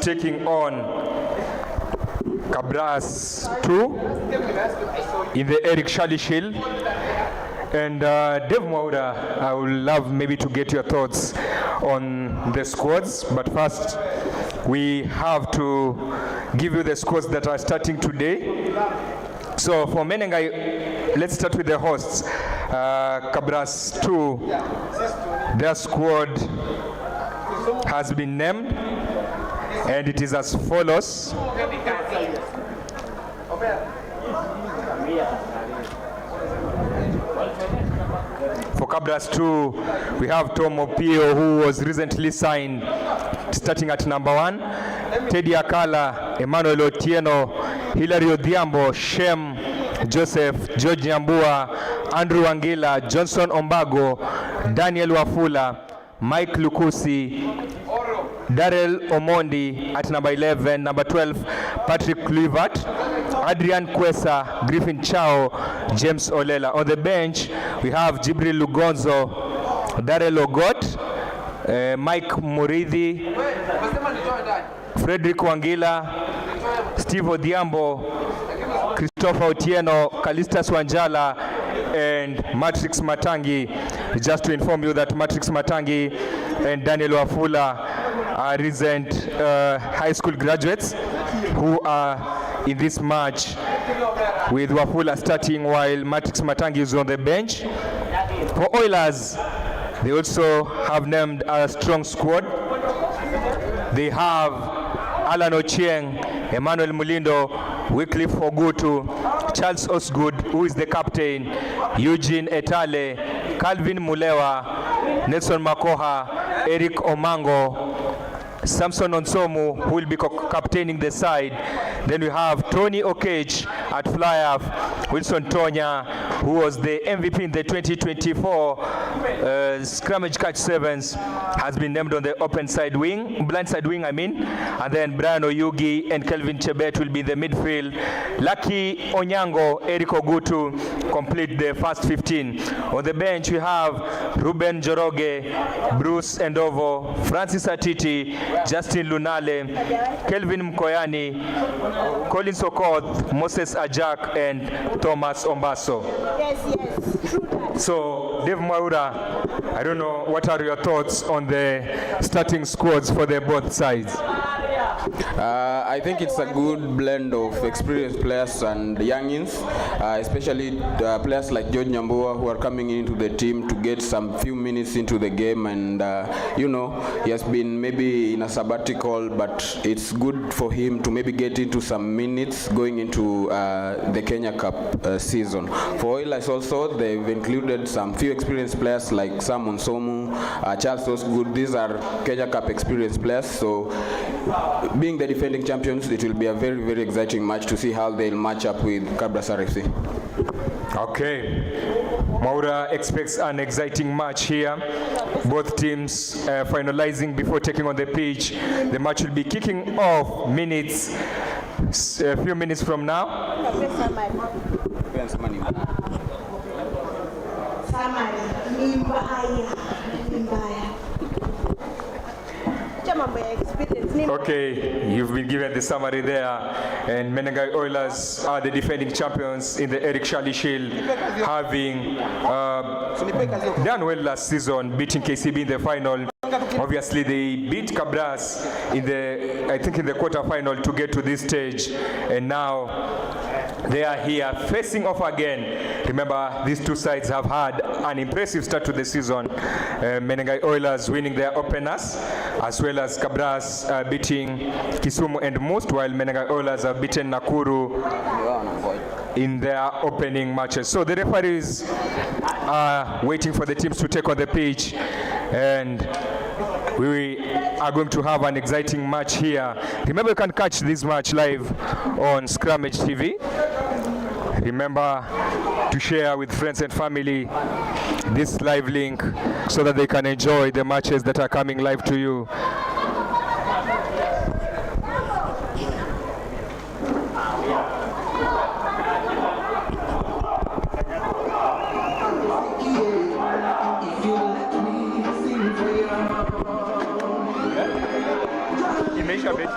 taking on Kabras 2 in the Eric Shali Shield. And Dave Mwaura, I would love maybe to get your thoughts on the squads, but first we have to give you the squads that are starting today. So for Menengai, let's start with the hosts. Cabras 2, their squad has been named, and it is as follows. For Cabras 2, we have Tom Opio, who was recently signed, starting at number 1. Teddy Akala, Emmanuel Otieno, Hilary Odhiambo, Shem Joseph, George Nyambua, Andrew Angila, Johnson Ombago, Daniel Wafula, Mike Lukusi, Darrell Omondi at number 11, number 12, Patrick Kluivert, Adrian Kwesa, Griffin Chao, James Olela. On the bench, we have Jibril Lugonzo, Darrell Ogot, Mike Muridhi, Frederick Wangila, Steve Odhiambo, Christopher Otieno, Kalistas Wanjala, and Matrix Matangi. Just to inform you that Matrix Matangi and Daniel Wafula are recent high school graduates who are in this match, with Wafula starting while Matrix Matangi is on the bench. For Oilers, they also have named a strong squad. They have Alan Ochieng, Emmanuel Mulindo, Wycliffe Ogutu, Charles Osgood, who is the captain, Eugene Etale, Calvin Mulewa, Nelson Makoha, Eric Omango, Samson Onsomu, who will be captaining the side. Then we have Tony Okage at fly-half, Wilson Tonya, who was the MVP in the 2024 scrimmage catch sevens, has been named on the open side wing, blind side wing, and then Brian Oyugi and Kelvin Chebet will be in the midfield. Lucky Onyango, Eric Ogutu complete the first 15. On the bench we have Ruben Joroge, Bruce Endovo, Francis Atiti, Justin Lunale, Kelvin Mkoyani, Collins Okoth, Moses Ajak, and Thomas Ombaso. Yes, true that. So, Dave Mwaura, I don't know, what are your thoughts on the starting squads for the both sides? I think it's a good blend of experienced players and youngins, especially players like George Nyambua, who are coming into the team to get some few minutes into the game, and you know, he has been maybe in a sabbatical, but it's good for him to maybe get into some minutes going into the Kenya Cup season. For Oilers also, they've included some few experienced players like Sam Onsomu, Charles Osgood. These are Kenya Cup experienced players, so being the defending champions, it will be a very, very exciting match to see how they'll match up with Kabras RFC. Okay. Mwaura expects an exciting match here. Both teams finalizing before taking on the pitch. The match will be kicking off a few minutes from now. Okay, you've been given the summary there, and Menengai Oilers are the defending champions in the Eric Shali Shield, having done well last season, beating KCB in the final. Obviously, they beat Cabras in the quarterfinal to get to this stage, and now they are here facing off again. Remember, these two sides have had an impressive start to the season. Menengai Oilers winning their openers, as well as Cabras beating Kisumu and Most, while Menengai Oilers have beaten Nakuru in their opening matches. So the referees are waiting for the teams to take on the pitch, and we are going to have an exciting match here. Remember, you can catch this match live on Scrummage TV. Remember to share with friends and family this live link so that they can enjoy the matches that are coming live to you. Imeisha bit.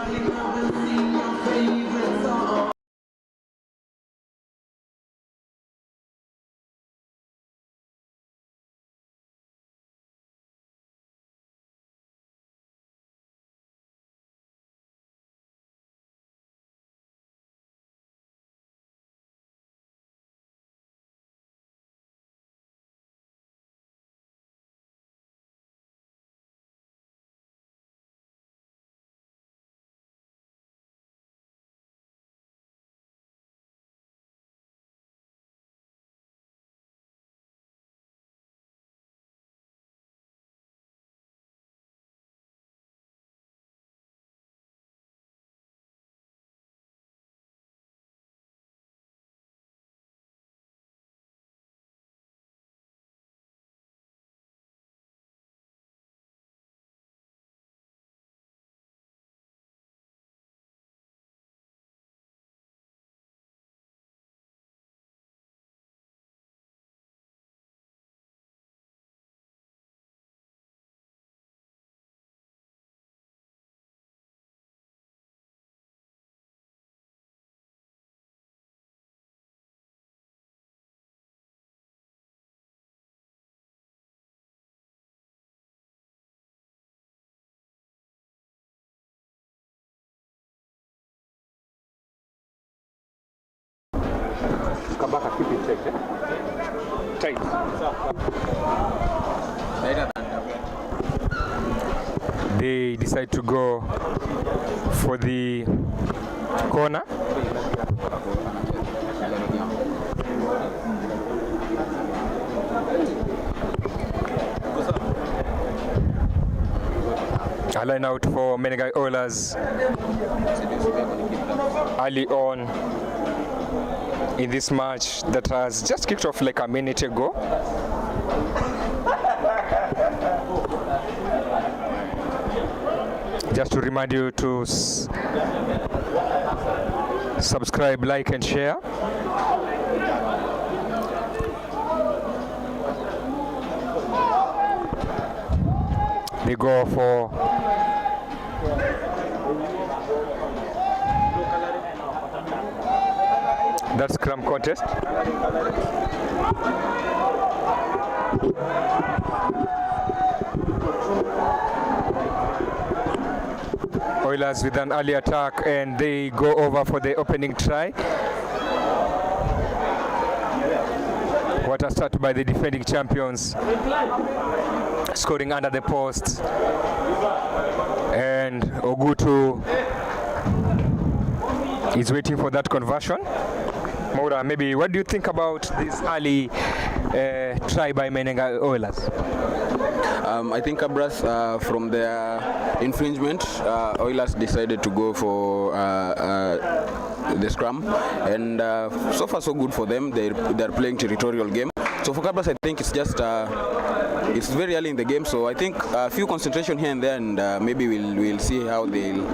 Kabaka, keep it tight. Tight. They decide to go for the corner. A line out for Menengai Oilers early on in this match that has just kicked off like a minute ago. Just to remind you to subscribe, like and share. They go for that scrum contest. Oilers with an early attack, and they go over for the opening try. What a start by the defending champions, scoring under the post. And Ogutu is waiting for that conversion. Maura, maybe what do you think about this early try by Menengai Oilers? I think Cabras, from their infringement, Oilers decided to go for the scrum, and so far so good for them. They're playing territorial game. So for Cabras, I think it's just it's very early in the game. So I think a few concentration here and there, and maybe we'll see how they'll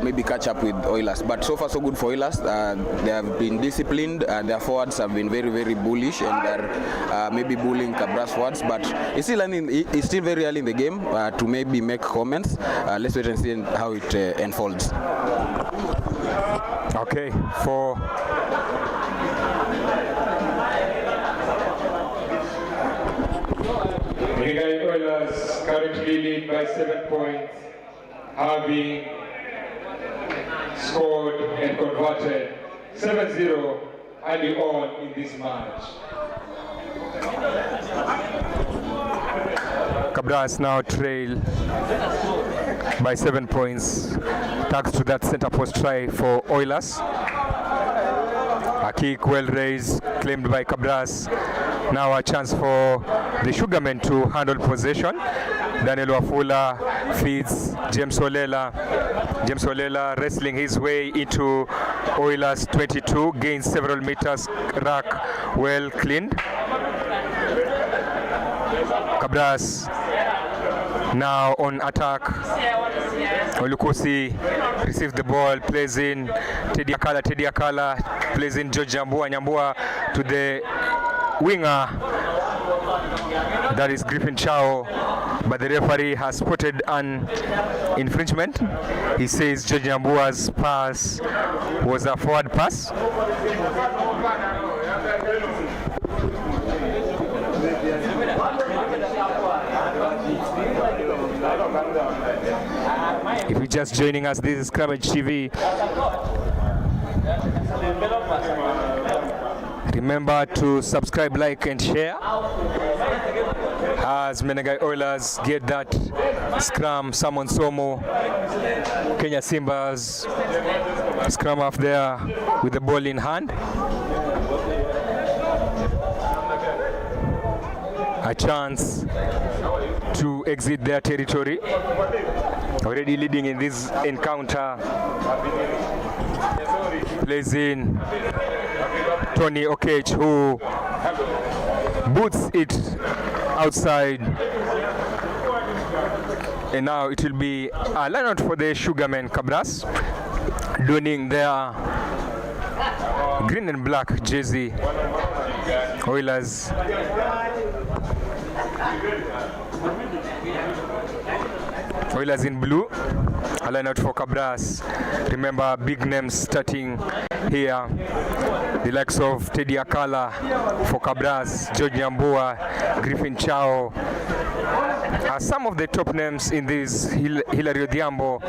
maybe catch up with Oilers. But so far so good for Oilers. They have been disciplined. Their forwards have been very, very bullish, and they're maybe bullying Cabras forwards. But it's still very early in the game to maybe make comments. Let's wait and see how it unfolds. Okay, for Menengai Oilers currently lead by 7 points, having scored and converted 7-0 early on in this match. Cabras now trail by 7 points, thanks to that center post try for Oilers. A kick well raised, claimed by Cabras. Now a chance for the Sugarmen to handle possession. Daniel Wafula feeds James Olela. James Olela wrestling his way into Oilers 22, gains several meters, rack well cleaned. Cabras now on attack. Olukusi receives the ball, plays in Teddy Akala plays in George Nyambua to the winger, that is Griffin Chao, but the referee has spotted an infringement. He says George Nyambua's pass was a forward pass. If you're just joining us, this is Scrimmage TV. Remember to subscribe, like and share as Menengai Oilers get that scrum. Simon Somo, Kenya Simbas scrum off there with the ball in hand. A chance to exit their territory. Already leading in this encounter. Plays in Tony Okech, who boots it outside. And now it will be a line out for the Sugarmen Cabras, donning their green and black jersey. Oilers in blue. A line out for Cabras. Remember, big names starting here. The likes of Teddy Akala for Cabras, George Nyambua, Griffin Chao are some of the top names in this. Hilario Diambo.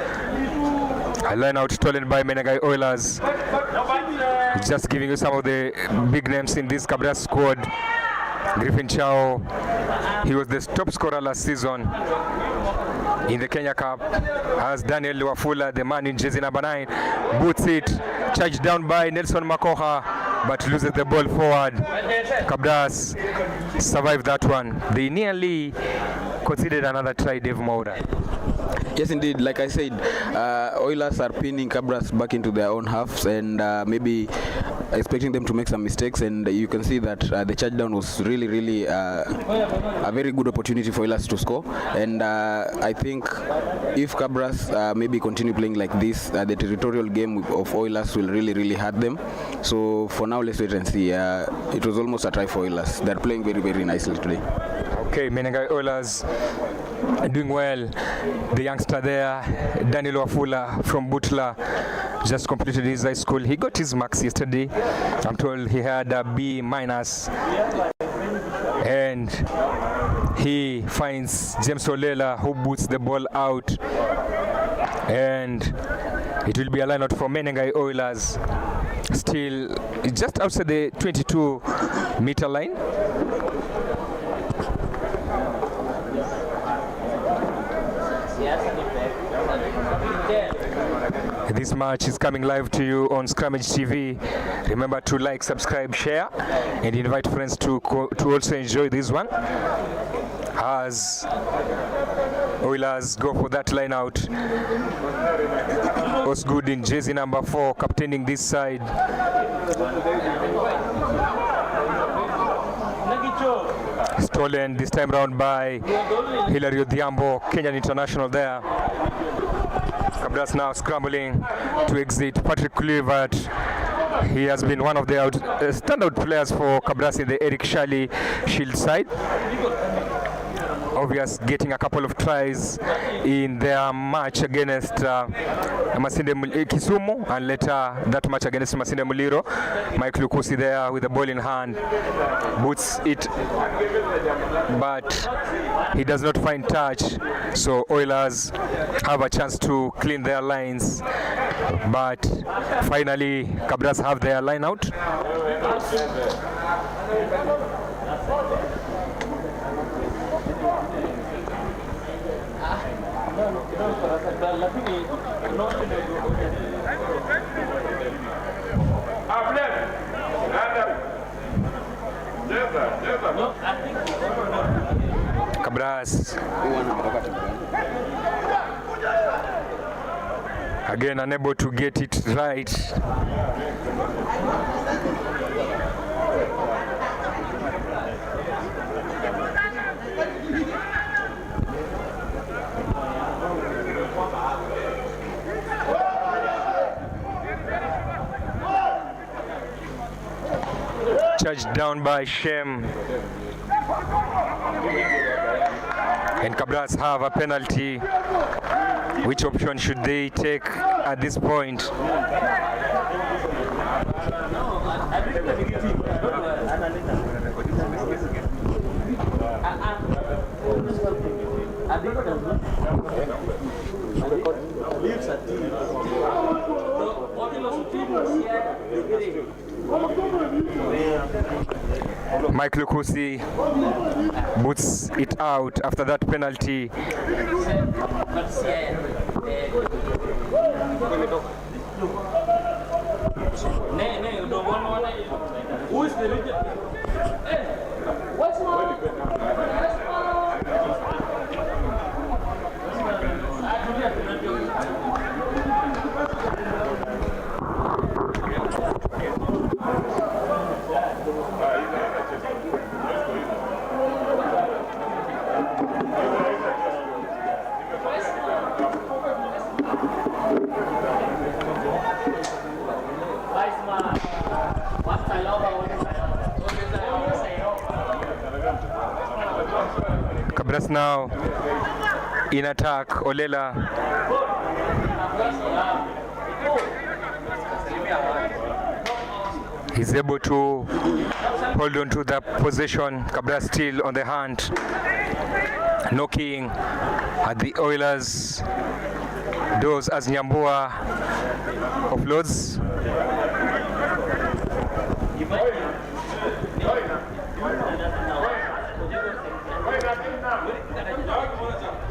A line out stolen by Menengai Oilers. Just giving you some of the big names in this Cabras squad. Griffin Chao, he was the top scorer last season in the Kenya Cup. As Daniel Wafula, the man in jersey number 9, boots it, charged down by Nelson Makoha, but loses the ball forward. Cabras survived that one. They nearly conceded another try, Dave Moura. Yes, indeed. Like I said, Oilers are pinning Cabras back into their own halves and maybe expecting them to make some mistakes. And you can see that the charge down was really a very good opportunity for Oilers to score. And I think if Cabras maybe continue playing like this, the territorial game of Oilers will really hurt them. So for now, let's wait and see. It was almost a try for Oilers. They're playing very nicely today. Okay, Menengai Oilers doing well. The youngster there, Daniel Wafula from Butla, just completed his high school. He got his marks yesterday. I'm told he had a B-, and he finds James Olela, who boots the ball out, and it will be a line out for Menengai Oilers. Still just outside the 22-meter line. This match is coming live to you on Scrummage TV. Remember to like, subscribe, share, and invite friends to also enjoy this one. As Oilers go for that line out. Osgood in jersey number 4, captaining this side. Stolen this time round by Hilary Odhiambo, Kenyan international there. Cabras now scrambling to exit. Patrick Kluivert, he has been one of the standout players for Cabras in the Eric Shally Shield side. Obvious getting a couple of tries in their match against Kisumu, and later that match against Masinde Muliro. Mike Lukusi there with the ball in hand, boots it, but he does not find touch. So Oilers have a chance to clean their lines, but finally Cabras have their line out. Cabras again unable to get it right. Charged down by Shem, and Cabras have a penalty. Which option should they take at this point? Mike Lukusi boots it out after that penalty. Who is the leader? What's Cabras now in attack. Olela is able to hold on to the possession. Cabras still on the hunt, knocking at the Oilers' doors as Nyambua offloads.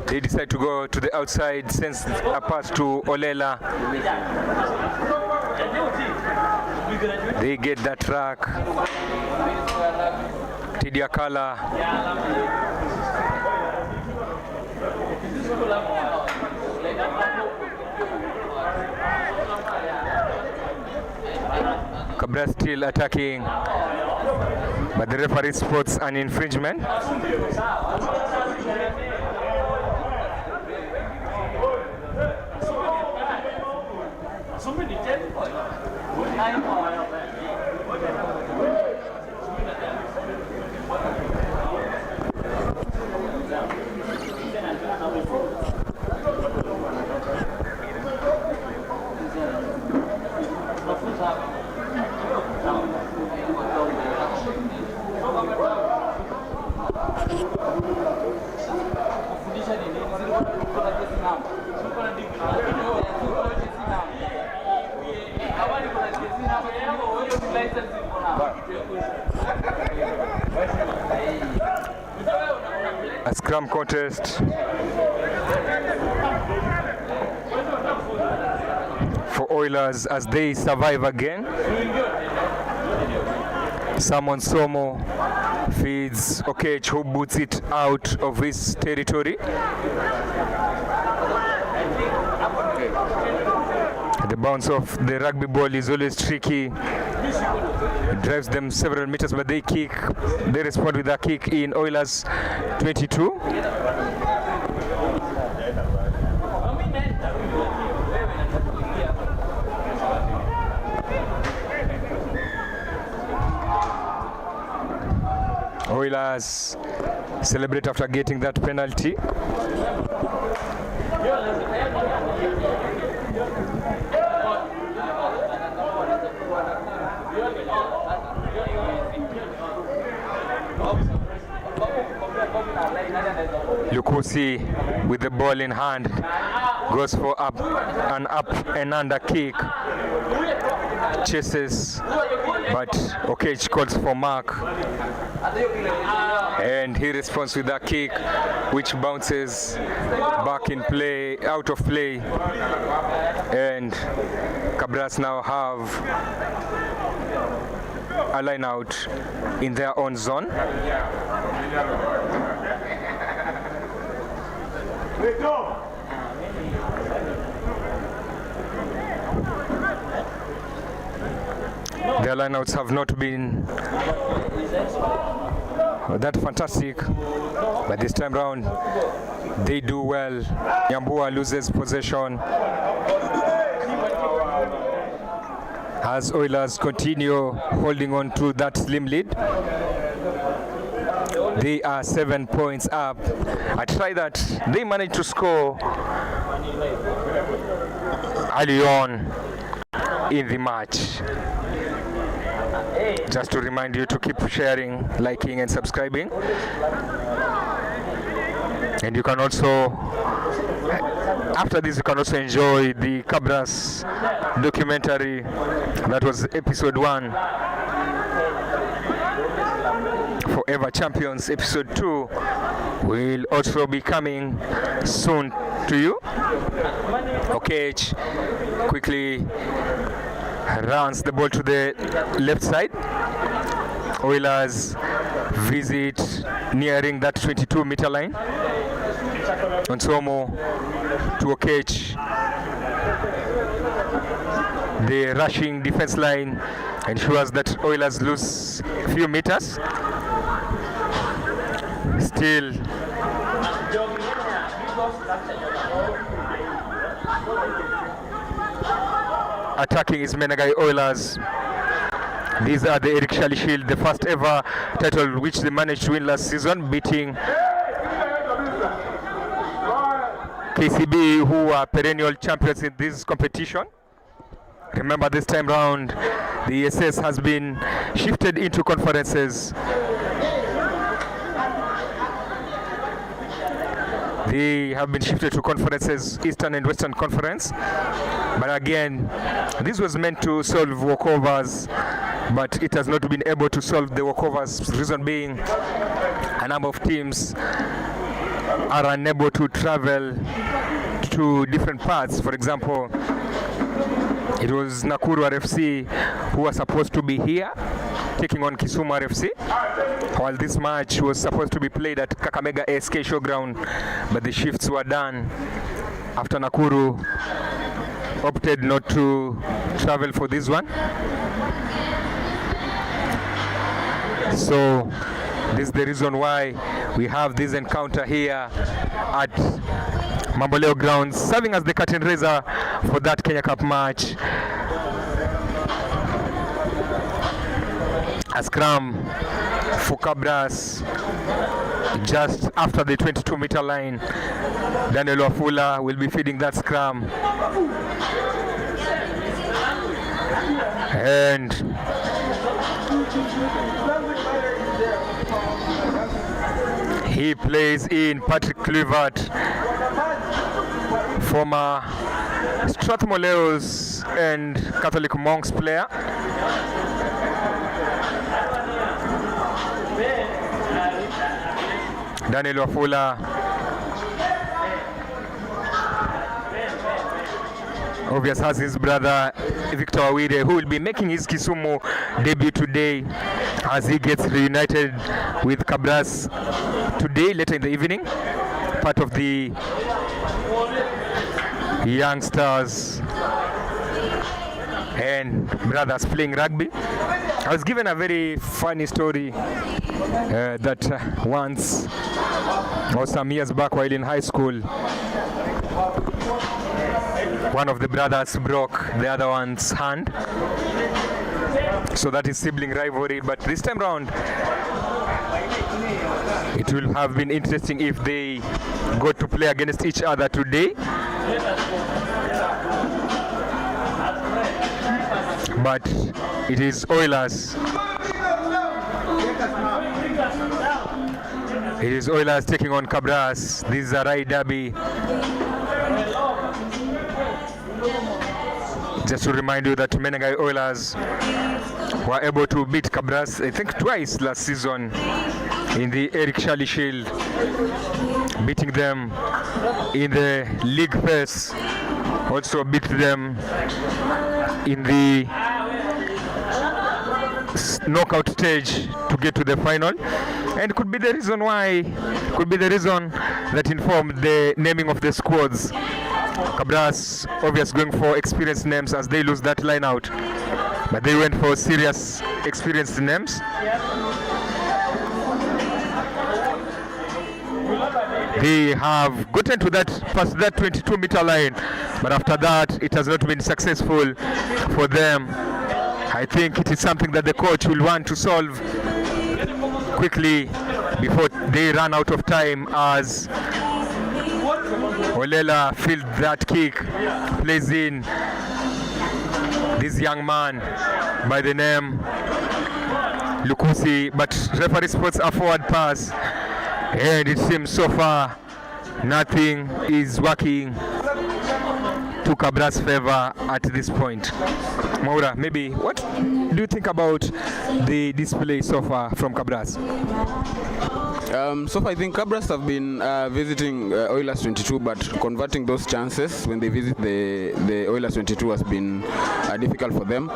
They decide to go to the outside, sends a pass to Olela. They get that track. Tidiakala. Cabras still attacking, but the referee spots an infringement. A scrum contest for Oilers as they survive again. Simon Somo feeds Okech, who boots it out of his territory. The bounce of the rugby ball is always tricky. It drives them several meters, but they kick. They respond with a kick in Oilers 22. Oilers celebrate after getting that penalty. Lukusi with the ball in hand goes for an up and under kick, chases, but Okech calls for mark, and he responds with a kick which bounces back in play, out of play, and Cabras now have a line out in their own zone. Their lineouts have not been that fantastic, but this time round they do well. Nyambua loses possession as Oilers continue holding on to that slim lead. They are 7 points up. I tried that. They managed to score early on in the match. Just to remind you to keep sharing, liking and subscribing. And you can also, after this, you can also enjoy the Cabras documentary. That was episode 1. Forever Champions. Episode 2 will also be coming soon to you. Okech quickly runs the ball to the left side. Oilers visit nearing that 22-meter line. Onsomo to Okech. The rushing defense line ensures that Oilers lose a few meters. Still attacking is Menengai Oilers. These are the Eric Shally Shield, the first ever title which they managed to win last season, beating KCB, who are perennial champions in this competition. Remember, this time round the ESS has been shifted into conferences. They have been shifted to conferences, Eastern and Western Conference. But again, this was meant to solve walkovers but it has not been able to solve the walkovers. Reason being, a number of teams are unable to travel to different parts. For example, it was Nakuru RFC who were supposed to be here taking on Kisumu RFC, while this match was supposed to be played at Kakamega SK Showground, but the shifts were done after Nakuru opted not to travel for this one. So this is the reason why we have this encounter here at Mamboleo grounds, serving as the curtain raiser for that Kenya Cup match. A scrum for Cabras just after the 22-meter line. Daniel Wafula will be feeding that scrum. And he plays in Patrick Kluivert, former Strathmore Leos and Catholic Monks player. Daniel Wafula obvious has his brother Victor Awire, who will be making his Kisumu debut today as he gets reunited with Cabras today later in the evening, part of the youngsters and brothers playing rugby. I was given a very funny story that once, or some years back while in high school, one of the brothers broke the other one's hand. So that is sibling rivalry, but this time round it will have been interesting if they go to play against each other today. But it is Oilers. It is Oilers taking on Cabras. This is a Rai derby. Just to remind you that Menengai Oilers were able to beat Cabras, I think, twice last season in the Eric Shirley Shield, beating them in the league phase, also beat them in the knockout stage to get to the final, and could be the reason that informed the naming of the squads. Cabras obviously going for experienced names as they lose that line out, but they went for serious experienced names. They have gotten to that past that 22-meter line, but after that it has not been successful for them. I think it is something that the coach will want to solve quickly before they run out of time, as Olela fields that kick, plays in this young man by the name Lukusi, but referee spots a forward pass, and it seems so far nothing is working to Cabras' favor at this point. Maura, maybe what do you think about the display so far from Cabras? So far I think Cabras have been visiting Oilers 22, but converting those chances when they visit the Oilers 22 has been difficult for them.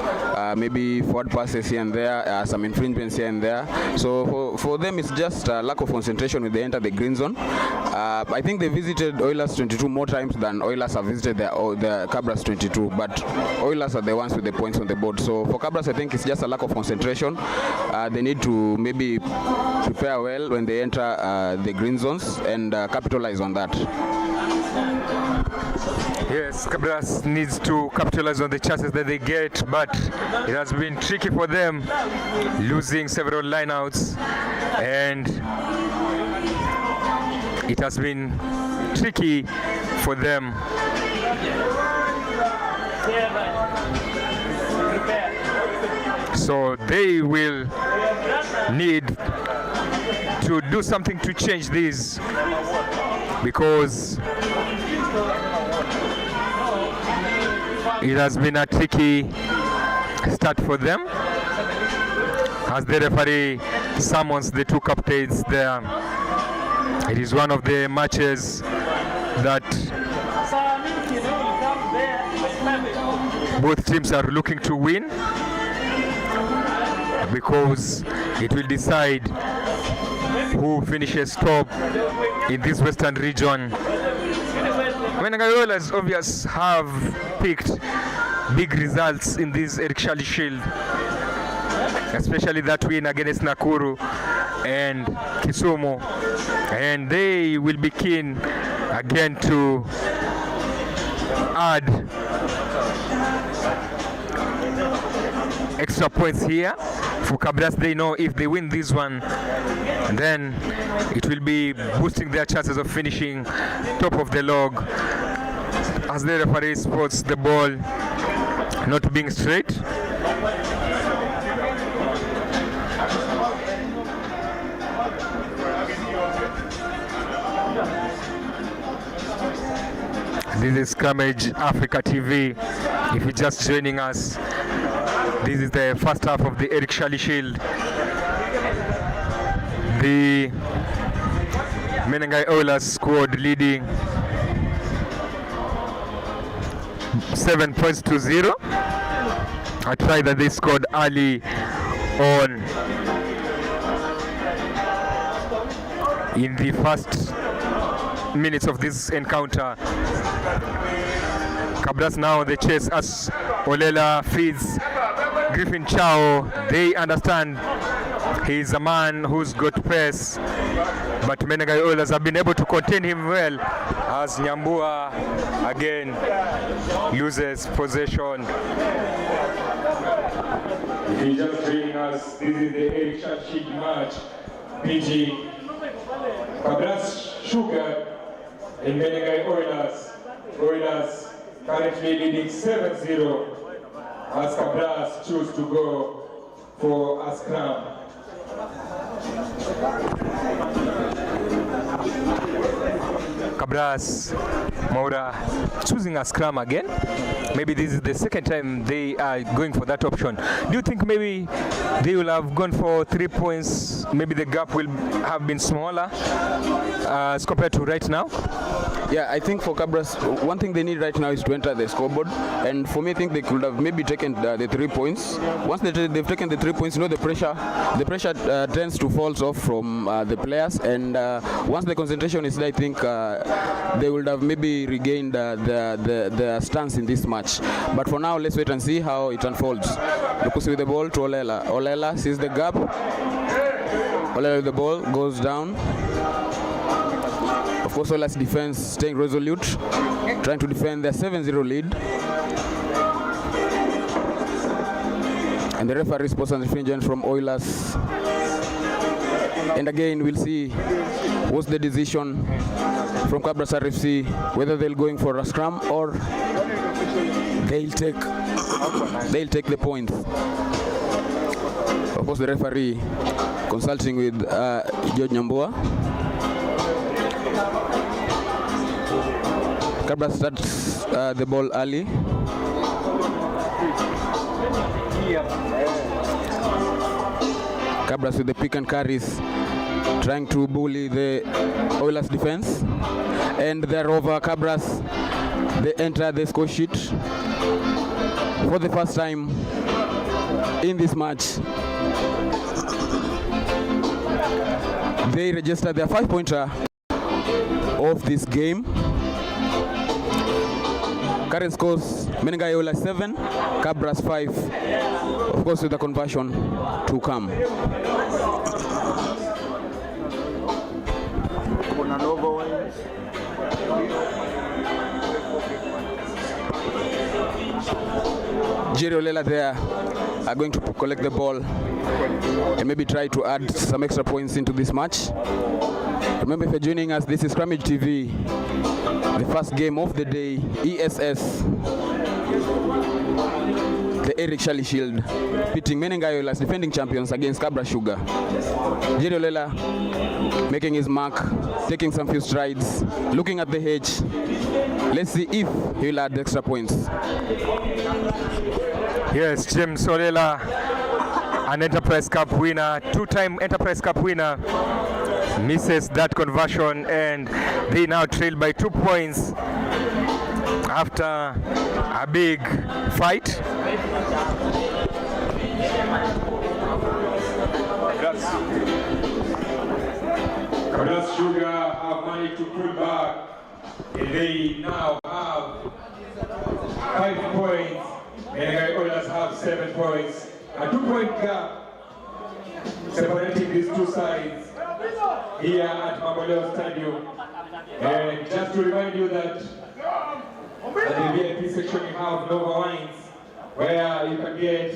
Maybe forward passes here and there, some infringements here and there. So for them it's just a lack of concentration when they enter the green zone. I think they visited Oilers 22 more times than Oilers have visited the Cabras 22, but Oilers are the ones with the points on the board. So for Cabras I think it's just a lack of concentration. They need to maybe prepare well when they enter the green zones and capitalize on that. Yes, Cabras needs to capitalize on the chances that they get, but it has been tricky for them, losing several lineouts, and it has been tricky for them. So they will need to do something to change this, because it has been a tricky start for them. as the referee summons the two captains there. It is one of the matches that both teams are looking to win, because it will decide who finishes top in this western region. Menengai obviously have picked big results in this Eric Shali Shield, especially that win against Nakuru and Kisumu, and they will be keen again to add extra points here for Cabras. They know if they win this one, then it will be boosting their chances of finishing top of the log, as the referee spots the ball not being straight. This is Scrimmage Africa TV. If you're just joining us, this is the first half of the Eric Shali Shield. The Menengai Oilers squad leading 7 points to 0. A try that they scored early on in the first minutes of this encounter. Cabras now on the chase as Olela feeds Griffin Chao. They understand he's a man who's got pace, but Menengai Oilers have been able to contain him well, as Nyambua again loses possession. If you just joining us, this is the Eric Shali Shield match. PG Cabras Sugar and Menengai Oilers. Oilers currently leading 7-0 as Cabras choose to go for a scrum. Cabras Maura choosing a scrum again. Maybe this is the second time they are going for that option. Do you think maybe they will have gone for 3 points? Maybe the gap will have been smaller as compared to right now? Yeah, I think for Cabras, one thing they need right now is to enter the scoreboard. And for me, I think they could have maybe taken the 3 points. Once they've taken the 3 points, you know, the pressure tends to fall off from the players. And once the concentration is there, I think they would have maybe regained the stance in this match. But for now, let's wait and see how it unfolds. Lukusi with the ball to Olela. Olela sees the gap. Olela with the ball, goes down. Of course, Ola's defense staying resolute, trying to defend their 7-0 lead. And the referee spots on the fringe from Oilers. And again, we'll see what's the decision from Kabras RFC, whether they're going for a scrum or they'll take the points. Of course, the referee consulting with George Nyambua. Cabras starts the ball early. Cabras with the pick and carries, trying to bully the Oilers defense. And they're over. Cabras, they enter the score sheet for the first time in this match. They register their 5-pointer of this game. Current scores: Menengai Oilers 7, Cabras 5. Of course, with the conversion to come. Jerry Olela there are going to collect the ball and maybe try to add some extra points into this match. Remember, if you're joining us, this is Scrimmage TV, the first game of the day, ESS, the Eric Shali Shield, pitting Menengai Oilers, defending champions, against Cabras Sugar. Jerry Olela making his mark, taking some few strides, looking at the hedge. Let's see if he'll add extra points. Yes, James Olela an Enterprise Cup winner, two-time Enterprise Cup winner, misses that conversion, and they now trail by 2 points after a big fight. Cabras Sugar have managed to pull back, and they now have 5 points. Menengai Oilers have 7 points. A 2-point gap separating these two sides here at Mamboleo Stadium. And just to remind you that at the VIP section you have Nova Wines, where you can get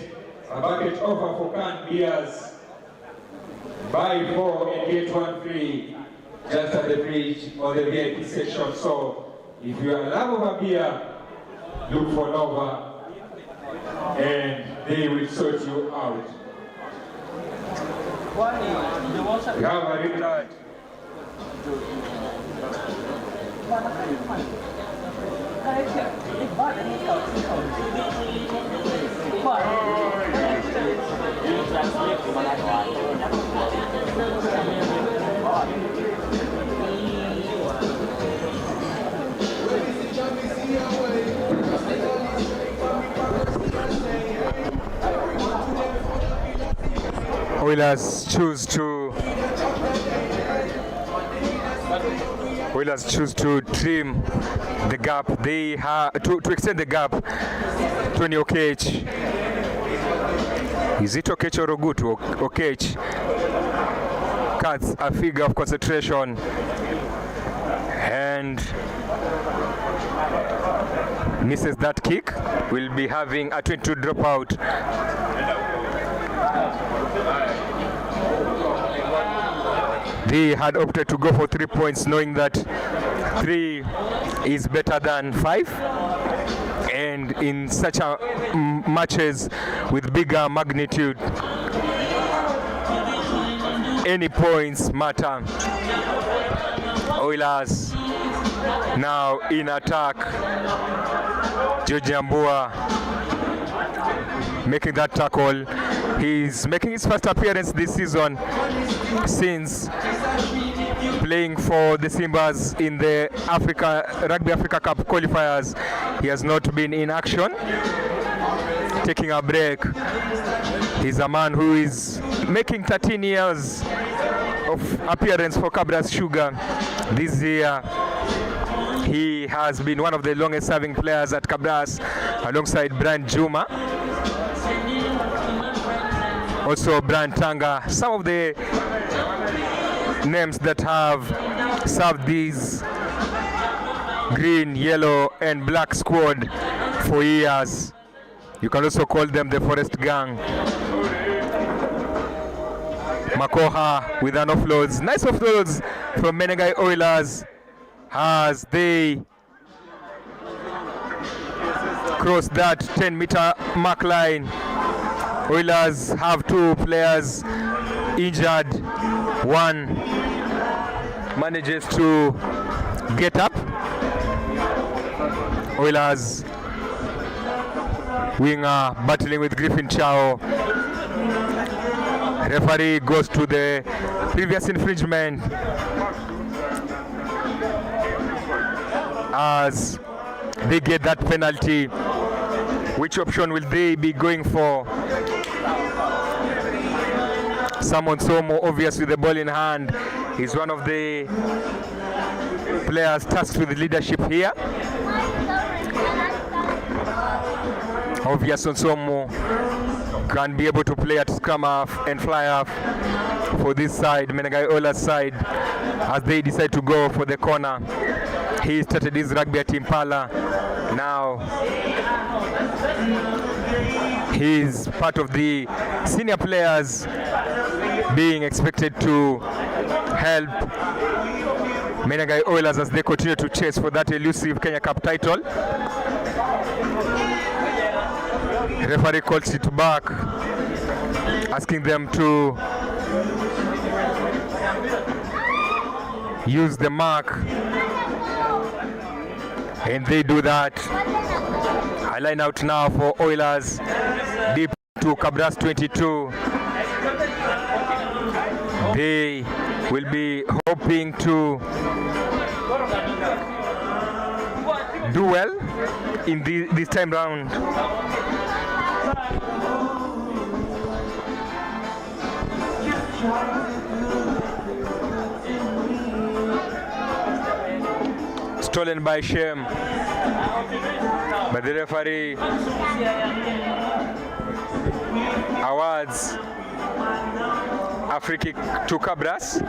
a bucket offer for canned beers. Buy 4 and get 1 free just at the bridge or the VIP section. So if you are a lover of a beer, look for Nova and they will sort you out. You have a red light. Oilers choose to trim the gap. They have to extend the gap. Tony Okech. Is it Okech or Ogutu? Okech cuts a figure of concentration and misses that kick. Will be having a 22 dropout. They had opted to go for 3 points, knowing that 3 is better than 5. And in such a matches with bigger magnitude, any points matter. Oilers now in attack. George Nyambua making that tackle. He's making his first appearance this season since playing for the Simbas in the Rugby Africa Cup qualifiers. He has not been in action, taking a break. He's a man who is making 13 years of appearance for Kabras Sugar this year. He has been one of the longest serving players at Cabras alongside Brian Juma. Also Brian Tanga, some of the names that have served these green, yellow and black squad for years. You can also call them the Forest Gang. Makoha with an offloads. Nice offloads from Menengai Oilers as they cross that 10-meter mark line. Oilers have 2 players injured. One manages to get up. Oilers winger battling with Griffin Chao. Referee goes to the previous infringement as they get that penalty. Which option will they be going for? Someone so more obvious with the ball in hand. He's one of the players tasked with leadership here. Obvious Onsomo can be able to play at scrum half and fly half for this side, Menengai Oilers side, as they decide to go for the corner. He started his rugby at Impala. Now he's part of the senior players being expected to help Menengai Oilers as they continue to chase for that elusive Kenya Cup title. Referee calls it back, asking them to use the mark, and they do that. I line out now for Oilers, deep to Cabras 22. They will be hoping to do well in this time round. Stolen by Shem, but the referee awards a free kick to Cabras.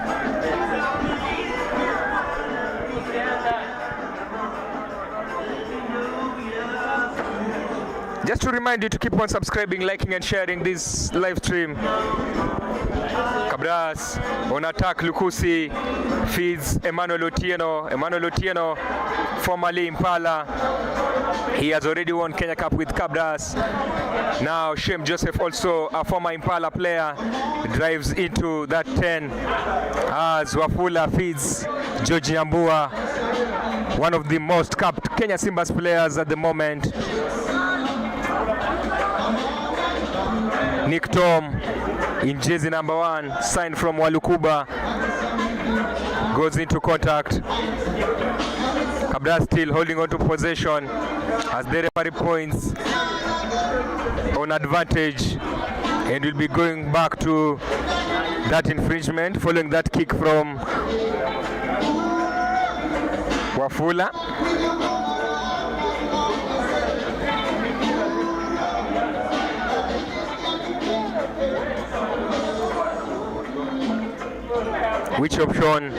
Just to remind you to keep on subscribing, liking and sharing this live stream. Cabras on attack. Lukusi feeds Emmanuel Otieno, formerly Impala. He has already won Kenya Cup with Cabras. Now Shem Joseph, also a former Impala player, drives into that 10 as Wafula feeds George Nyambua, one of the most capped Kenya Simbas players at the moment. Nick Tom in jersey number 1, signed from Walukuba, goes into contact. Cabras still holding on to possession as the referee points on advantage, and will be going back to that infringement following that kick from Wafula. Which option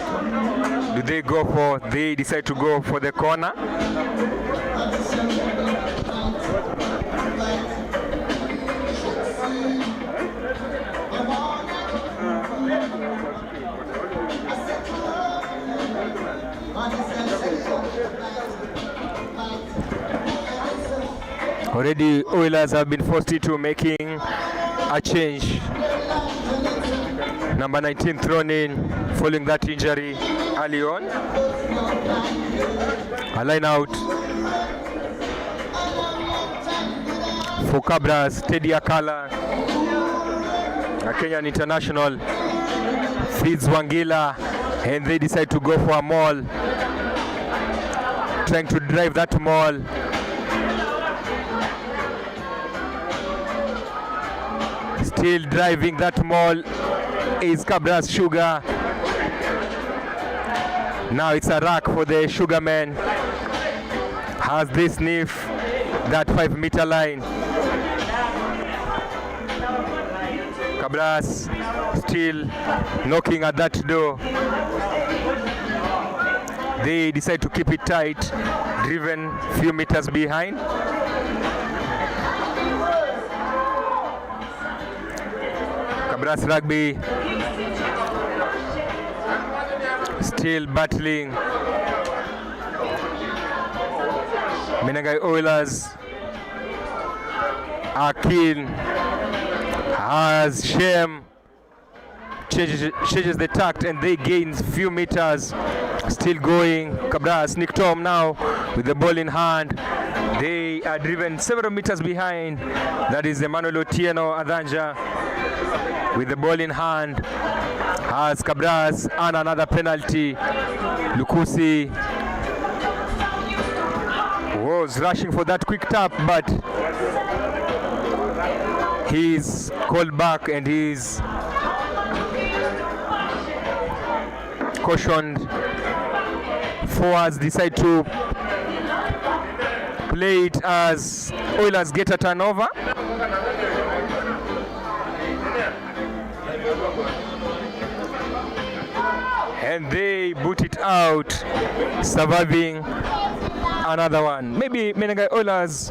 do they go for? They decide to go for the corner. Already Oilers have been forced into making a change. Number 19 thrown in following that injury early on. A line out for Cabras. Teddy Akala, a Kenyan international, feeds Wangila, and they decide to go for a maul, trying to drive that maul. Still driving that maul is Cabras Sugar. Now it's a rack for the Sugarmen as they sniff that 5-meter line. Cabras still knocking at that door. They decide to keep it tight, driven few meters behind. Cabras Rugby still battling. Menengai Oilers are keen as Shem changes the tact and they gain few meters. Still going. Cabras, Nick Tom now with the ball in hand. They are driven several meters behind. That is Emmanuel Otieno Adanja with the ball in hand. Has Cabras and another penalty. Lukusi was rushing for that quick tap, but he's called back and he's cautioned. Forwards decide to play it as Oilers get a turnover. And they boot it out, surviving another one. Maybe Menengai Oilers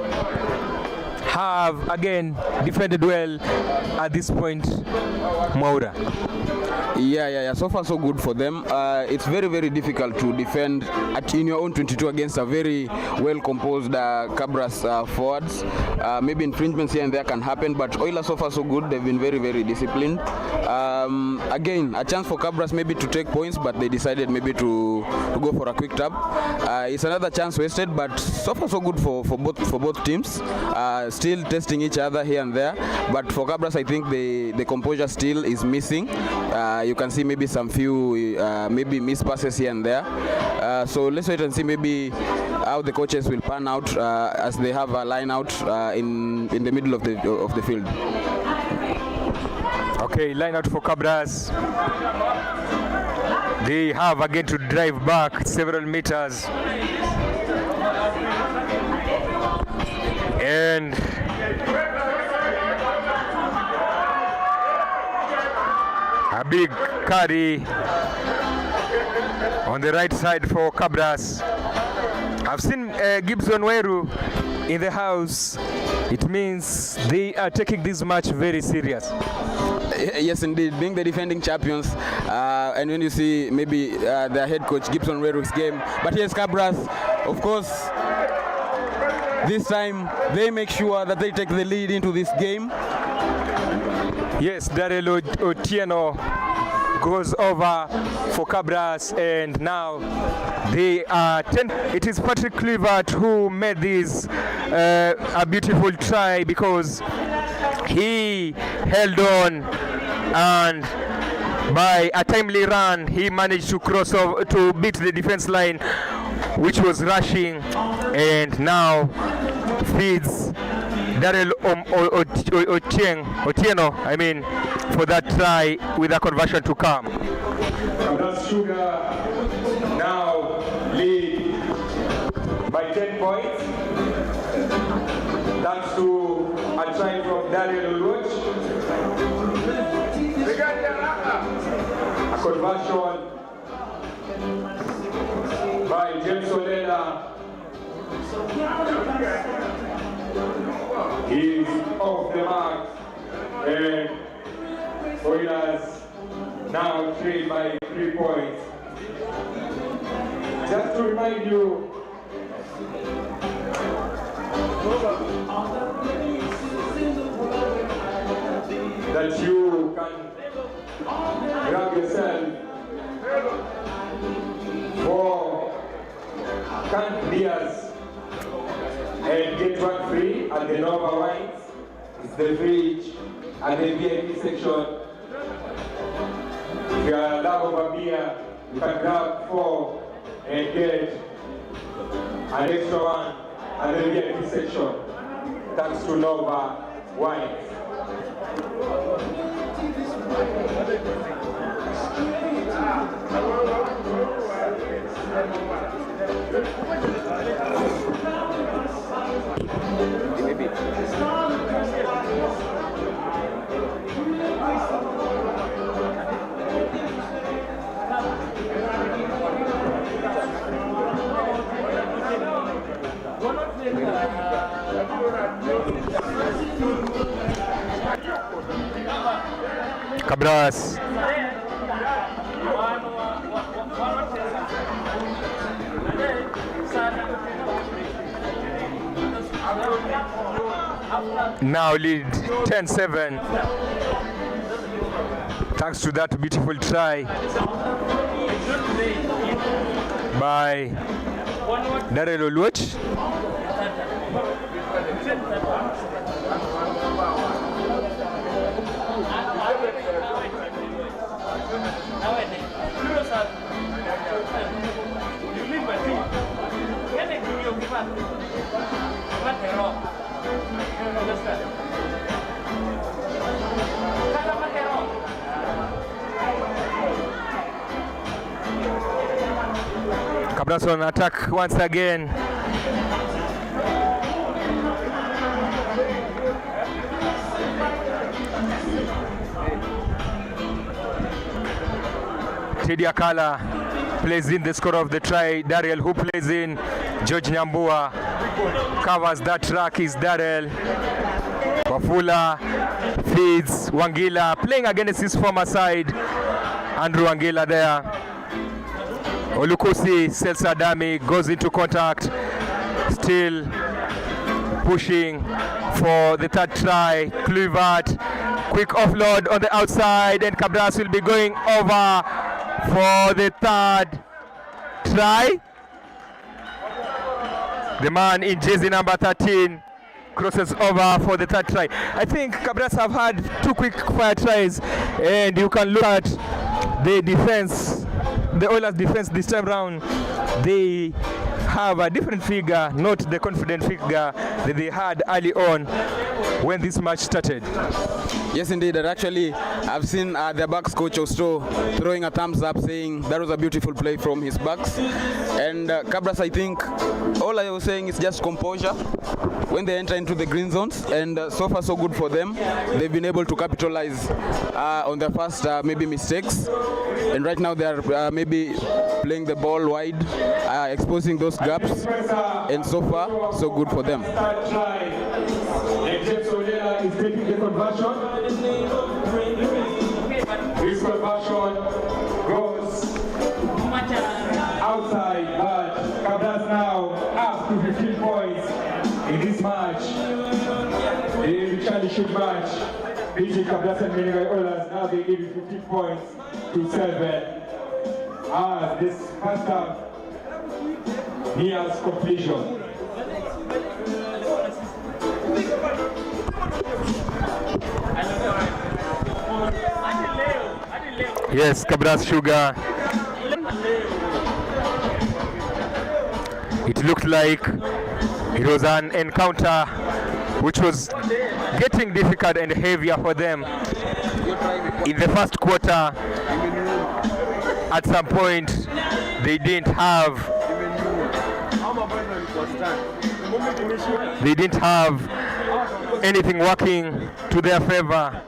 have again defended well at this point, Maura. Yeah. So far, so good for them. It's very, very difficult to defend in your own 22 against a very well-composed Cabras forwards. Maybe infringements here and there can happen, but Oilers so far, so good. They've been very, very disciplined. Again, a chance for Cabras maybe to take points, but they decided maybe to go for a quick tap. It's another chance wasted, but so far so good for both teams. Still testing each other here and there, but for Cabras, I think the composure still is missing. You can see maybe some few maybe missed passes here and there. So let's wait and see maybe how the coaches will pan out as they have a line out in the middle of the field. Okay, line out for Cabras. They have again to drive back several meters. And a big carry on the right side for Cabras. I've seen Gibson Weru in the house. It means they are taking this match very serious. Yes, indeed, being the defending champions, and when you see maybe their head coach Gibson Weru's game, but yes, Cabras, of course, this time they make sure that they take the lead into this game. Yes, Daryl Otieno goes over for Cabras, and now they are 10. It is Patrick Kluivert who made this a beautiful try because he held on, and by a timely run he managed to cross over to beat the defense line, which was rushing, and now feeds Daryl Otieno, for that try with a conversion to come. Cabras Sugar now lead by 10 points thanks to a try from Daryl Uluoch. A conversion by James Olela. He's off the mark, and Oilers now trail by 3 points. Just to remind you that you can grab yourself for canned beers and get one free at the Nova Wines. It's the fridge and the VIP section. If you are a love of a beer, you can grab 4 and get an extra one at the VIP section, thanks to Nova Wines. Cabras. Now lead 10-7 thanks to that beautiful try by Daryl Uluoch. Cabras on attack once again. Teddy Akala plays in the score of the try. Daryl who plays in. George Nyambua covers that track is Daryl. Wafula feeds Wangila, playing against his former side. Andrew Wangila there. Olukusi Selsadami goes into contact, still pushing for the third try. Kluivert Quick offload on the outside, and Cabras will be going over for the third try. The man in jersey number 13 crosses over for the third try. I think Cabras have had 2 quick fire tries, and you can look at the defense, the Oilers defense this time round. They have a different figure, not the confident figure that they had early on when this match started. Yes, indeed. And actually, I've seen their backs coach Ostro throwing a thumbs up, saying that was a beautiful play from his backs. And Cabras, I think, all I was saying is just composure when they enter into the green zones. And so far, so good for them. They've been able to capitalize on their first maybe mistakes. And right now, they are maybe playing the ball wide, exposing those gaps. And so far, so good for them. Is taking the conversion. This conversion goes outside, but Cabras now up to 15 points in this match. The Charlie Shield match, beating Cabras and Menengai Oilers. Now they lead 15 points to 7. As this first half nears completion. Yes, Cabras Sugar. It looked like it was an encounter which was getting difficult and heavier for them. In the first quarter, at some point, they didn't have anything working to their favor,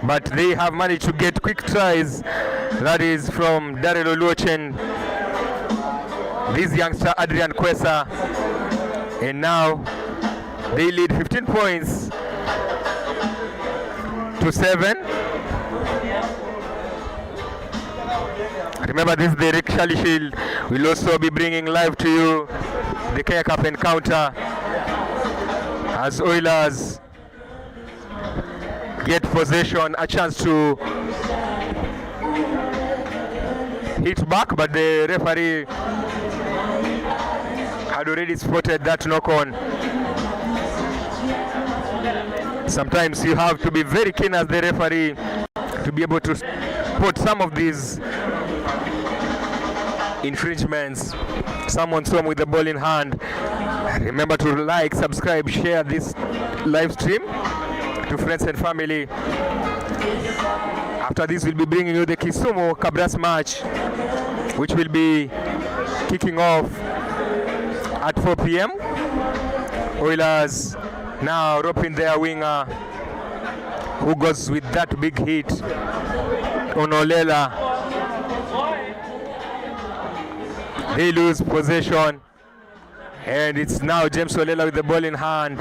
but they have managed to get quick tries. That is from Daryl Oluochen, this youngster Adrian Kwesa, and now they lead 15 points to 7. Remember, this is the Rick Shally Shield. We'll also be bringing live to you the Kenya Cup encounter as Oilers get possession, a chance to hit back, but the referee had already spotted that knock-on. Sometimes you have to be very keen as the referee to be able to spot some of these infringements. Someone saw him with the ball in hand. Remember to like, subscribe, share this live stream to friends and family. After this, we'll be bringing you the Kisumu Kabras match, which will be kicking off at 4 p.m. Oilers now roping their winger, who goes with that big hit on Olela. They lose possession, and it's now James Olela with the ball in hand.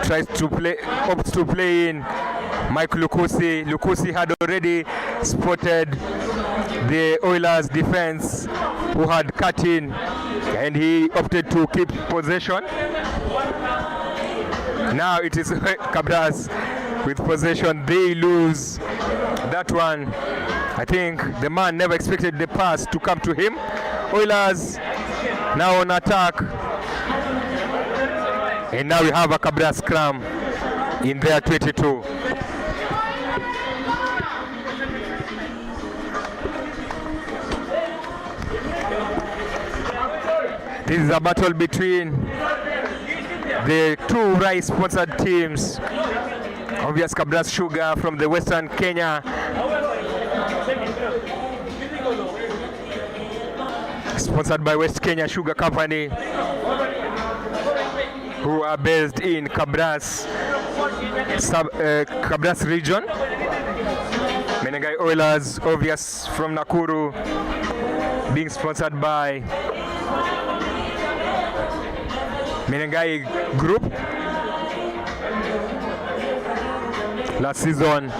Opts to play in Mike Lukusi. Lukusi had already spotted the Oilers defense, who had cut in, and he opted to keep possession. Now it is Cabras with possession. They lose that one. I think the man never expected the pass to come to him. Oilers now on attack, and now we have a Cabras scrum in their 22. This is a battle between the two rice-sponsored teams. Obvious Cabras Sugar from the Western Kenya, sponsored by West Kenya Sugar Company, who are based in Cabras, Cabras region. Menengai Oilers, obvious from Nakuru, being sponsored by Menengai Group. Last season,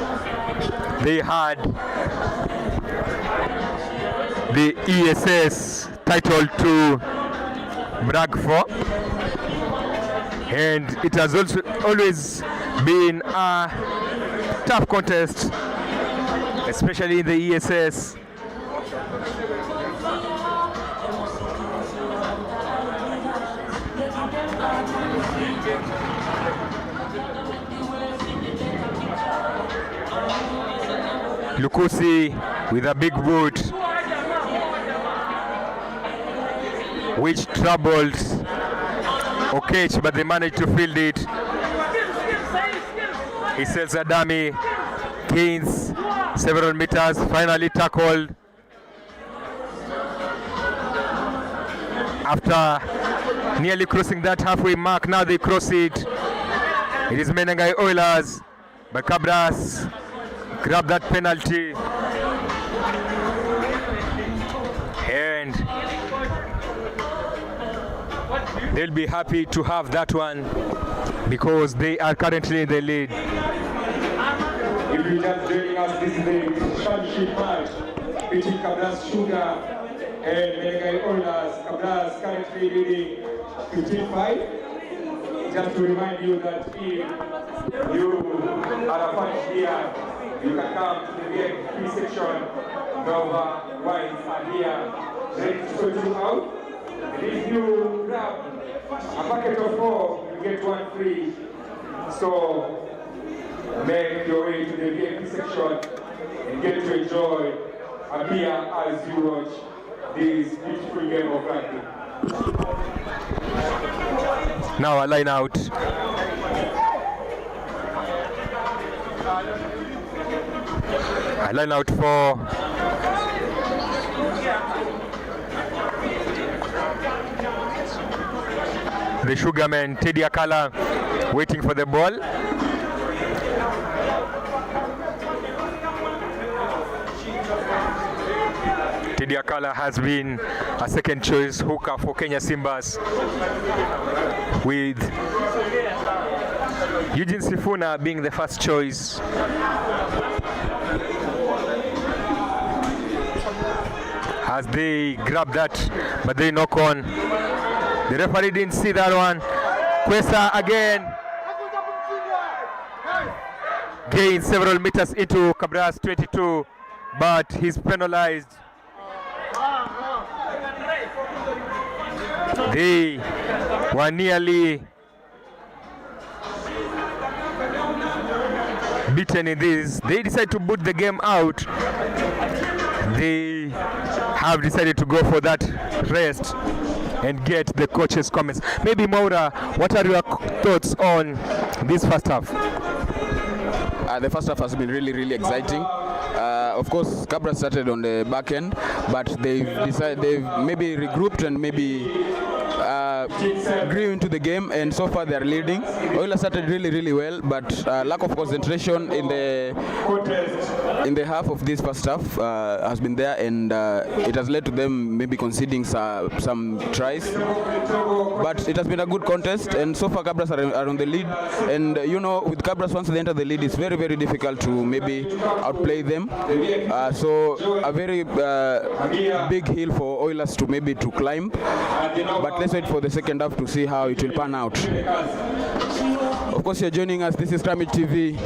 they had the ESS title to brag for, and it has also always been a tough contest, especially in the ESS. Lukusi with a big boot, which troubled Okech, but they managed to field it. He sells a dummy, gains several meters, finally tackled. After nearly crossing that halfway mark, now they cross it. It is Menengai Oilers, but Cabras grab that penalty. And they'll be happy to have that one because they are currently in the lead. If you just joining us, this is the championship match between Cabras Sugar and Menengai Oilers. Cabras currently leading 15-5. Just to remind you that if you are a fan here, you can come to the VIP section. Nova wines are here, ready to sort you out. And if you grab a packet of 4, you get one free. So make your way to the VIP section and get to enjoy a beer as you watch this beautiful game of rugby. Now a line out. A line out for the Sugarman, Teddy Akala, waiting for the ball. Teddy Akala has been a second choice hooker for Kenya Simbas, with Eugene Sifuna being the first choice. As they grab that, but they knock on. The referee didn't see that one. Kwesa again gains several meters into Cabras 22, but he's penalized. They were nearly beaten in this. They decided to boot the game out. They have decided to go for that rest and get the coach's comments. Maybe Maura, what are your thoughts on this first half? The first half has been really exciting. Of course, Cabras started on the back end, but they've maybe regrouped and maybe grew into the game, and so far they're leading. Oilers started really well, but lack of concentration in the half of this first half has been there, and it has led to them maybe conceding some tries. But it has been a good contest, and so far Cabras are on the lead. And you know, with Cabras, once they enter the lead, it's very difficult to maybe outplay them. So a very big hill for Oilers to maybe to climb. But let's wait for the second half to see how it will pan out. Of course, you're joining us. This is Kramit TV.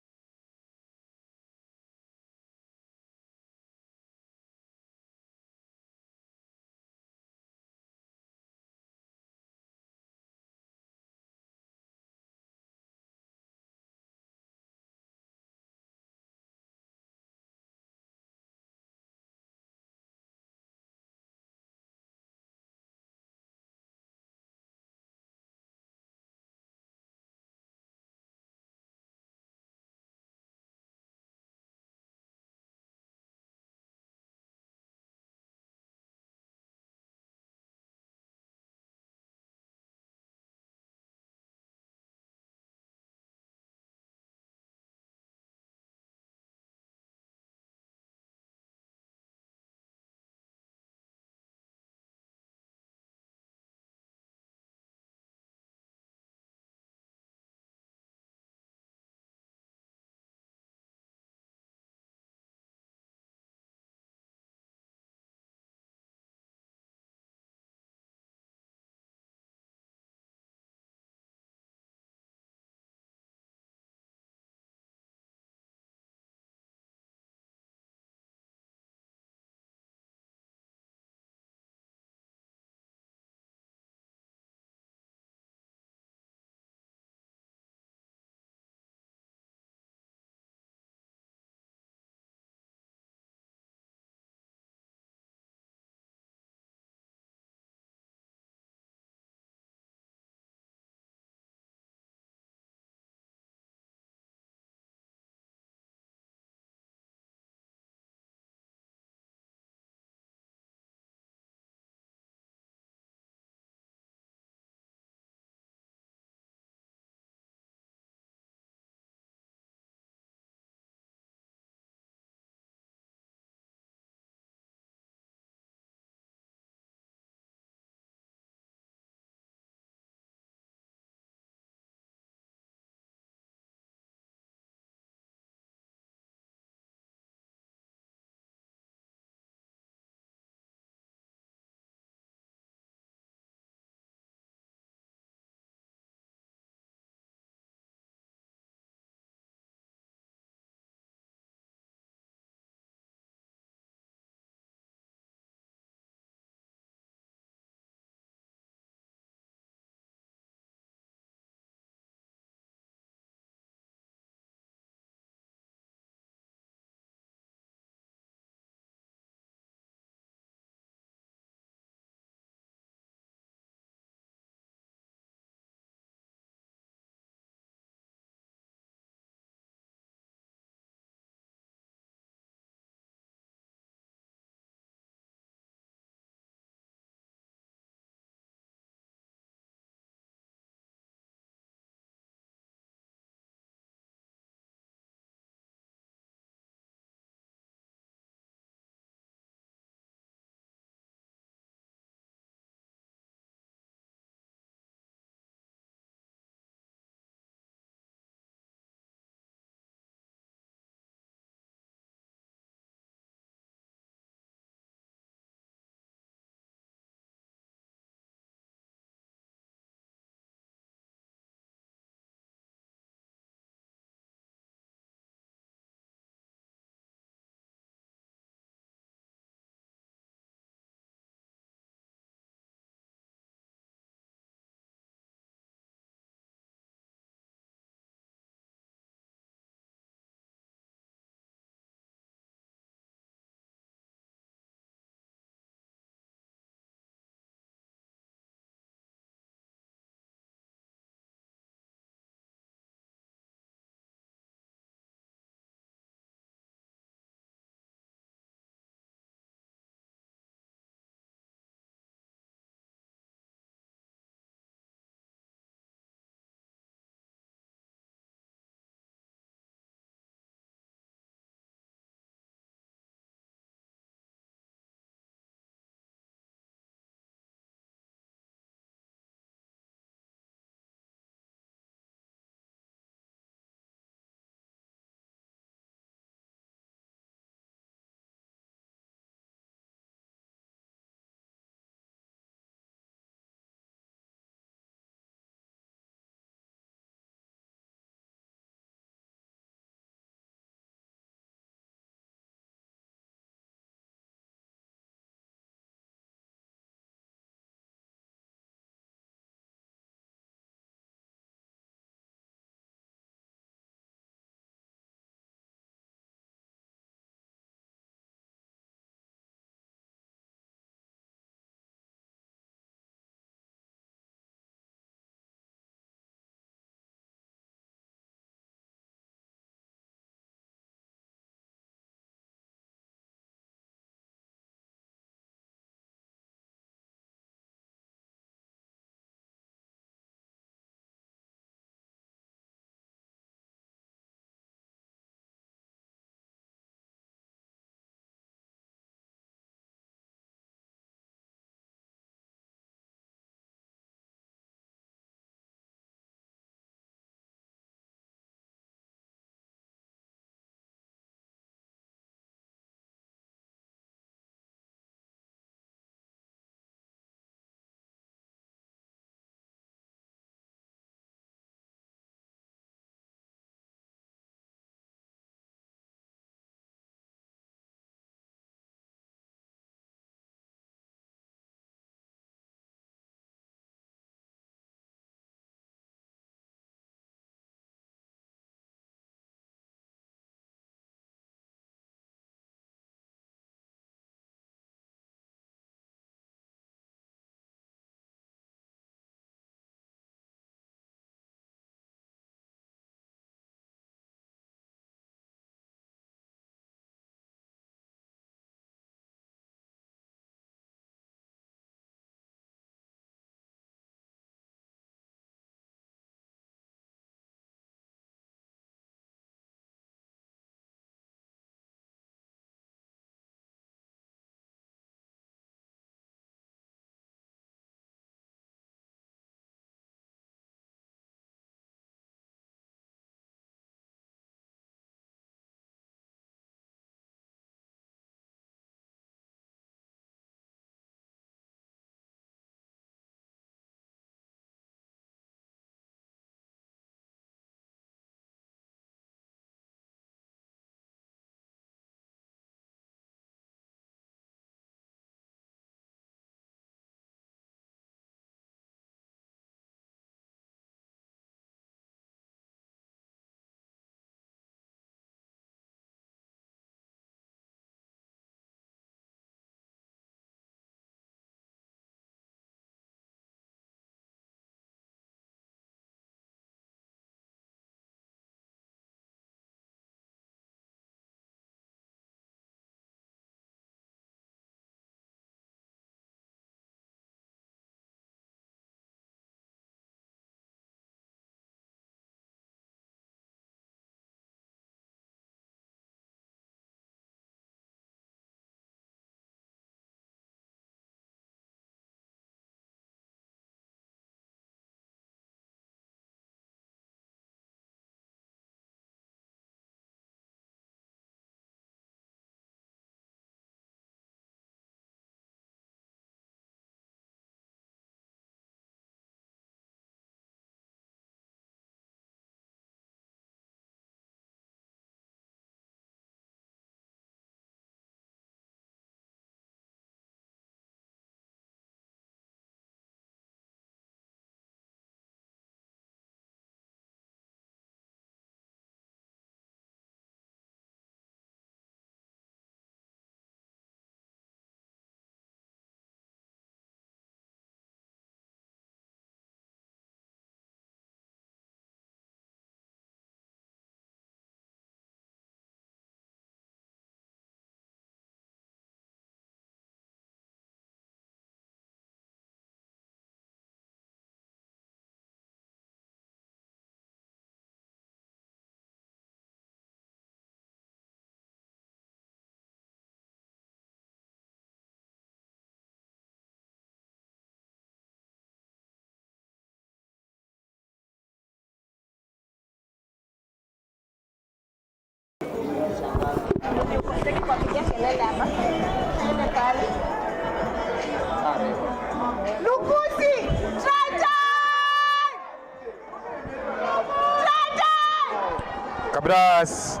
Cabras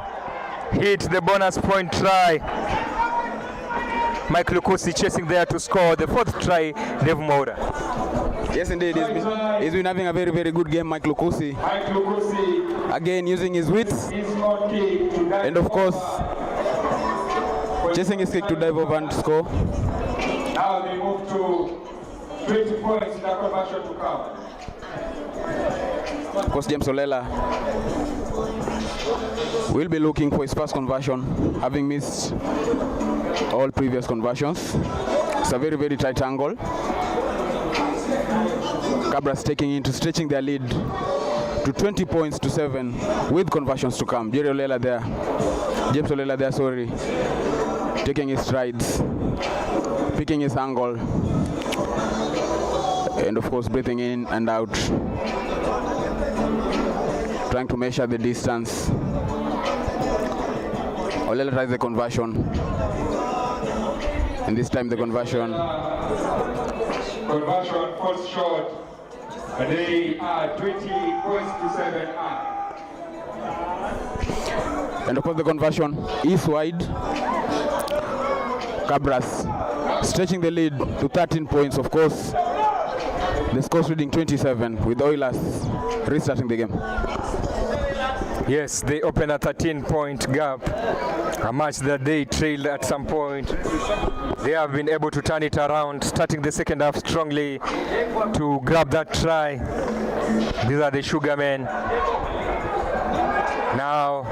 hit the bonus point try. Mike Lukusi chasing there to score the fourth try, Dave Moura. Yes, indeed. He's been having a very, very good game, Mike Lukusi. Again, using his wits. And of course, chasing his kick to dive over and score. Now they move to 20 points in the conversion to come. Of course, James Olela will be looking for his first conversion, having missed all previous conversions. It's a very, very tight angle. Cabras taking into stretching their lead to 20 points to 7 with conversions to come. James Olela there, sorry, taking his strides, picking his angle, and of course breathing in and out, trying to measure the distance. Olela tries the conversion, and this time the conversion falls short, and they are 20 points to 7 up. And of course the conversion is wide. Cabras stretching the lead to 13 points. Of course, the score's reading 27 with Oilers restarting the game. Yes, they open a 13-point gap, a match that they trailed at some point. They have been able to turn it around, starting the second half strongly to grab that try. These are the Sugarmen. Now,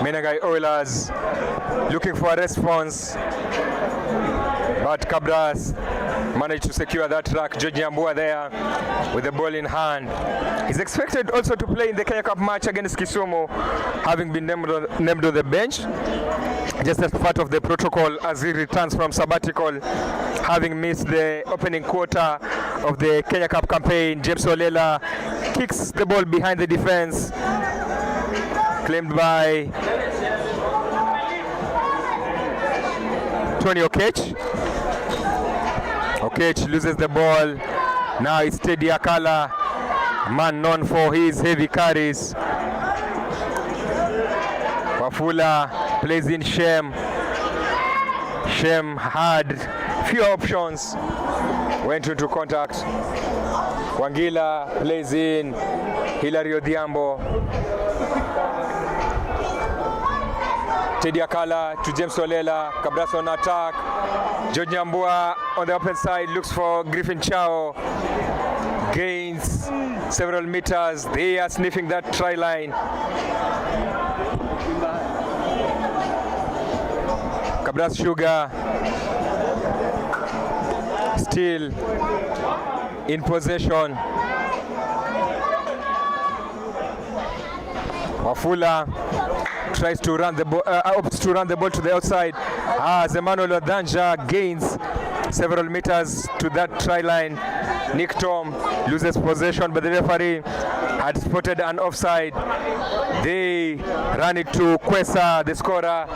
Menengai Oilers looking for a response, but Cabras managed to secure that track. George Nyambua there with the ball in hand. He's expected also to play in the Kenya Cup match against Kisumu, having been named on the bench, just as part of the protocol as he returns from sabbatical, having missed the opening quarter of the Kenya Cup campaign. James Olela kicks the ball behind the defense, claimed by Tony Okech. Okech loses the ball. Now it's Teddy Akala, a man known for his heavy carries. Wafula plays in Shem. Shem had few options, went into contact. Wangila plays in Hilary Odhiambo. Teddy Akala to James Olela. Kabras on attack. George Nyambua on the open side looks for Griffin Chao. Gains several meters. They are sniffing that try line. Cabras Sugar still in possession. Wafula tries to run the ball, opts to run the ball to the outside. As Emmanuel Odanja gains several meters to that try line. Nick Tom loses possession, but the referee had spotted an offside. They ran it to Kwesa, the scorer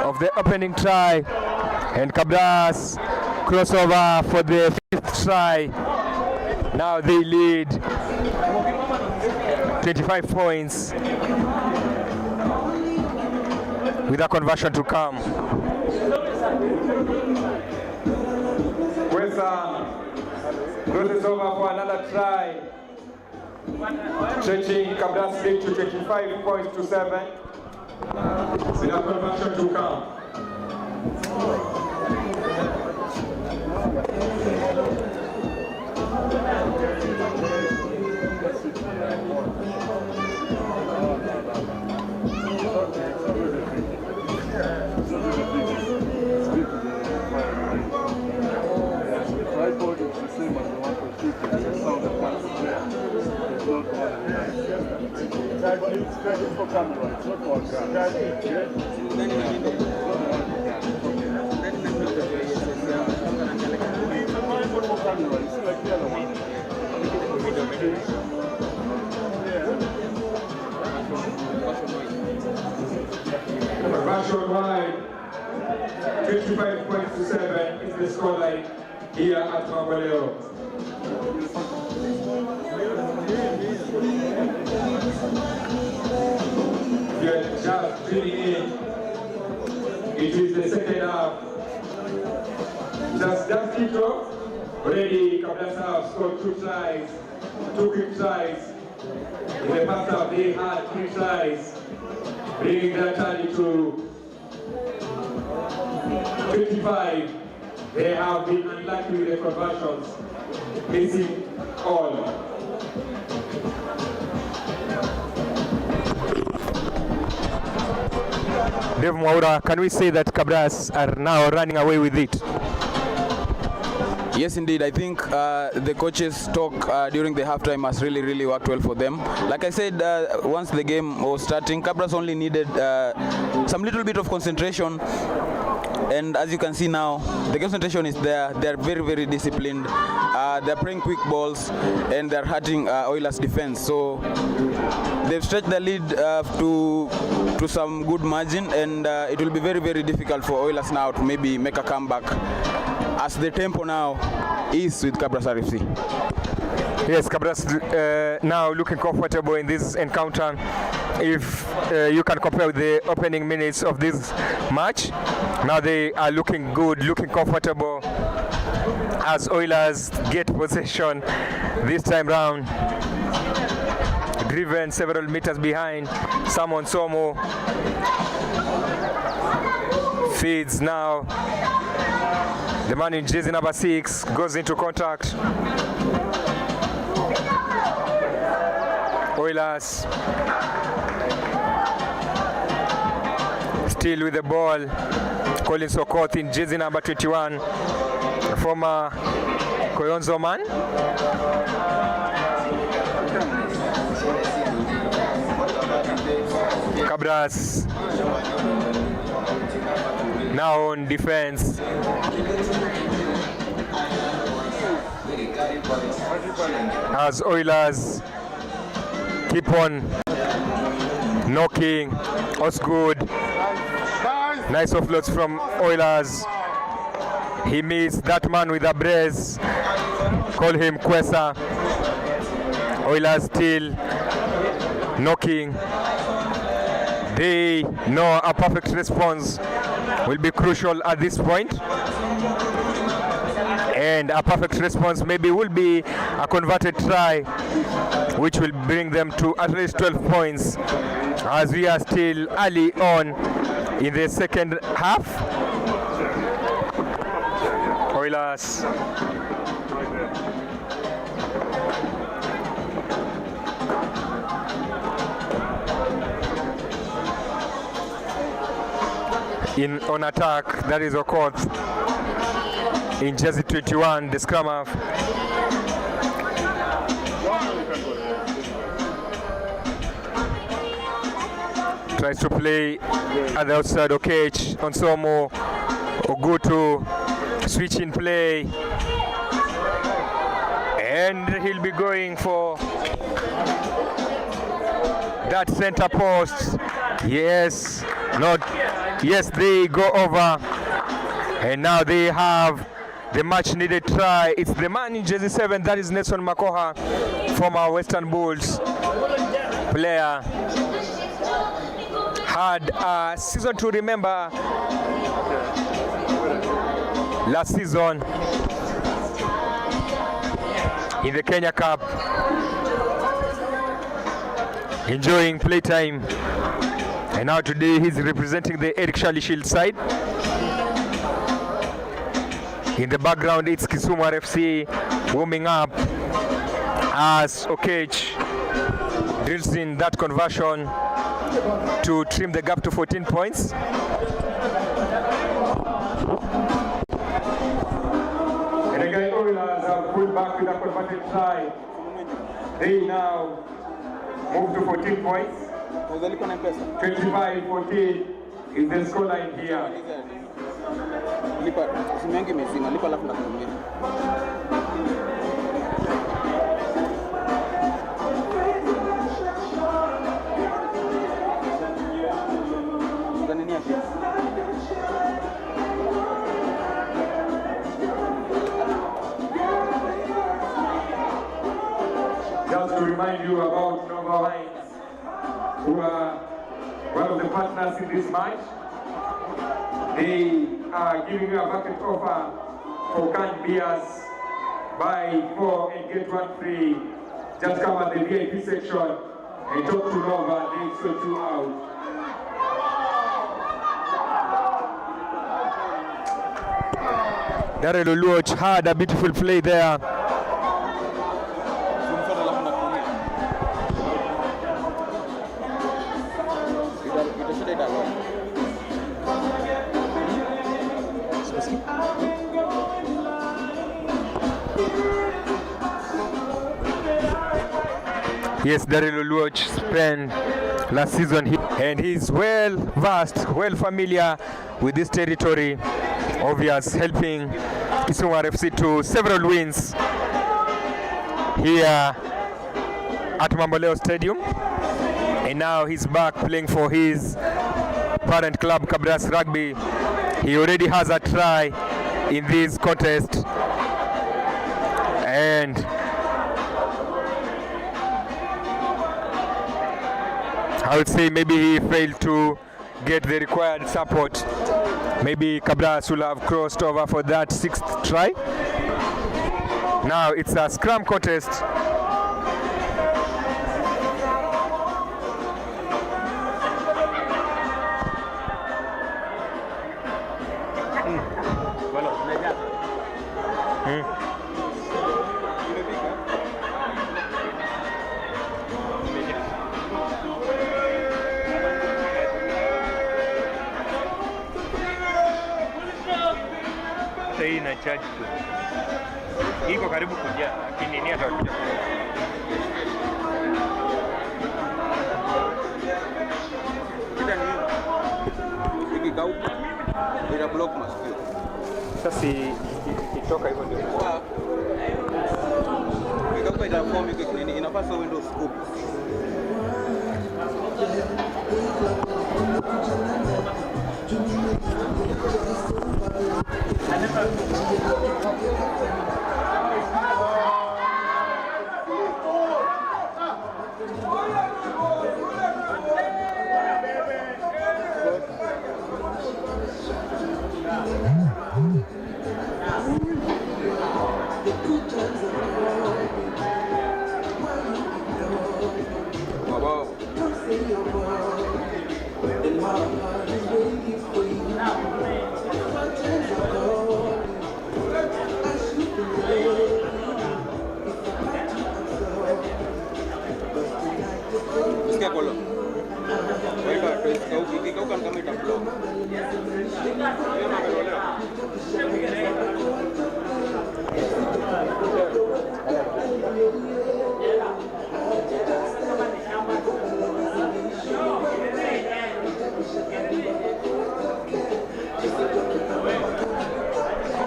of the opening try, and Cabras crossover for the fifth try. Now they lead 25 points with a conversion to come. Kwesa crosses over for another try, stretching Cabras lead to 25 points to 7 with a conversion to come. Conversion wide, 25 points to 7 is the scoreline here at Mambaleo. you are just tuning in, it is the second half. Just kicked off. Already Cabras have scored 2 tries, 2 quick tries. In the first half they had 3 tries, bringing their tally to 25. They have been unlucky with the conversions, missing all. Dave Mwaura, can we say that Cabras are now running away with it? Yes, indeed. I think the coaches' talk during the halftime has really worked well for them. Like I said, once the game was starting, Cabras only needed some little bit of concentration. And as you can see now, the concentration is there. They're very disciplined. They're playing quick balls, and they're hurting Oilers' defense. So they've stretched the lead to some good margin, and it will be very difficult for Oilers now to maybe make a comeback, as the tempo now is with Kabras RFC. Yes, Cabras now looking comfortable in this encounter. If you can compare with the opening minutes of this match, now they are looking good, looking comfortable as Oilers get possession this time round. Driven several meters behind, Samon Somo feeds now. The man in jersey number 6 goes into contact. Oilers still with the ball. Colin Sokoth in jersey number 21, former Koyonzo man. Cabras now on defense. As Oilers keep on knocking. Osgood. Nice offloads from Oilers. He missed that man with a brace. Call him Kwesa. Oilers still knocking. They know a perfect response will be crucial at this point. And a perfect response maybe will be a converted try, which will bring them to at least 12 points, as we are still early on in the second half. Oilers in on attack. That is Okoth in jersey 21, the scrum half. Tries to play at the outside. Okech on Somo. Ogutu switch in play, and he'll be going for that center post. Yes, not yes, they go over, and now they have the much needed try. It's the man in jersey 7, that is Nelson Makoha, former Western Bulls player. Had a season to remember last season in the Kenya Cup, enjoying playtime, and now today he's representing the Eric Shirley Shield side. In the background it's Kisumu RFC warming up as Okech drills in that conversion to trim the gap to 14 points. And again, Oilers have pulled back with a converted try. They now move to 14 points. 25-14 is the scoreline here. Just to remind you about number lines who are partners in this match. They are giving you a bucket offer for canned beers. Buy 4 and get 1 free. Just come at the VIP section and talk to Nova. They sort you out. Daryl Oluoch had a beautiful play there. Yes, Daryl Oluoch spent last season here, and he's well versed, well familiar with this territory, obvious helping Kisumu RFC to several wins here at Mamboleo Stadium. And now he's back playing for his parent club, Cabras Rugby. He already has a try in this contest, and I would say maybe he failed to get the required support. Maybe Cabras will have crossed over for that 6th try. Now it's a scrum contest. Hii ina charge tu. Iko karibu kujaa, lakini ni hata kuja. Ikikauka ina block masikio. Sasa itoka hivyo ndio. Ikikauka ina form iko nini? Inapasa window scoop.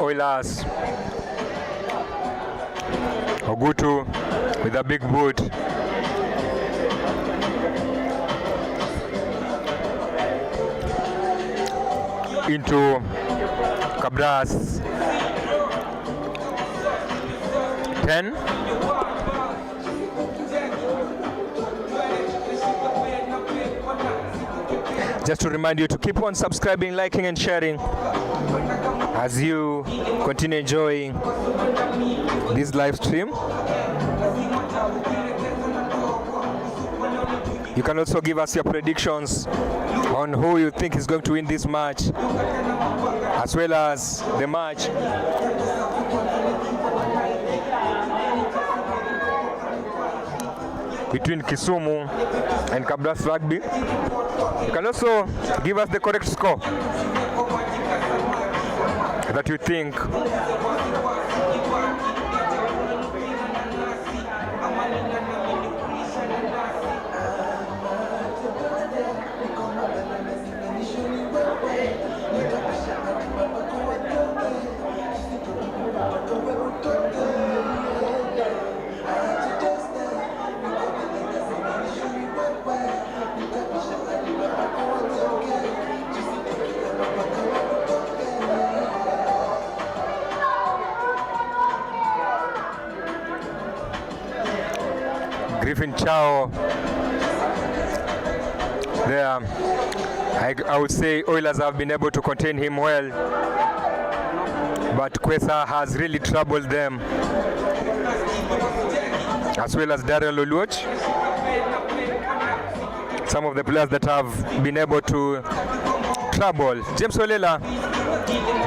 Oilers. Ogutu with a big boot. Into Cabras 10. Just to remind you to keep on subscribing, liking and sharing as you continue enjoying this live stream. You can also give us your predictions on who you think is going to win this match, as well as the match between Kisumu and Cabras Rugby. You can also give us the correct score that you think Chao there. I would say Oilers have been able to contain him well, but Kwesa has really troubled them, as well as Daryl Oluoch. Some of the players that have been able to trouble. James Olela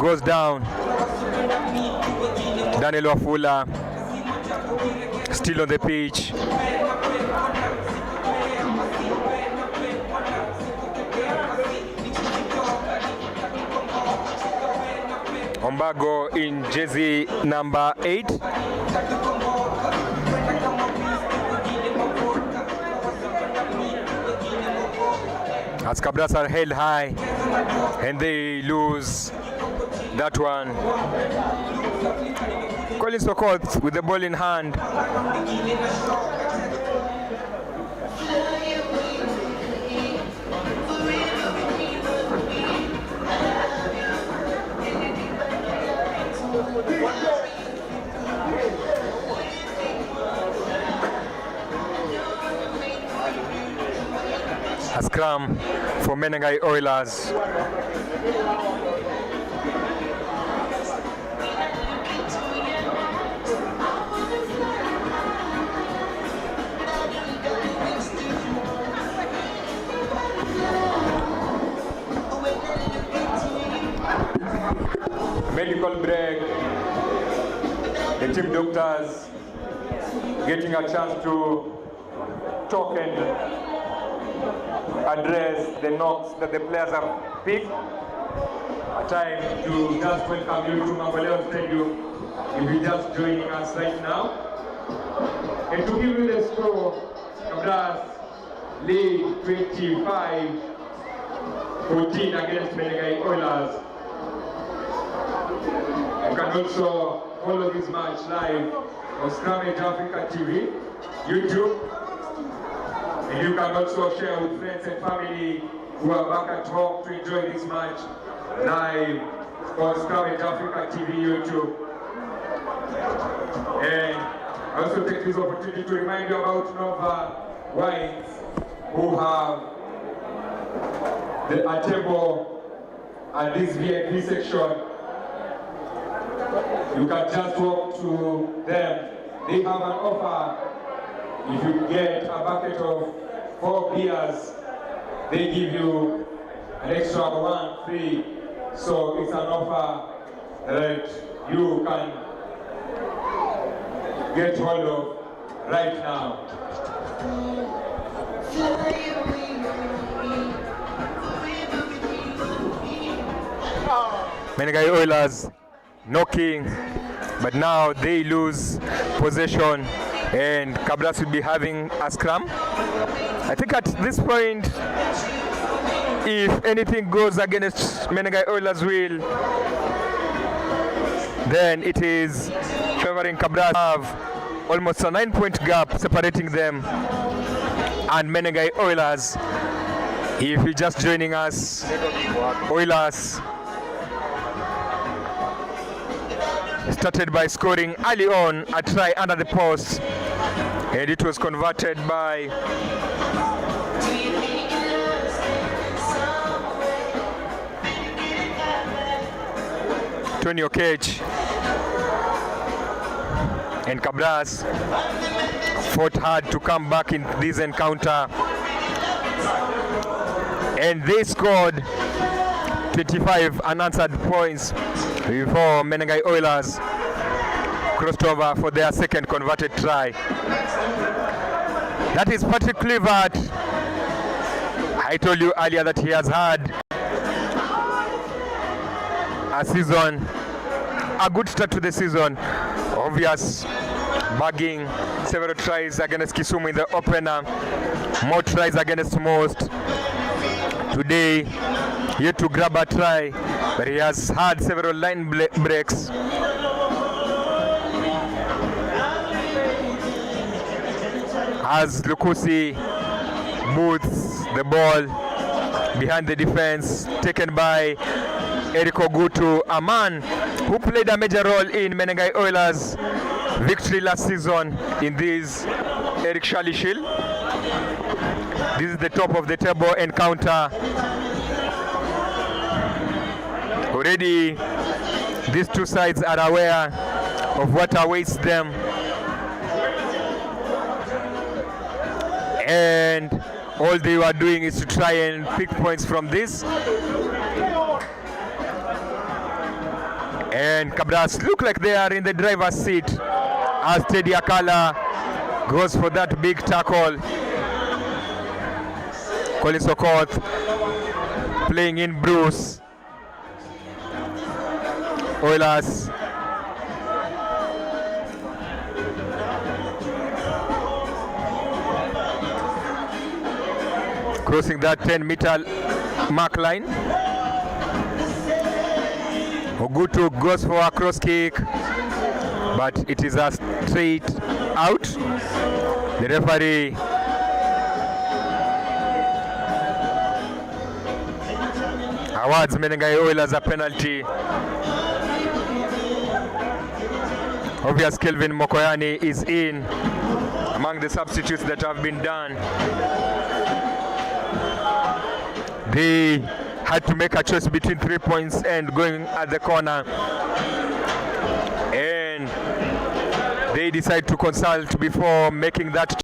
goes down. Daniel Wafula still on the pitch. Ombago in jersey number 8. As Cabras are held high and they lose that one. Colin Sokoth with the ball in hand. A scrum for Menengai Oilers. Medical break. The team doctors getting a chance to talk and address the knocks that the players have picked. A time to just welcome you to Mamboleo Stadium if you're just joining us right now. And to give you the score, Cabras lead 25-14 against Menengai Oilers. You can also follow this match live on Scrummage Africa TV, YouTube. And you can also share with friends and family who are back at home to enjoy this match live on Scrummage Africa TV, YouTube. And I also take this opportunity to remind you about Nova Wines, who have a table at this VIP section. You can just walk to them. They have an offer. If you get a bucket of 4 beers, they give you an extra 1 free. So it's an offer that you can get hold of right now. Menengai Oilers knocking, but now they lose possession and Cabras will be having a scrum. I think at this point, if anything goes against Menengai Oilers' will, then it is favoring Cabras. Have almost a 9-point gap separating them and Menengai Oilers. If you're just joining us, Oilers started by scoring early on a try under the post, and it was converted by Tony Okech. And Cabras fought hard to come back in this encounter, and they scored 25 unanswered points before Menengai Oilers crossed over for their second converted try. That is Patrick Clivert. I told you earlier that he has had a good start to the season. Obvious bagging several tries against Kisumu in the opener, more tries against most. Today, yet to grab a try, but he has had several line breaks. As Lukusi boots the ball behind the defense, taken by Eric Ogutu, a man who played a major role in Menengai Oilers' victory last season in this Eric Shali Shield. This is the top of the table encounter. Already, these two sides are aware of what awaits them. And all they were doing is to try and pick points from this. And Cabras look like they are in the driver's seat as Teddy Akala goes for that big tackle. Collins Okoth playing in Bruce. Oilers crossing that 10-meter mark line. Ogutu goes for a cross kick, but it is a straight out. The referee awards Menengai Oilers a penalty. Obvious Kelvin Mokoyani is in among the substitutes that have been done. They had to make a choice between 3 points and going at the corner, and they decide to consult before making that.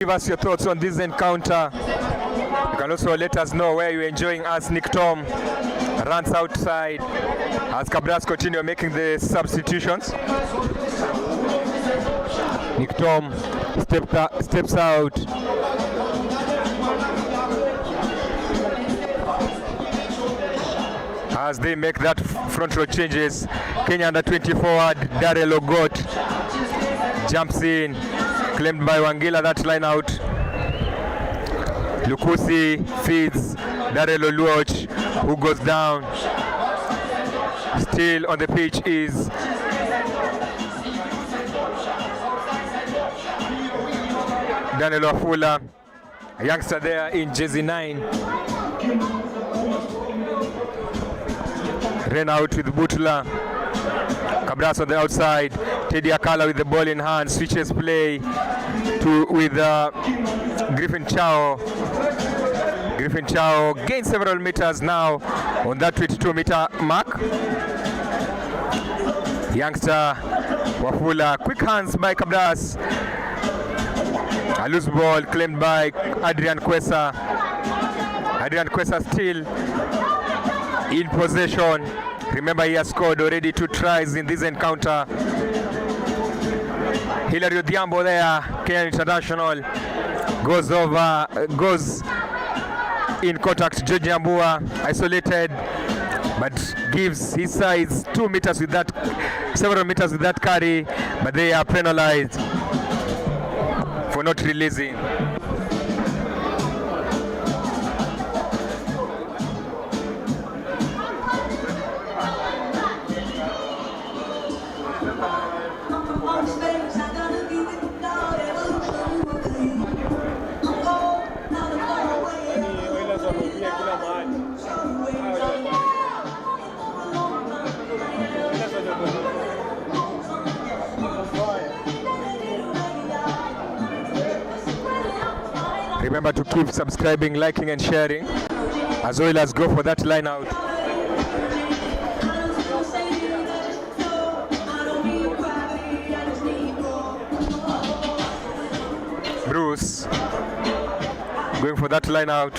Give us your thoughts on this encounter. You can also let us know where you're enjoying as Nick Tom runs outside as Cabras continue making the substitutions. Nick Tom steps out. As they make that front row changes, Kenya under 20 forward Darrell Ogot jumps in. Claimed by Wangila, that line out. Lukusi feeds Darrell Oluoch, who goes down. Still on the pitch is Daniel Wafula, a youngster there in jersey 9. Ran out with Butula. Cabras on the outside. Teddy Akala with the ball in hand, switches play with Griffin Chao. Griffin Chao gains several meters now on that 22-meter mark. Youngster Wafula, quick hands by Cabras. A loose ball claimed by Adrian Kwesa. Adrian Kwesa still in possession. Remember, he has scored already 2 tries in this encounter. Hilary Odhiambo there, Kenyan international, goes in contact. George Nyambua isolated, but gives his size 2 meters with that, several meters with that carry, but they are penalized for not releasing. Remember to keep subscribing, liking and sharing as well as go for that line out. Bruce going for that line out.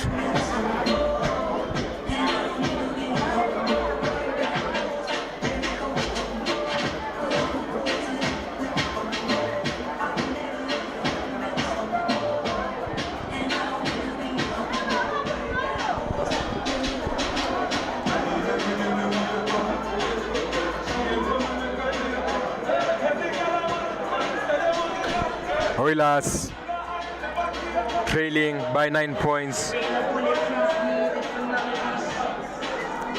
Oilers trailing by 9 points.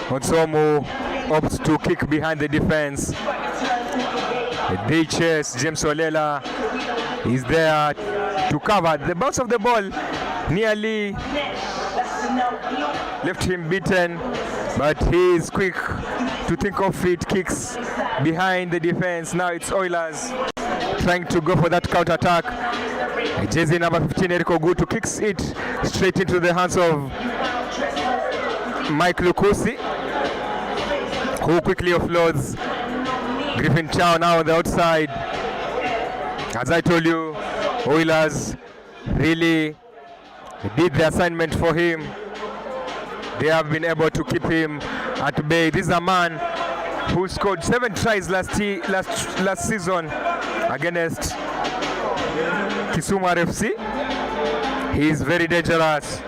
Otsomu opts to kick behind the defense. The DHS, James Olela, is there to cover. The bounce of the ball nearly left him beaten, but he is quick to think of it, kicks behind the defense. Now it's Oilers trying to go for that counter-attack. Jersey number 15, Eric Ogutu, kicks it straight into the hands of Mike Lukusi, who quickly offloads. Griffin Chao now on the outside. As I told you, Oilers really did the assignment for him. They have been able to keep him at bay. This is a man who scored 7 tries last season against Kisumu RFC. He is very dangerous,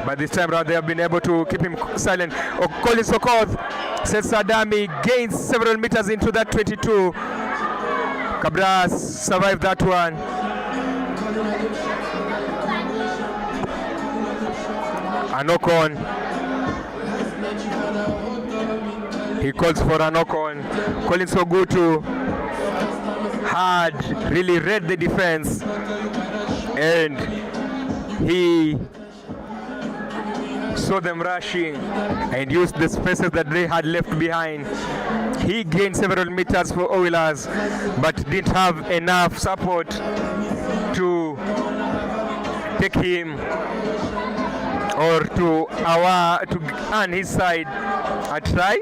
but this time around they have been able to keep him silent. Collins Okoth, Seth Sadami gains several meters into that 22. Cabras survived that one. A knock-on. He calls for a knock-on. Collins Ogutu had really read the defense, and he saw them rushing and used the spaces that they had left behind. He gained several meters for Oilers, but didn't have enough support to take him or to earn his side a try.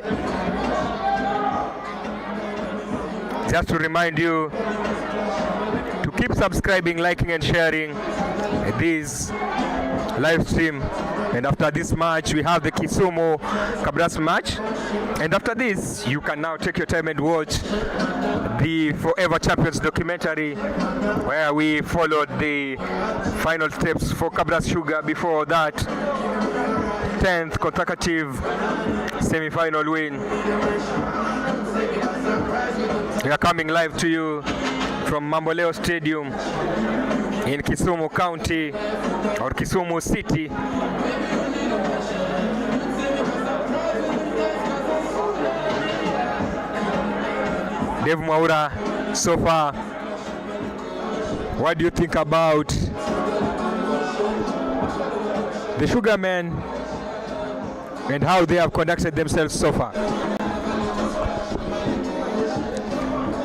Just to remind you to keep subscribing, liking and sharing this live stream. And after this match, we have the Kisumu Kabras match. And after this, you can now take your time and watch the Forever Champions documentary, where we followed the final steps for Cabras Sugar before that 10th consecutive semi-final win. We are coming live to you from Mamboleo Stadium in Kisumu County or Kisumu City. Dave Mwaura, so far, what do you think about the Sugarmen and how they have conducted themselves so far?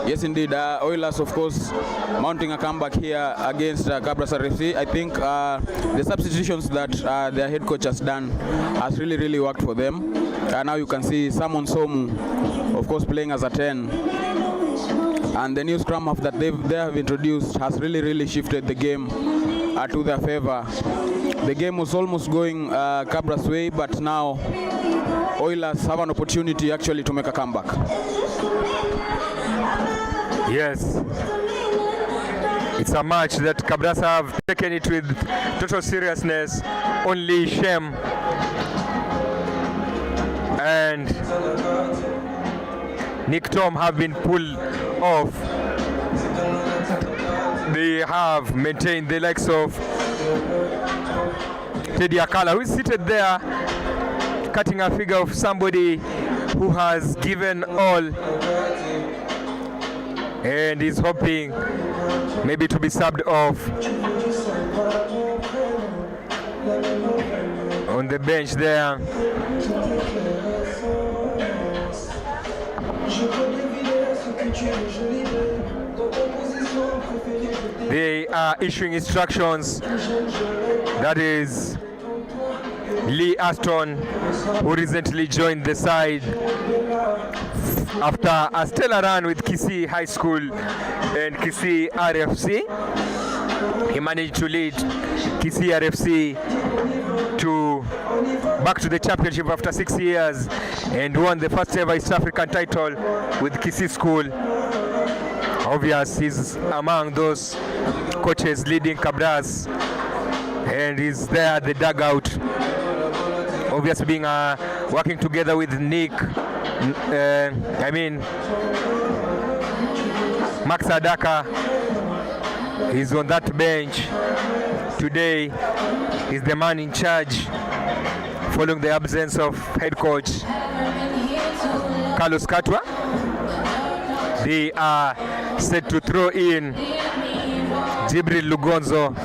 Yes, indeed. Oilers, of course, mounting a comeback here against Kabras RFC. I think the substitutions that their head coach has done has really worked for them. Now you can see Simon Somu, of course, playing as a 10. And the new scrum half that they have introduced has really shifted the game to their favor. The game was almost going Cabras' way, but now Oilers have an opportunity actually to make a comeback. Yes, it's a match that Cabras have taken it with total seriousness. Only Shem and Nick Tom have been pulled off. They have maintained the likes of Teddy Akala, who is seated there, cutting a figure of somebody who has given all and is hoping maybe to be subbed off. On the bench there, they are issuing instructions. That is Lee Aston, who recently joined the side after a stellar run with Kisii High School and Kisii RFC. He managed to lead Kisii RFC back to the championship after 6 years and won the first ever East African title with Kisii School. Obvious, he's among those coaches leading Cabras, and he's there at the dugout. Obviously being working together with Nick, Max Adaka is on that bench today. He's the man in charge following the absence of head coach Carlos Katwa. They are set to throw in Jibril Lugonzo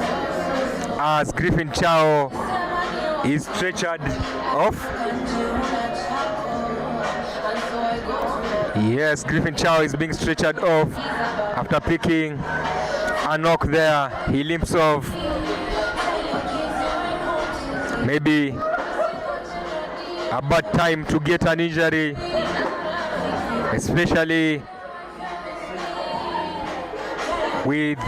as Griffin Chao is stretchered off. Yes, Griffin Chao is being stretchered off after picking a knock there. He limps off. Maybe a bad time to get an injury, especially with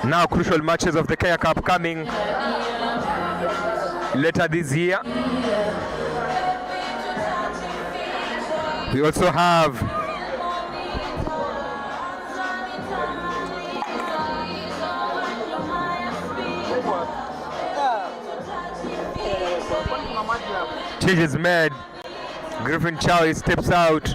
now crucial matches of the Kenya Cup coming later this year. We also have changes made. Griffin Chao steps out.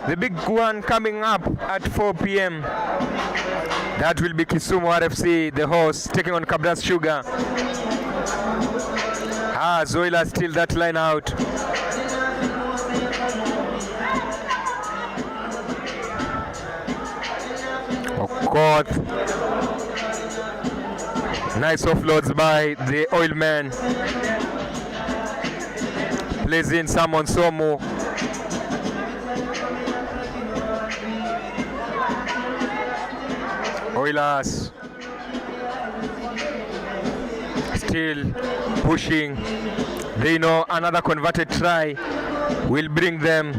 The big one coming up at 4 p.m. That will be Kisumu RFC, the host, taking on Cabras Sugar. Zoila still that line out. Okoth. Nice offloads by the oil man. Plays in Simon Somu. Oilers still pushing. They know another converted try will bring them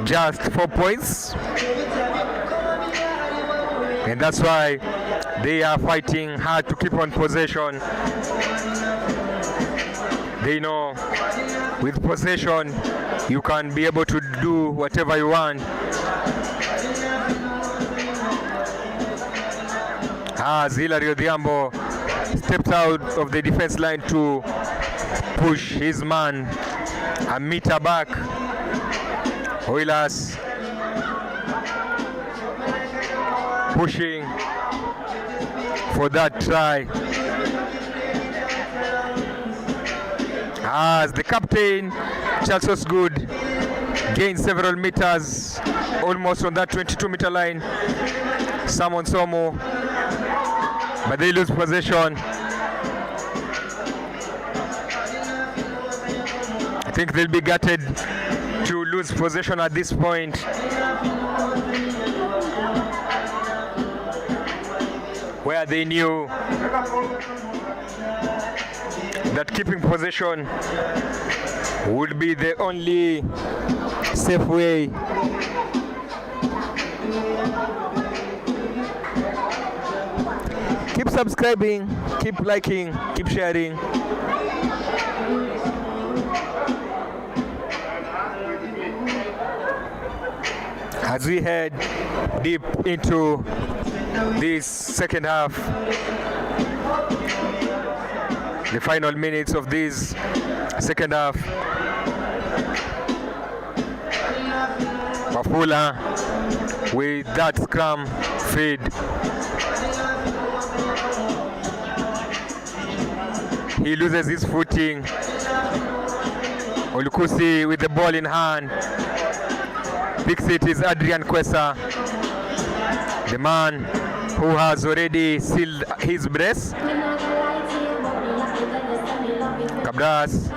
just 4 points, and that's why they are fighting hard to keep on possession. They know with possession you can be able to do whatever you want. as Hilary Odhiambo stepped out of the defense line to push his man a meter back. Oilers pushing for that try as the captain Charles Osgood gains several meters, almost on that 22-meter line. Samon Somo, but they lose possession. I think they'll be gutted to lose possession at this point. Where they knew that keeping possession would be the only safe way. Keep subscribing, keep liking, keep sharing. As we head deep into this second half, the final minutes of this second half, Wafula with that scrum feed. He loses his footing. Olukusi with the ball in hand. Picks it is Adrian Kwesa, the man who has already sealed his brace. Cabras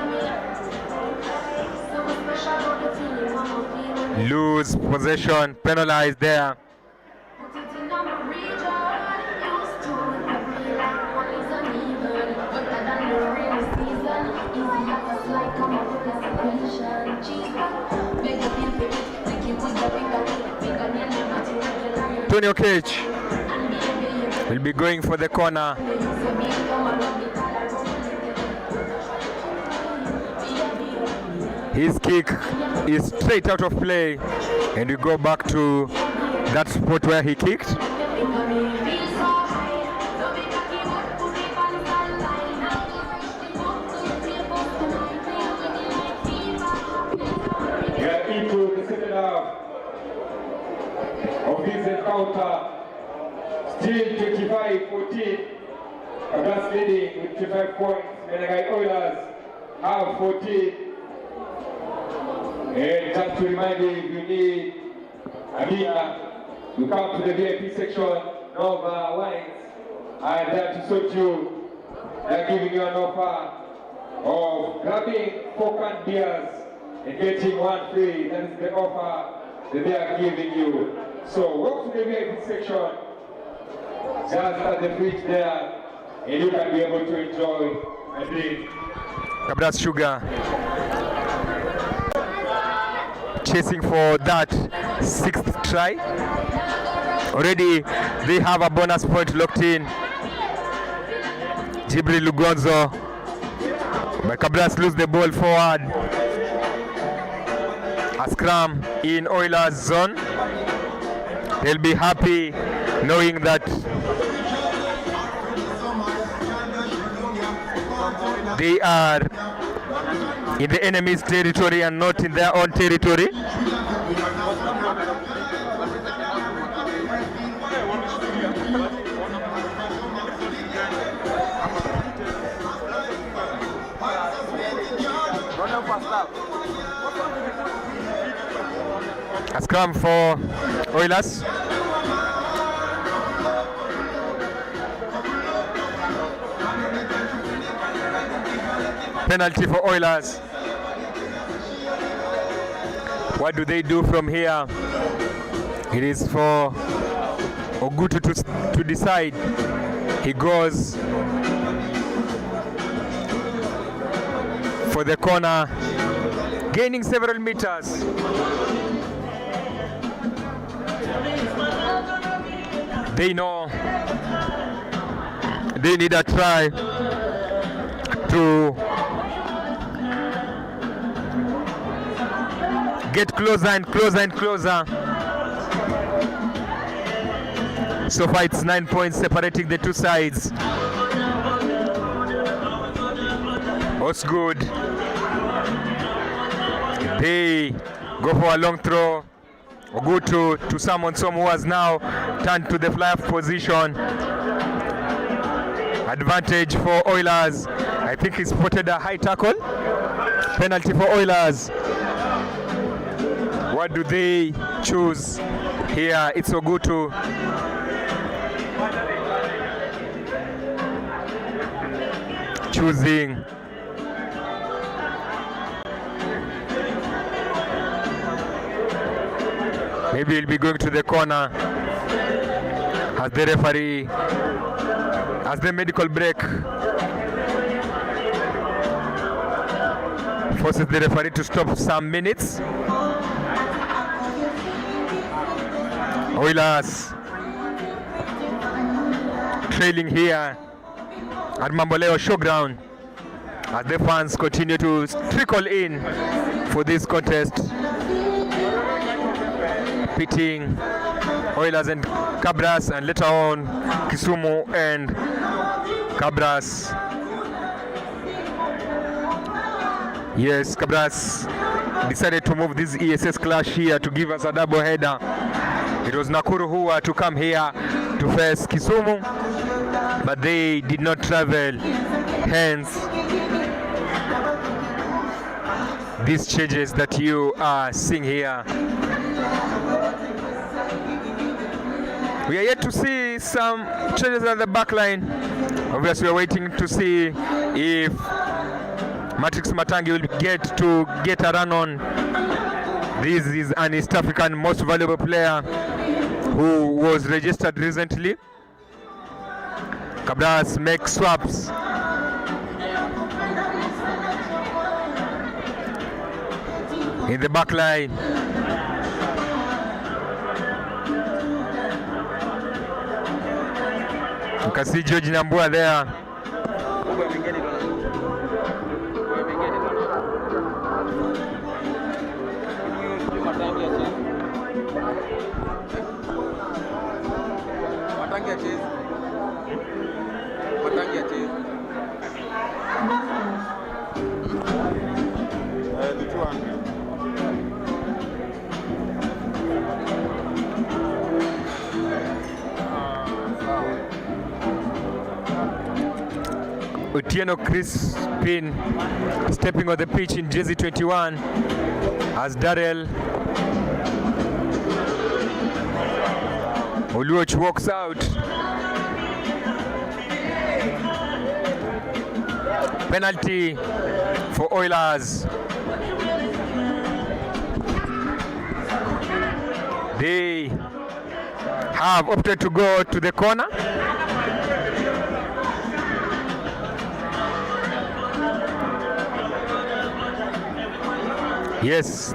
lose possession, penalized there. Tony Okech will be going for the corner. His kick is straight out of play, and we go back to that spot where he kicked. We are into the second half of this encounter. Still 25-14. Kabras leading with 25 points. Menengai Oilers have 14. And just to remind you, if you need a beer, you come to the VIP section. Nova Wines are there to suit you. They are giving you an offer of grabbing 4 canned beers and getting 1 free. That is the offer that they are giving you. So walk to the VIP section, just at the fridge there, and you can be able to enjoy a drink. Cabras Sugar chasing for that 6th try. Already they have a bonus point locked in. Jibril Lugonzo, but Cabras lose the ball forward. A scrum in Oilers zone. They'll be happy knowing that they are in the enemy's territory and not in their own territory. A scrum for Oilers. Penalty for Oilers. What do they do from here? It is for Ogutu to decide. He goes for the corner, gaining several meters. They know they need a try to get closer and closer and closer. So far it's 9 points separating the two sides. What's good? They go for a long throw. Ogutu to Samon Som, who has now turned to the fly-off position. Advantage for Oilers. I think he spotted a high tackle. Penalty for Oilers. What do they choose here? It's Ogutu. Choosing. Maybe he'll be going to the corner as the referee, as the medical break forces the referee to stop some minutes. Oilers trailing here at Mamboleo Showground as the fans continue to trickle in for this contest, pitting Oilers and Cabras, and later on Kisumu and Cabras. Yes, Cabras decided to move this ESS clash here to give us a double header. It was Nakuru who were to come here to face Kisumu, but they did not travel. Hence, these changes that you are seeing here. We are yet to see some changes at the back line. Obviously, we are waiting to see if Matrix Matangi will get a run on. This is an East African most valuable player who was registered recently. Cabras make swaps. In the back line. You can see George Nambua there. Otieno Crispin stepping on the pitch in jersey 21 as Darrell Oluoch walks out. Penalty for Oilers. They have opted to go to the corner. Yes.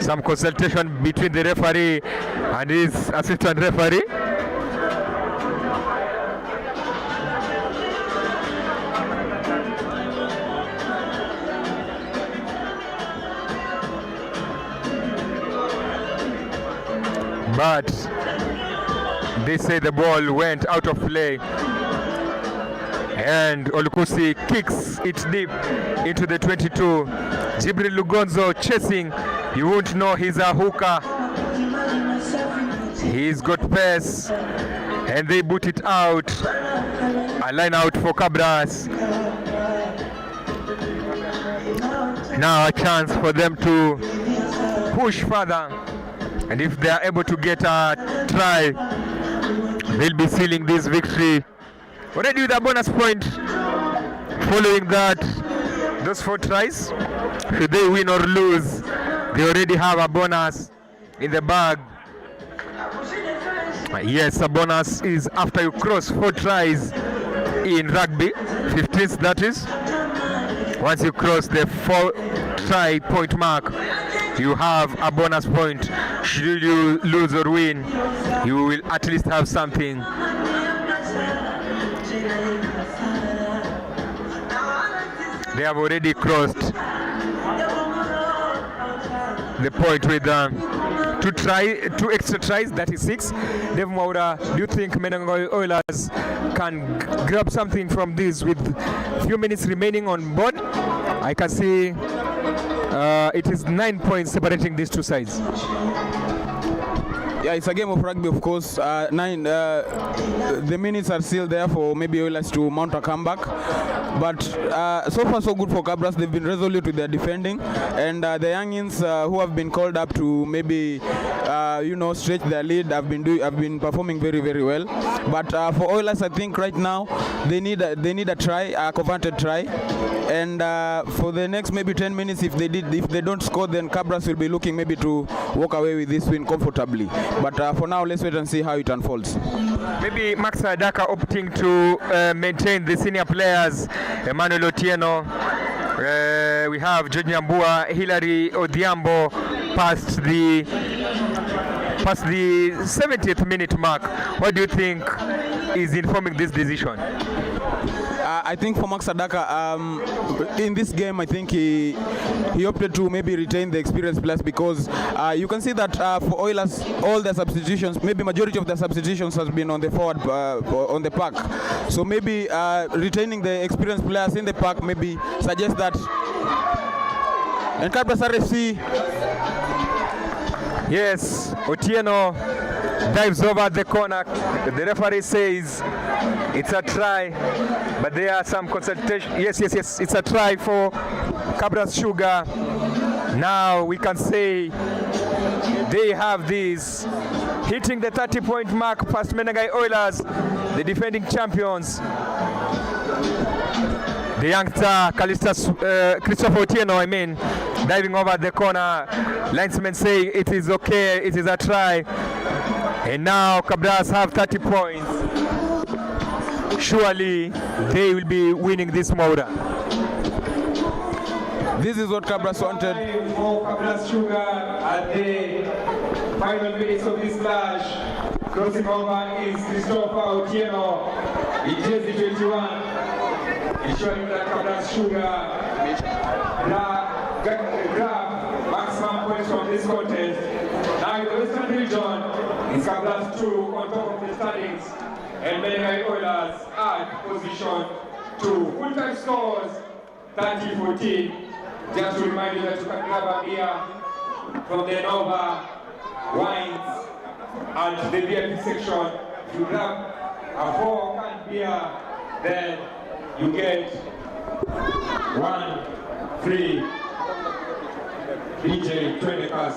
Some consultation between the referee and his assistant referee. But they say the ball went out of play, and Olukusi kicks it deep into the 22. Jibril Lugonzo chasing. You won't know he's a hooker. He's got pace, and they boot it out. A line out for Cabras. Now a chance for them to push further, and if they are able to get a try, they'll be sealing this victory already with a bonus point following that. Those 4 tries, should they win or lose, they already have a bonus in the bag. Yes, a bonus is after you cross 4 tries in rugby, 15th that is. Once you cross the 4 try point mark, you have a bonus point. Should you lose or win, you will at least have something. They have already crossed the point with two extra tries, that is 6. Dave Maura, do you think Menengai Oilers can grab something from this with few minutes remaining on board? I can see it is 9 points separating these two sides. Yeah, it's a game of rugby, of course. The minutes are still there for maybe Oilers to mount a comeback. But so far so good for Cabras. They've been resolute with their defending. And the youngins who have been called up to maybe, stretch their lead have been performing very, very well. But for Oilers, I think right now they need a try, a converted try. And for the next maybe 10 minutes, if they don't score, then Cabras will be looking maybe to walk away with this win comfortably. But for now, let's wait and see how it unfolds. Maybe Max Adaka opting to maintain the senior players, Emmanuel Otieno. We have George Nyambua, Hilary Odhiambo past the 70th minute mark. What do you think is informing this decision? I think for Max Adaka, in this game, I think he opted to maybe retain the experienced players because you can see that for Oilers, all the substitutions, maybe majority of the substitutions has been on the forward, on the pack. So maybe retaining the experienced players in the pack maybe suggests that. And Kabras RFC. Yes, Otieno dives over the corner. The referee says it's a try, but there are some consultation. Yes, it's a try for Cabras Sugar. Now we can say they have this, hitting the 30-point mark past Menengai Oilers, the defending champions. The youngster Christopher Otieno, diving over the corner. Linesmen say it is okay, it is a try. And now Cabras have 30 points. Surely they will be winning this Moura. This is what Cabras wanted. For Cabras Sugar at the final minutes of this clash. Crossing over is Christopher Otieno in jersey 21. Ensuring that Cabras Sugar grab maximum points from this contest. Now in the Western region, it's Cabras 2 on top of the standings. And Menengai Oilers at position 2. Full-time scores 30-14. Just to remind you that you can grab a beer from the Nova Wines and the VIP section. If you grab a 4-can beer, then you get 1 free DJ 20 cars.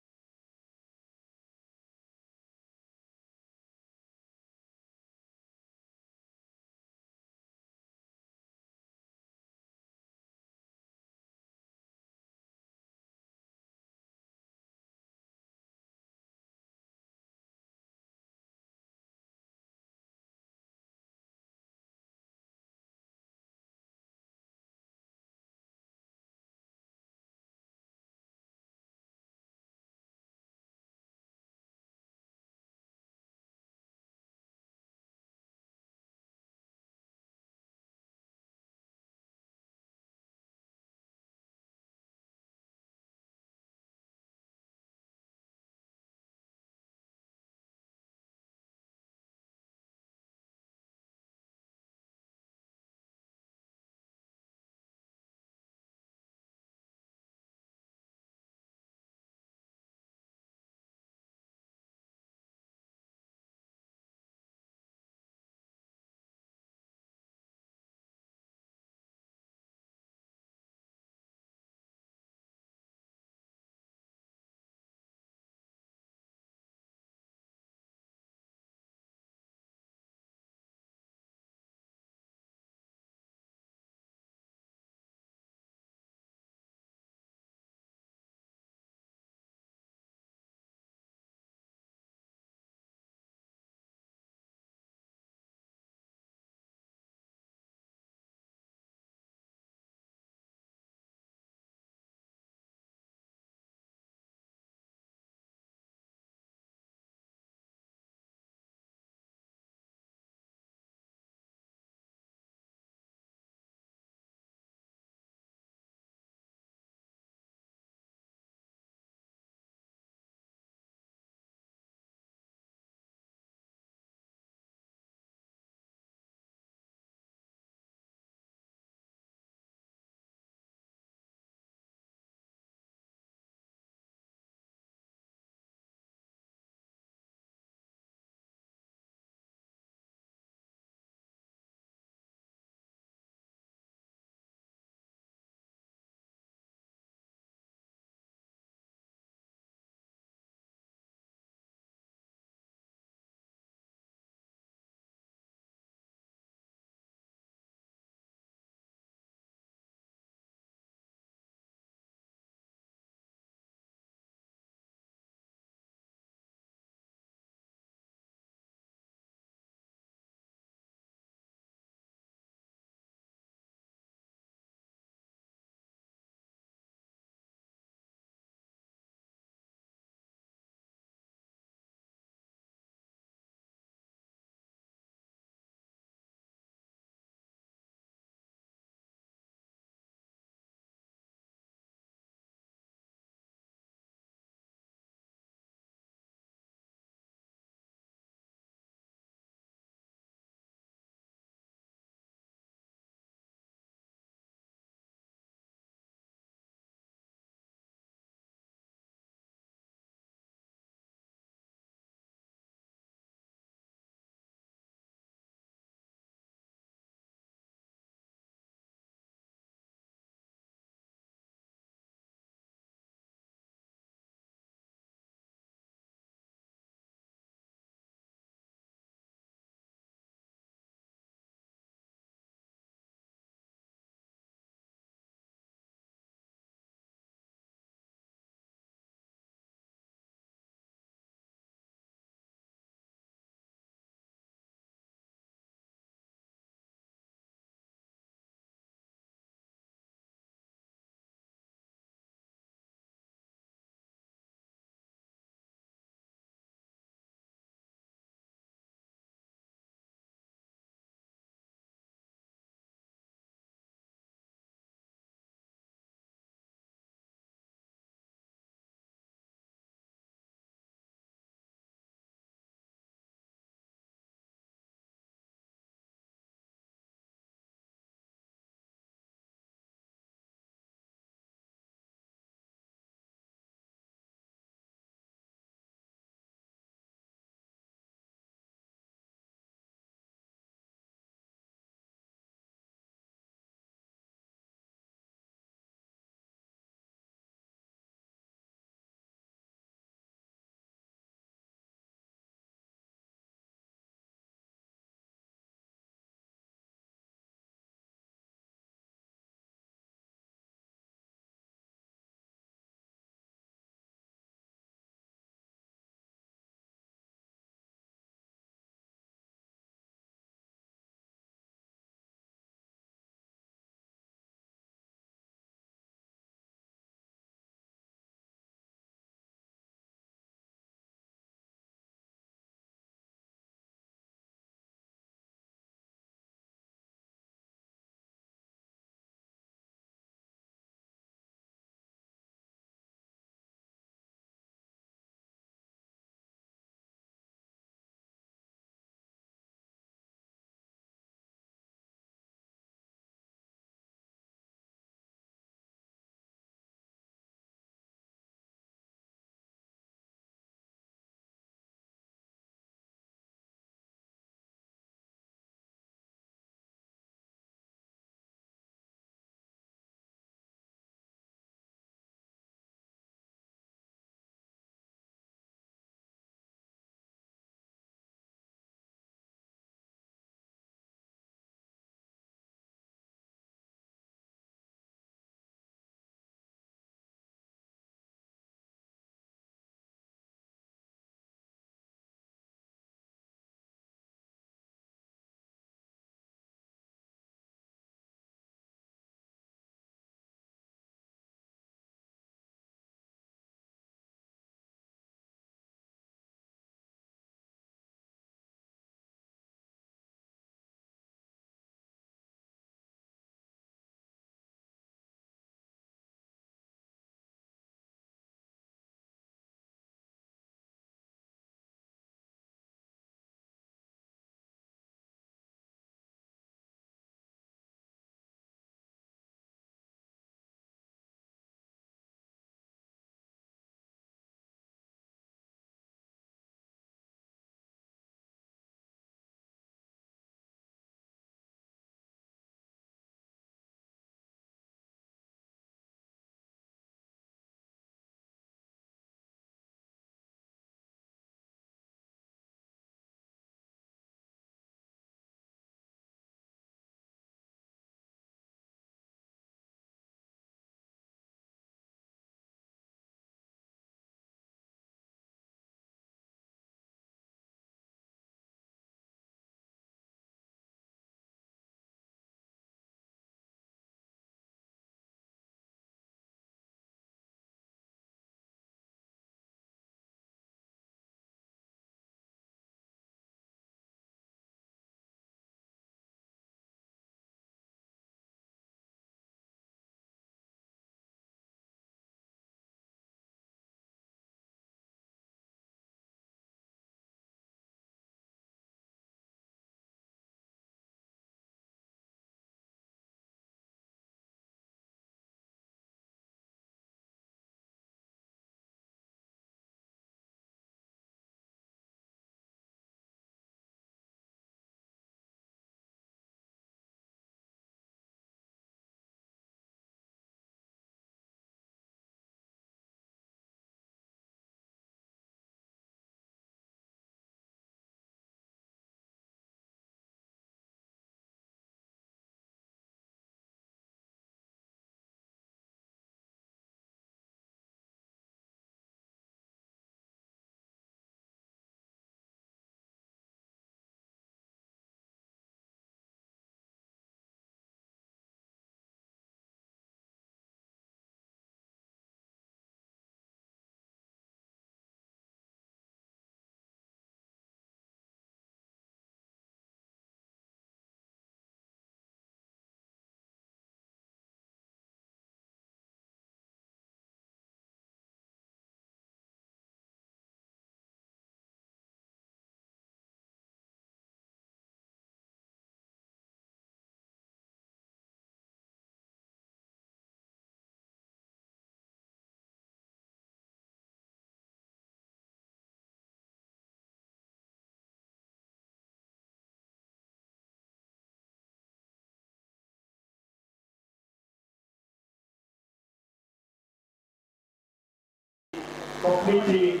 completing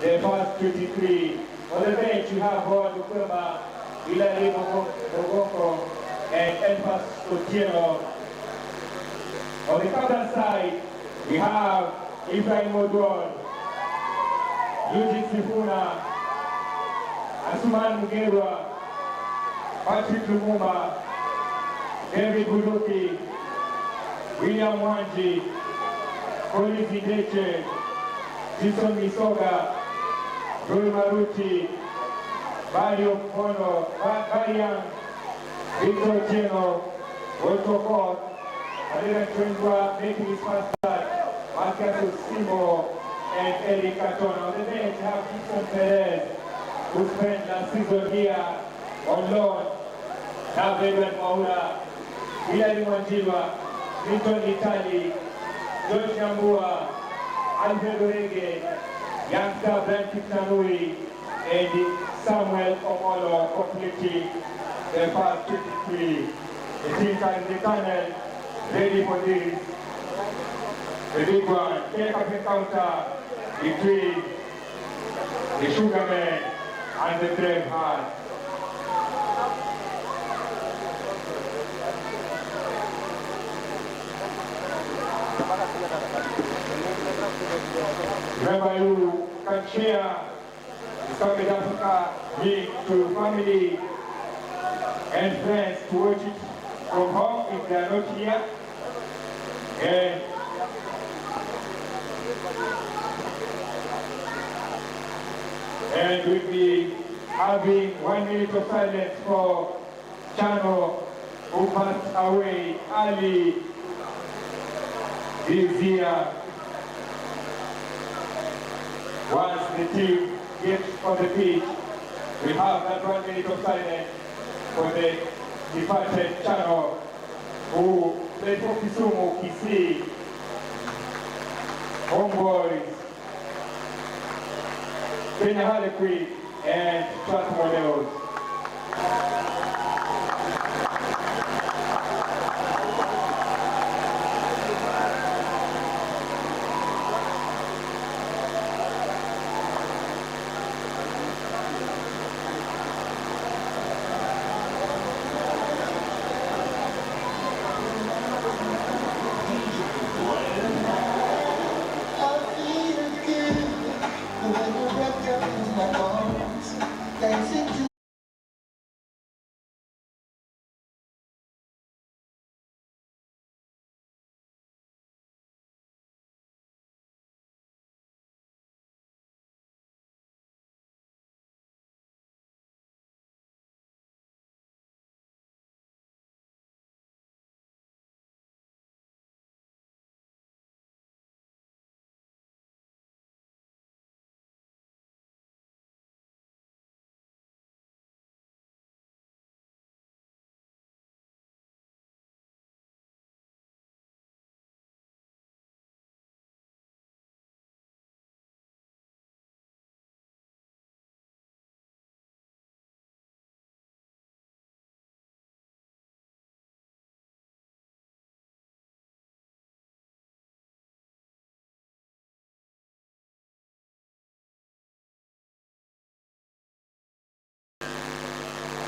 the first 23. On the bench, you have Howard Ukwema, Ilari Mogoko, and Elfas Otieno. On the Cabras side, we have Ibrahim Odwon, Eugene Sifuna, Asuman Mugerwa, Patrick Lumumba, David Buduki, William Wanji, Collins Ideche, Jason Misoga, Joey Maruti, Mario Pono, Marian, Victor Otieno, Otto Ford, Adela Chwendwa making his first start, Marcus Simo, and Eric Katona. On the bench, you have Gibson Perez, who spent last season here on loan. Now Edward Maura, Hilary Wanjilwa, Milton Itali, George Nyambua, Alfredo Rege, youngster Brian Kiptanui, and Samuel Omolo completing the first 23. The teams are in the tunnel, ready for this. The big one, take up encounter between the Sugarman and the Brave Heart. Remember, you can share the South Africa link to family and friends to watch it from home if they are not here. And we'll be having 1 minute of silence for Chano, who passed away early this year. Once the team gets on the pitch, we have that 1 minute of silence for the departed Chano, who played for Kisumu, Kisii, Homeboys, Kenya Harlequin, and Trust Models.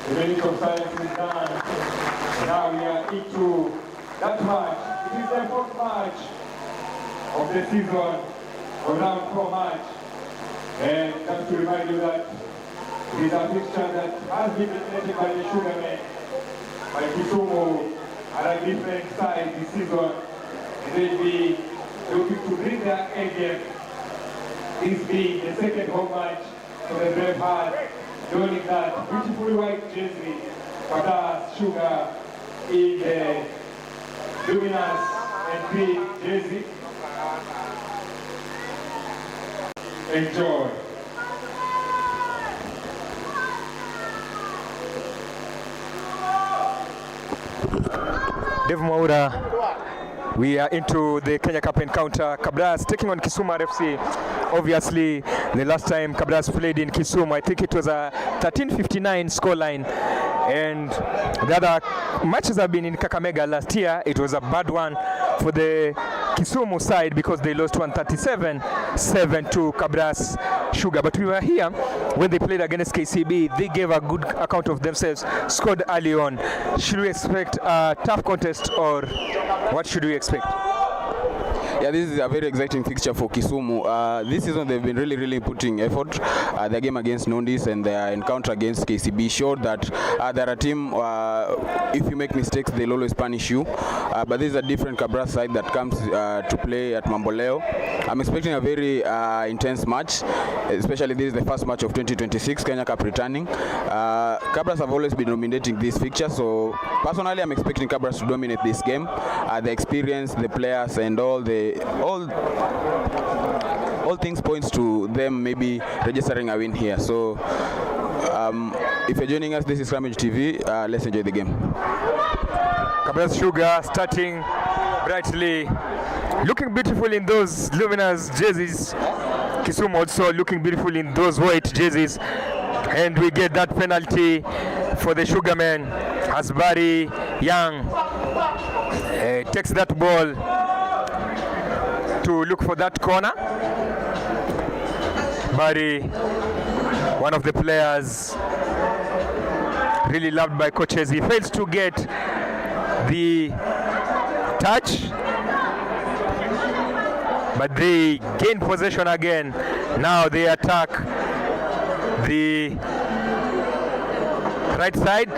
The minute of silence is done. Now we are into that match. It is the fourth match of the season, or round 4 match. And just to remind you that it is a fixture that has been decided by the Sugarmen, by Kisumu, at a different side this season. And they'll be looking to bring their A game. This being the second home match for the Brave Heart. Joining that beautiful white jersey, Kabras Sugar in the luminous and green jersey. Enjoy. Dave Maura, we are into the Kenya Cup encounter. Cabras taking on Kisumu RFC. Obviously, the last time Cabras played in Kisumu, I think it was a 13:59 scoreline. And the other matches have been in Kakamega last year. It was a bad one for the Kisumu side because they lost 137. 7 to Kabras Sugar. But we were here when they played against KCB. They gave a good account of themselves, scored early on. Should we expect a tough contest, or what should we expect? Yeah, this is a very exciting fixture for Kisumu. This season they've been really putting effort. Their game against Nondis and their encounter against KCB showed that they're a team, if you make mistakes, they'll always punish you. But this is a different Kabras side that comes to play at Mamboleo. I'm expecting a very intense match, especially this is the first match of 2026, Kenya Cup returning. Cabras have always been dominating this fixture, so personally I'm expecting Cabras to dominate this game. The experience, the players, and all things points to them maybe registering a win here. So if you're joining us, this is Ramage TV. Let's enjoy the game. Cabras Sugar starting brightly, looking beautiful in those luminous jerseys. Kisumu also looking beautiful in those white jerseys. And we get that penalty for the Sugarmen as Barry Young takes that ball to look for that corner. Barry, one of the players really loved by coaches, he fails to get the touch, but they gain possession again. Now they attack the right side.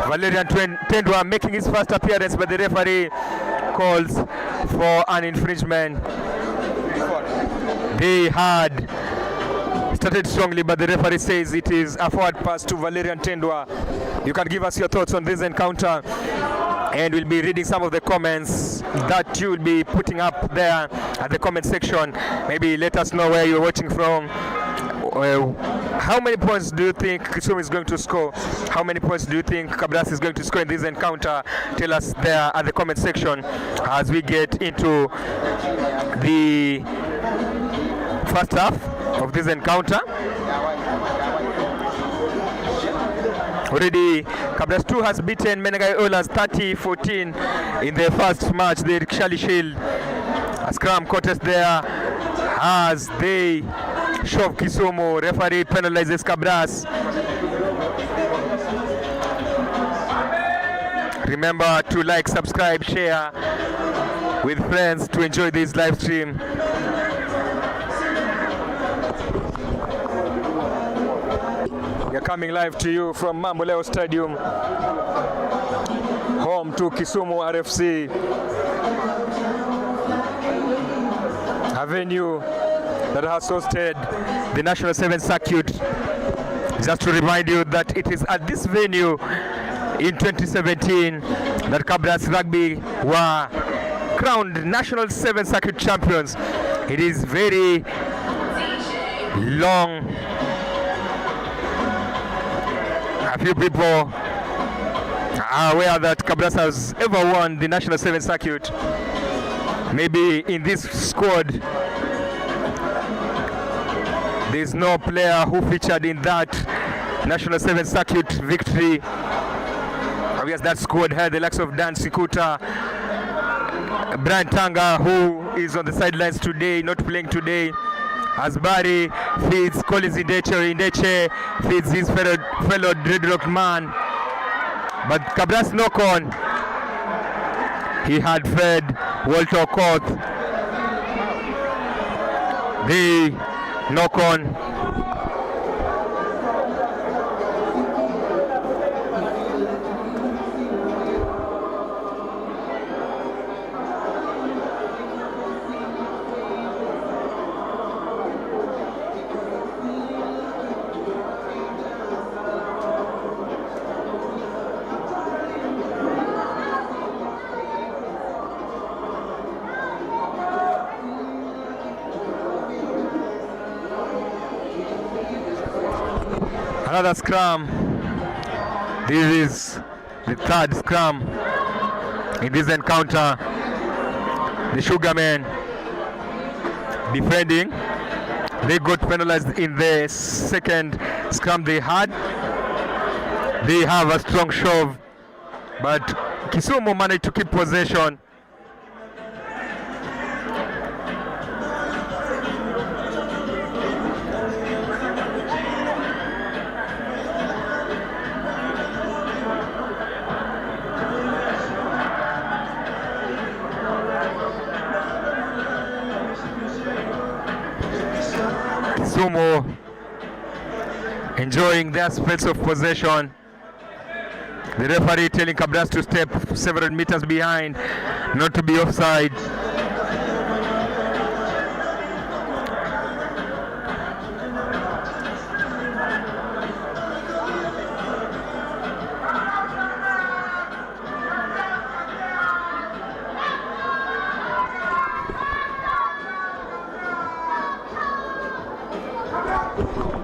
Valerian Tendwa making his first appearance, but the referee calls for an infringement. They had started strongly, but the referee says it is a forward pass to Valerian Tendwa. You can give us your thoughts on this encounter, and we'll be reading some of the comments that you will be putting up there at the comment section. Maybe let us know where you're watching from. How many points do you think Kisumu is going to score? How many points do you think Cabras is going to score in this encounter? Tell us there at the comment section as we get into the first half of this encounter. Already Cabras 2 has beaten Menengai Oilers 30-14 in their first match, the Rikshali Shield. A scrum contest there as they shove Kisumu. Referee penalizes Cabras. Remember to like, subscribe, share with friends to enjoy this live stream. We are coming live to you from Mamboleo Stadium, home to Kisumu RFC, a venue that has hosted the National 7 Circuit. Just to remind you that it is at this venue in 2017 that Cabras Rugby were crowned National 7 Circuit champions. It is very long. A few people are aware that Cabras has ever won the National 7 Circuit. Maybe in this squad there is no player who featured in that National 7 Circuit victory. Obviously that squad had the likes of Dan Sikuta, Brian Tanga, who is on the sidelines today, not playing today. Asbari feeds Collins Indeche feeds his fellow dreadlock man. But Cabras knock on. He had fed Walter Court. They knock on. Another scrum. This is the third scrum in this encounter. The Sugarmen defending. They got penalized in the second scrum they had. They have a strong shove, but Kisumu managed to keep possession. Kisumu enjoying their space of possession. The referee telling Cabras to step several meters behind, not to be offside.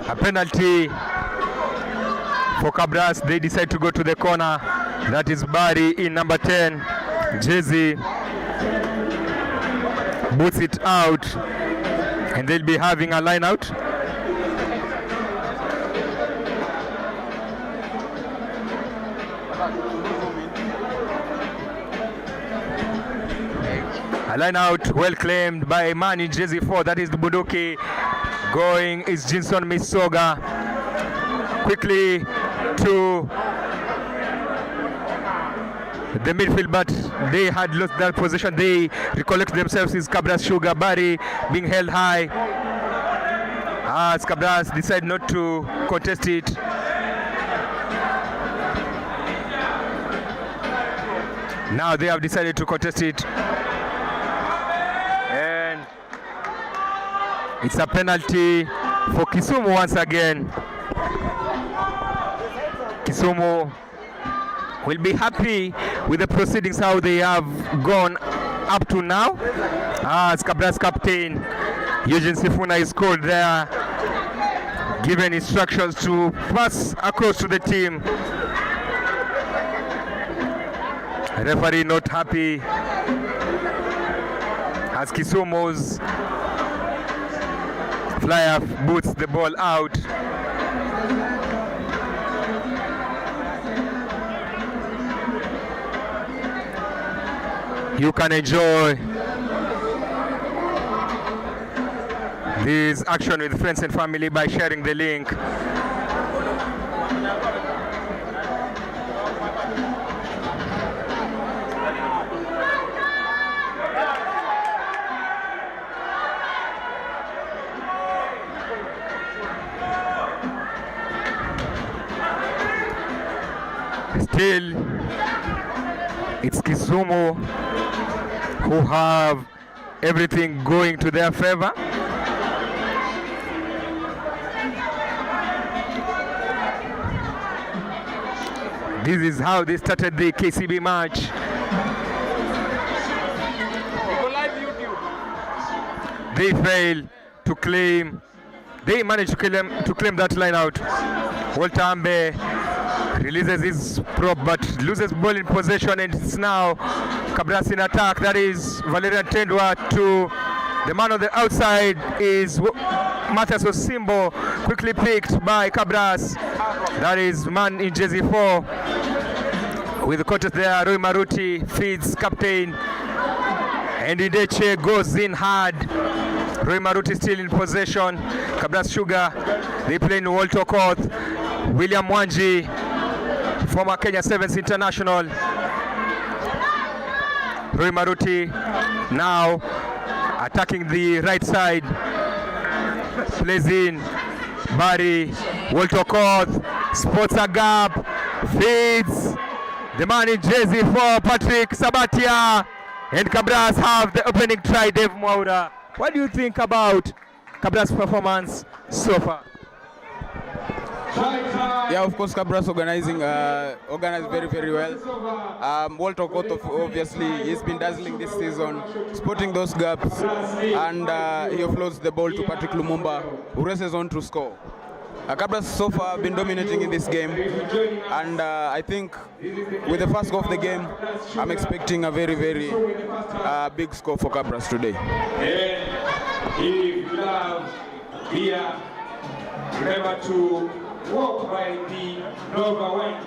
A penalty for Cabras. They decide to go to the corner. That is Barry in number 10 jersey. Boots it out, and they'll be having a line out. A line out, well claimed by a man in jersey 4. That is the Bunduki. Going is Jinson Misoga. Quickly to the midfield, but they had lost that position. They recollect themselves. Is Cabras Sugar. Barry being held high as Cabras decide not to contest it. Now they have decided to contest it, and it's a penalty for Kisumu once again. Kisumu will be happy with the proceedings, how they have gone up to now. As Cabras captain Eugene Sifuna is called there, given instructions to pass across to the team. Referee not happy as Kisumu's flyer boots the ball out. You can enjoy this action with friends and family by sharing the link. Still, it's Kisumu who have everything going to their favor. This is how they started the KCB match. They fail to claim. They managed to claim that line out. Walter Ambe releases his prop but loses ball in possession, and it's now Cabras in attack. That is Valerian Tendwa to the man on the outside is Matthias Osimbo, quickly picked by Cabras. That is man in jersey 4 with the contest there. Roy Maruti feeds captain, and Ideche goes in hard. Roy Maruti still in possession. Cabras Sugar, they play in Walter Court. William Wanji, former Kenya Sevens international. Roy Maruti now attacking the right side. Plays in Barry, Walter Court, spots a gap, feeds the man in jersey 4, Patrick Sabatia, and Cabras have the opening try. Dave Mwaura, what do you think about Cabras' performance so far? Yeah, of course, Cabras organized very, very well. Walter Court, obviously, he's been dazzling this season, spotting those gaps, and he offloads the ball to Patrick Lumumba, who races on to score. Cabras so far have been dominating in this game, and I think with the first goal of the game, I'm expecting a very, very big score for Cabras today. If you love beer, remember to walk by the Nova Wines.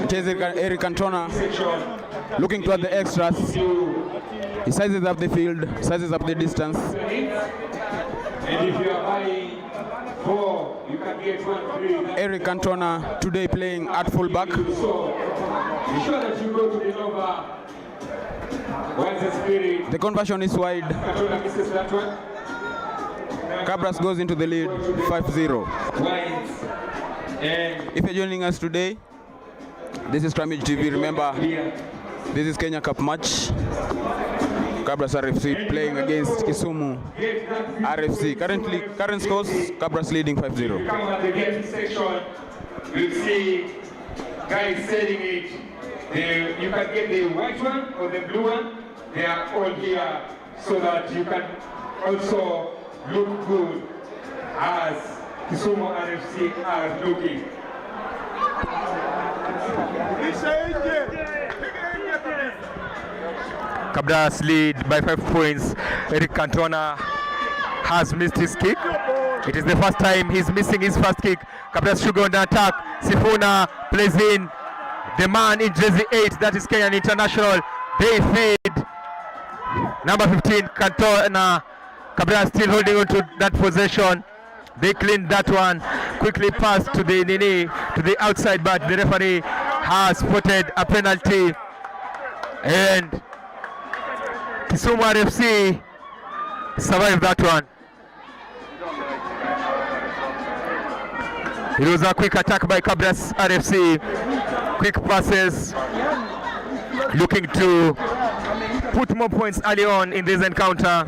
It is Eric Cantona looking toward the extras. He sizes up the field, sizes up the distance. And if you are buying 4, you can get 1 free. Eric Cantona today playing at fullback. So be sure that you go to the Nova Wines and Spirit. The conversion is wide. Cantona misses that one. Cabras goes into the lead 5-0. And If you're joining us today, this is Scrummage TV. Remember, this is Kenya Cup match. Kabras RFC playing against Kisumu RFC. Current scores, Kabras leading 5-0. come at the getting section, you'll see guys selling it. You can get the white one or the blue one. They are all here so that you can also look good as Kisumu RFC are looking. Cabras lead by 5 points. Eric Cantona has missed his kick. It is the first time he's missing his first kick. Cabras Sugar on the attack. Sifuna plays in. The man in jersey 8, that is Kenyan International. They fade. Number 15, Cantona. Cabras still holding on to that possession. They cleaned that one. Quickly passed to the outside, but the referee has spotted a penalty. And Kisumu RFC survived that one. It was a quick attack by Kabras RFC. Quick passes, looking to put more points early on in this encounter.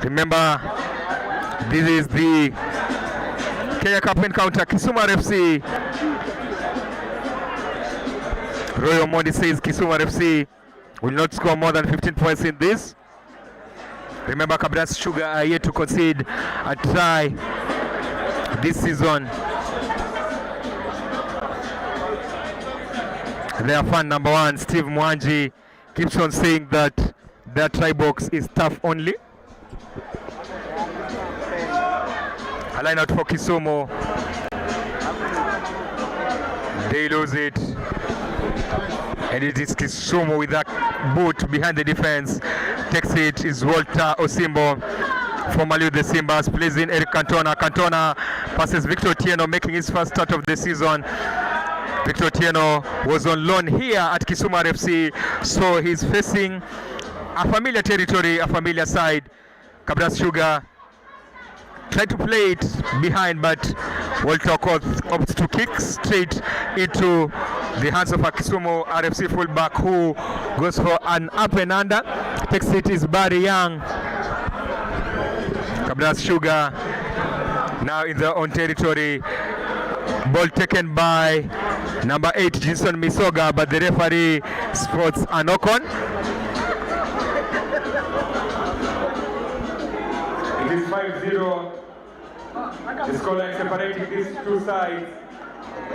Remember, this is the Kenya Cup encounter. Kisumu RFC. Royal Mondi says Kisumu RFC will not score more than 15 points in this. Remember, Cabras Sugar are yet to concede a try this season. Their fan number 1, Steve Mwanji, keeps on saying that their try box is tough only. A line out for Kisumu. They lose it. And it is Kisumu with that boot behind the defense. Takes it is Walter Osimbo, formerly with the Simbas. Plays in Eric Cantona. Cantona passes Victor Tieno, making his first start of the season. Victor Tieno was on loan here at Kisumu RFC, so he's facing a familiar territory, a familiar side. Cabras Sugar tried to play it behind, but Walter opts to kick straight into the hands of a Kisumu RFC fullback who goes for an up and under. Takes it is Barry Young. Cabras Sugar now in their own territory. Ball taken by number 8, Jason Misoga, but the referee spots a knock-on. It is 5-0. The scoreline separating these two sides.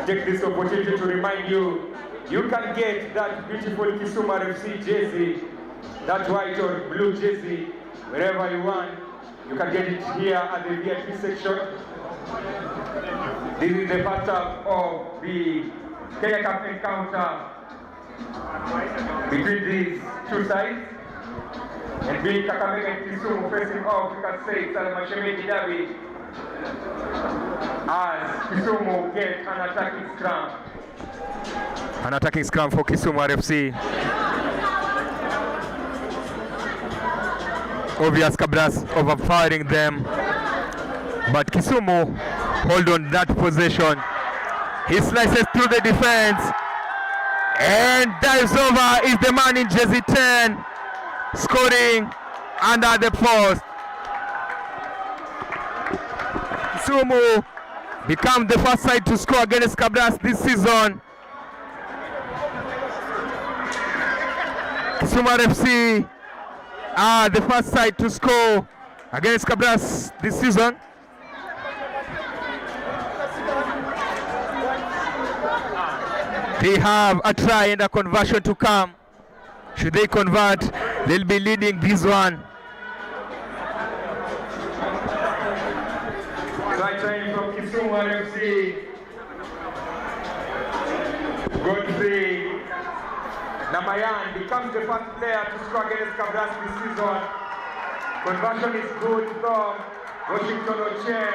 Take this opportunity to remind you, you can get that beautiful Kisumu RFC jersey, that white or blue jersey, wherever you want. You can get it here at the VIP section. This is the first half of the Kenya Cup encounter between these two sides. And being Kakamega and Kisumu facing off, you can say it's a Mashemedi derby, as Kisumu get an attacking scrum. An attacking scrum for Kisumu RFC. Obvious Cabras overpowering them, but Kisumu hold on that possession. He slices through the defense and dives over. Is the man in jersey 10 scoring under the post. Kisumu become the first side to score against Cabras this season. Kisumu RFC are the first side to score against Cabras this season. They have a try and a conversion to come. Should they convert, they'll be leading this one. Try from Kisumu RFC. Godfrey Namayan becomes the first player to score against Cabras this season. Conversion is good from Washington Ochen,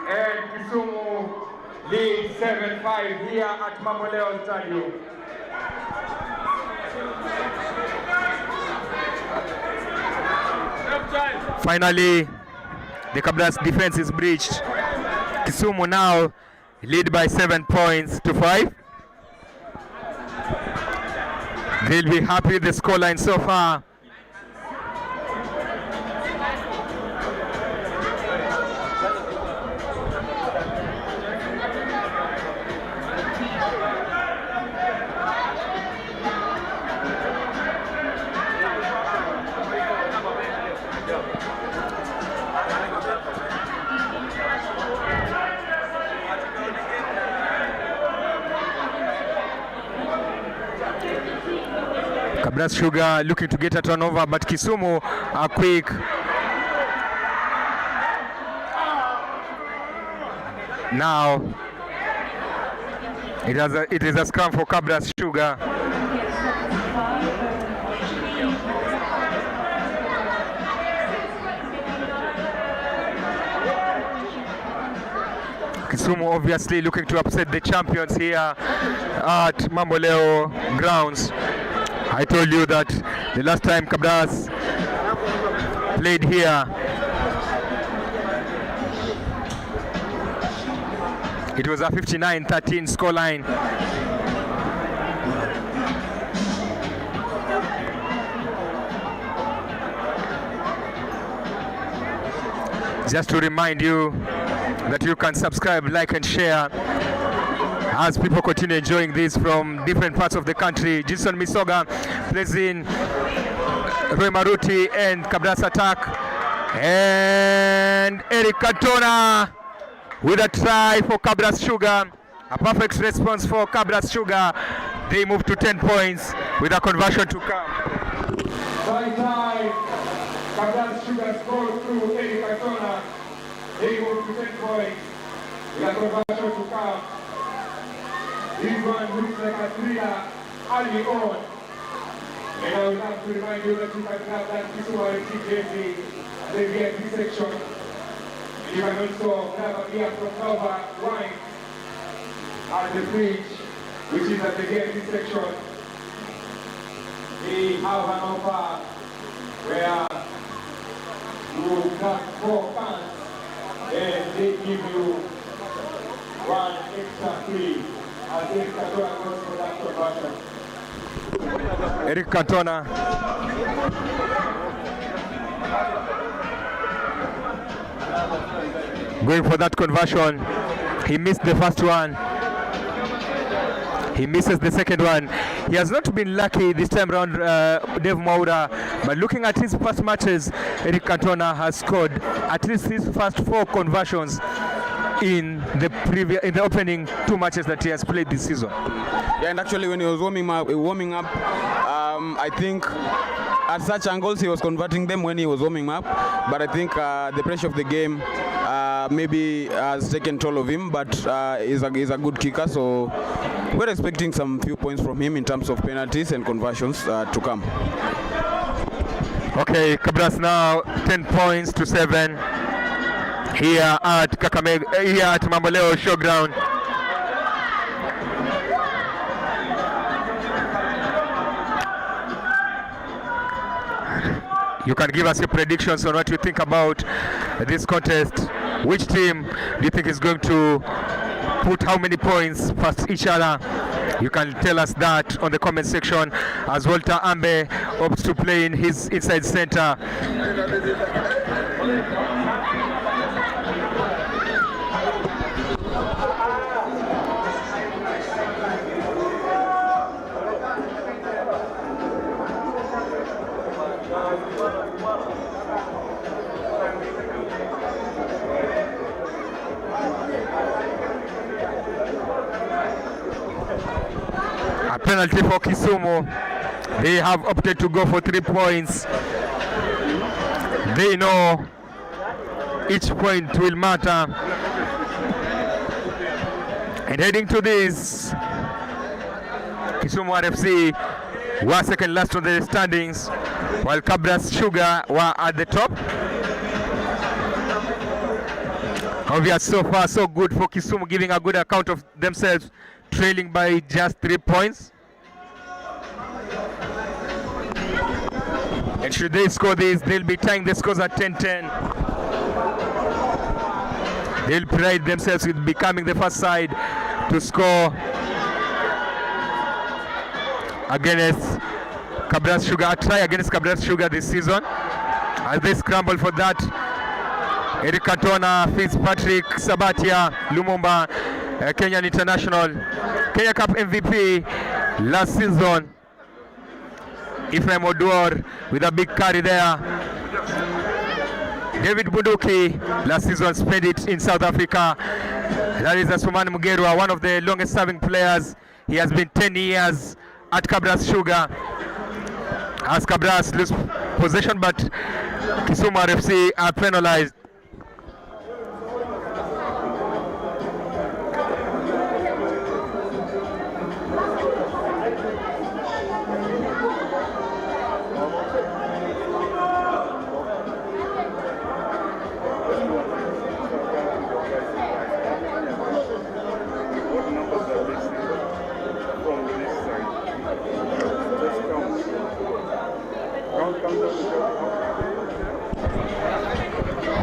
and Kisumu leads 7-5 here at Mamoleo Stadium. Finally, the Cabras defense is breached. Kisumu now lead by 7 points to 5. They'll be happy with the scoreline so far. Cabras Sugar looking to get a turnover, but Kisumu are quick. Now it is a scrum for Cabras Sugar. Kisumu obviously looking to upset the champions here at Mamboleo grounds. I told you that the last time Cabras played here, it was a 59-13 scoreline. Just to remind you that you can subscribe, like and share as people continue enjoying this from different parts of the country. Jason Misoga plays in Roy Maruti and Cabras attack. And Eric Cantona with a try for Cabras Sugar. A perfect response for Cabras Sugar. They move to 10 points with a conversion to come. By time, Cabras Sugar scores through Eric Cantona. They move to 10 points with a conversion to come. This one looks like a thriller early on. And I would like to remind you that you can have that Kisumu RFC jersey at the VIP section. You can also grab a beer from Nova Wine at the fridge, which is at the VIP section. They have an offer where you grab 4 cans and they give you 1 extra free. Eric Cantona. Going for that conversion. He missed the first one. He misses the second one. He has not been lucky this time around, Dave Maura, but looking at his past matches, Eric Cantona has scored at least his first 4 conversions in the opening 2 matches that he has played this season. Yeah, and actually when he was warming up, I think at such angles he was converting them when he was warming up, but I think the pressure of the game maybe has taken toll of him, but he's a good kicker, so we're expecting some few points from him in terms of penalties and conversions to come. Okay, Cabras now 10 points to 7 here at here at Mamboleo Showground. You can give us your predictions on what you think about this contest. Which team do you think is going to put how many points past each other? You can tell us that on the comment section as Walter Ambe opts to play in his inside center. A penalty for Kisumu. They have opted to go for 3 points. They know each point will matter. And heading to this, Kisumu RFC were second last on the standings, while Cabras Sugar were at the top. Obviously, so far so good for Kisumu, giving a good account of themselves, trailing by just 3 points. And And should they score this, they'll be tying the scores at 10-10. They'll pride themselves with becoming the first side to score against Cabras Sugar, a try against Cabras Sugar this season. As they scramble for that, Eric Cantona, Fitzpatrick, Sabatia, Lumumba, Kenyan International, Kenya Cup MVP last season. Ephraim Oduor with a big carry there. David Bunduki last season spent it in South Africa. That is Asuman Mugerwa, one of the longest serving players. He has been 10 years at Cabras Sugar. As Cabras lose possession, but Kisumu RFC are penalized.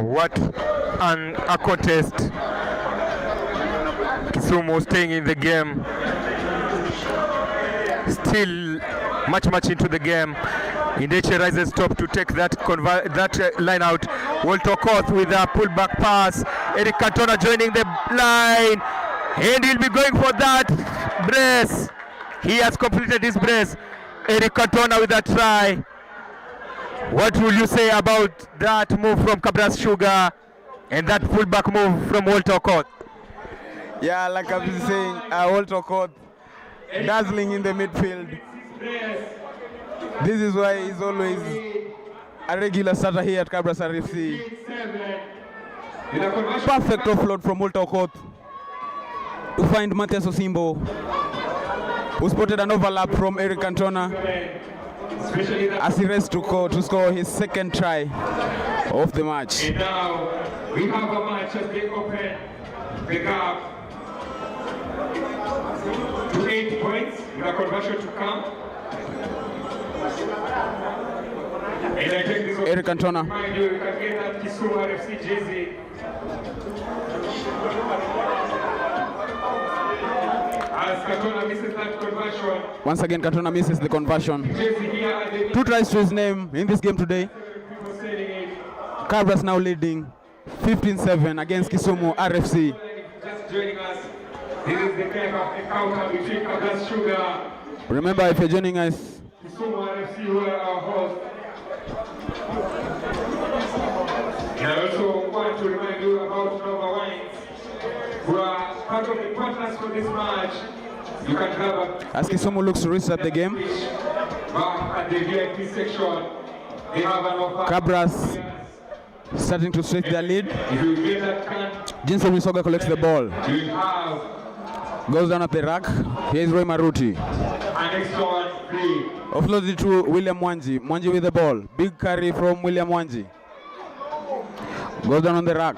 What a contest. Kisumu staying in the game. Still much into the game. Indeche rises top to take that line out. Walter Koth with a pullback pass. Eric Cantona joining the line. And he'll be going for that brace. He has completed his brace. Eric Cantona with a try. What will you say about that move from Cabras Sugar and that fullback move from Walter Koth? Yeah, like I've been saying, Walter Koth dazzling in the midfield. This is why he's always a regular starter here at Kabras RFC. Perfect offload from Walter Koth to find Matthias Osimbo, who spotted an overlap from Eric Cantona as he raced to score his second try of the match. And now we have a match as they open the gap to 8 points with a conversion to come. And I take this Eric Cantona. remind you, you can get that Kisumu RFC jersey. As Cantona misses that conversion. Once again, Cantona misses the conversion. Jersey here at the 2 tries to his name in this game today. people selling it. Cabras now leading 15-7 against Kisumu RFC. Just joining us. This is the kind of encounter between Cabras Sugar, Remember, if you're joining us, Kisumu RFC, who are our host. And I also want to remind you about Nova Wines, who are part of the partners for this match. You can grab a as Kisumu looks to restart the game, back at the VIP section. They have an offer. Cabras starting to stretch their lead. If you get that can, Jinson Wisoga collects the ball, you have goes down at the rack. Here's Roy Maruti. an extra one free. Offloads it to William Mwanji. Mwanji with the ball. Big carry from William Mwanji. Goes down on the rack.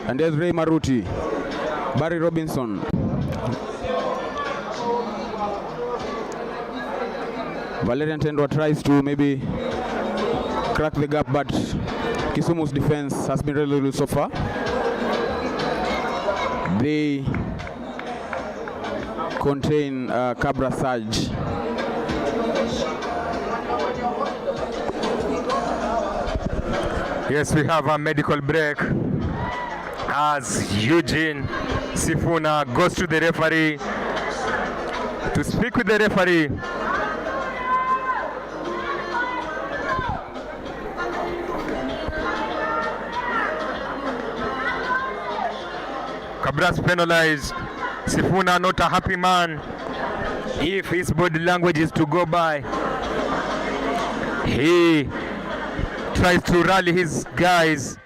And there's Ray Maruti. Barry Robinson. Valerian Tendwa tries to maybe crack the gap, but Kisumu's defense has been really good so far. They contain Cabra surge. Yes, we have a medical break as Eugene Sifuna goes to the referee to speak with the referee. Cabras penalized. Sifuna not a happy man. If his body language is to go by, he tries to rally his guys.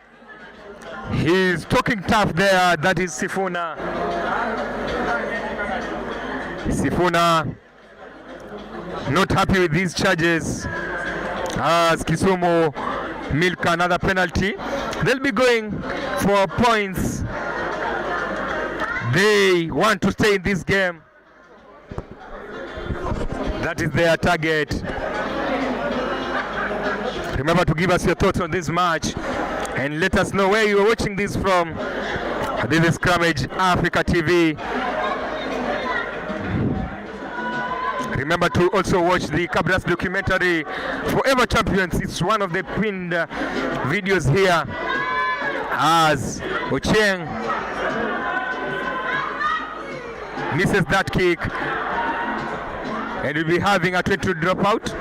He's talking tough there. That is Sifuna. Sifuna not happy with these charges as Kisumu milk another penalty. They'll be going for points. They want to stay in this game. That is their target. Remember to give us your thoughts on this match and let us know where you are watching this from. This is Cabras Africa TV. Remember to also watch the Cabras documentary Forever Champions. It's one of the pinned videos here as Ocheng misses that kick and will be having a 22 dropout.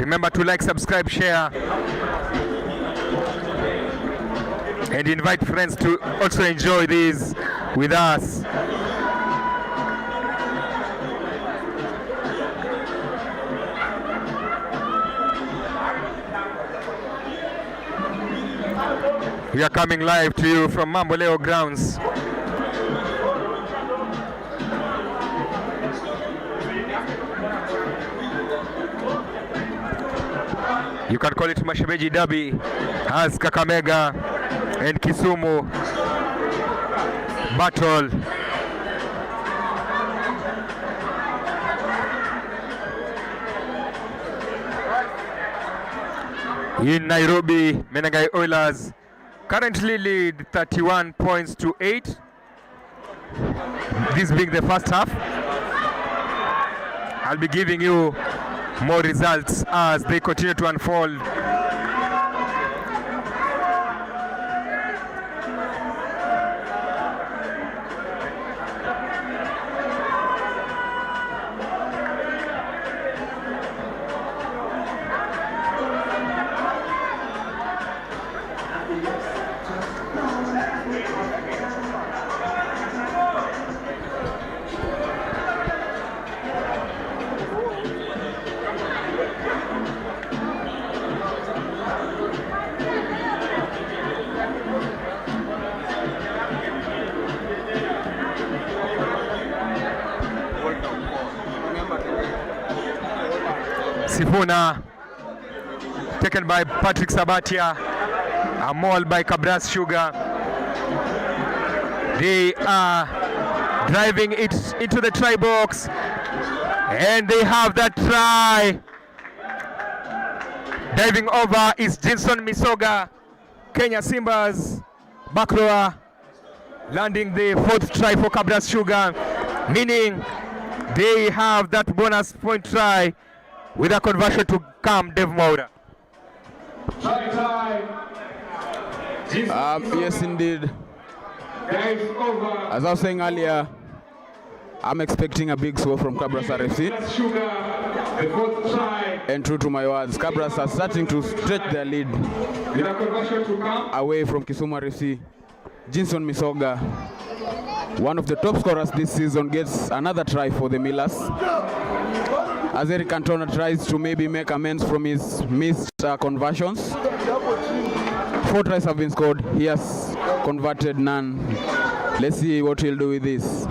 Remember to like, subscribe, share and invite friends to also enjoy this with us. We are coming live to you from Mamboleo grounds. You can call it Mashemeji Derby as Kakamega and Kisumu battle. In Nairobi, Menengai Oilers currently lead 31 points to 8. This being the first half. I'll be giving you more results as they continue to unfold. Sifuna taken by Patrick Sabatia, a maul by Cabras Sugar. They are driving it into the try box and they have that try. Diving over is Jinson Misoga, Kenya Simbas back rower, landing the 4th try for Cabras Sugar, meaning they have that bonus point try with a conversion to come, Dave Moura. Yes, indeed. As I was saying earlier, I'm expecting a big score from Kabras RFC. And true to my words, Kabras are starting to stretch their lead away from Kisumu RFC. Jinson Misoga, one of the top scorers this season, gets another try for the Millers, as Eric Cantona tries to maybe make amends from his missed conversions. 4 tries have been scored. He has converted none. Let's see what he'll do with this.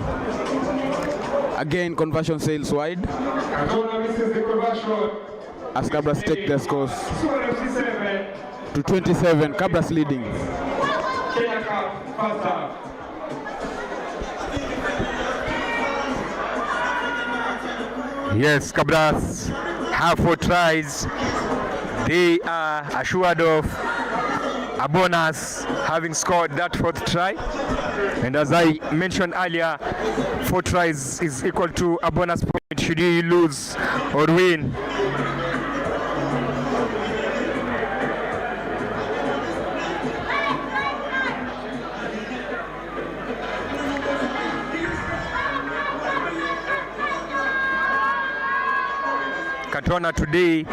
Again, conversion sails wide as Cabras take their scores to 27. Cabras leading. Yes, Cabras have 4 tries. They are assured of a bonus having scored that 4th try. And as I mentioned earlier, 4 tries is equal to a bonus point should you lose or win. Cantona today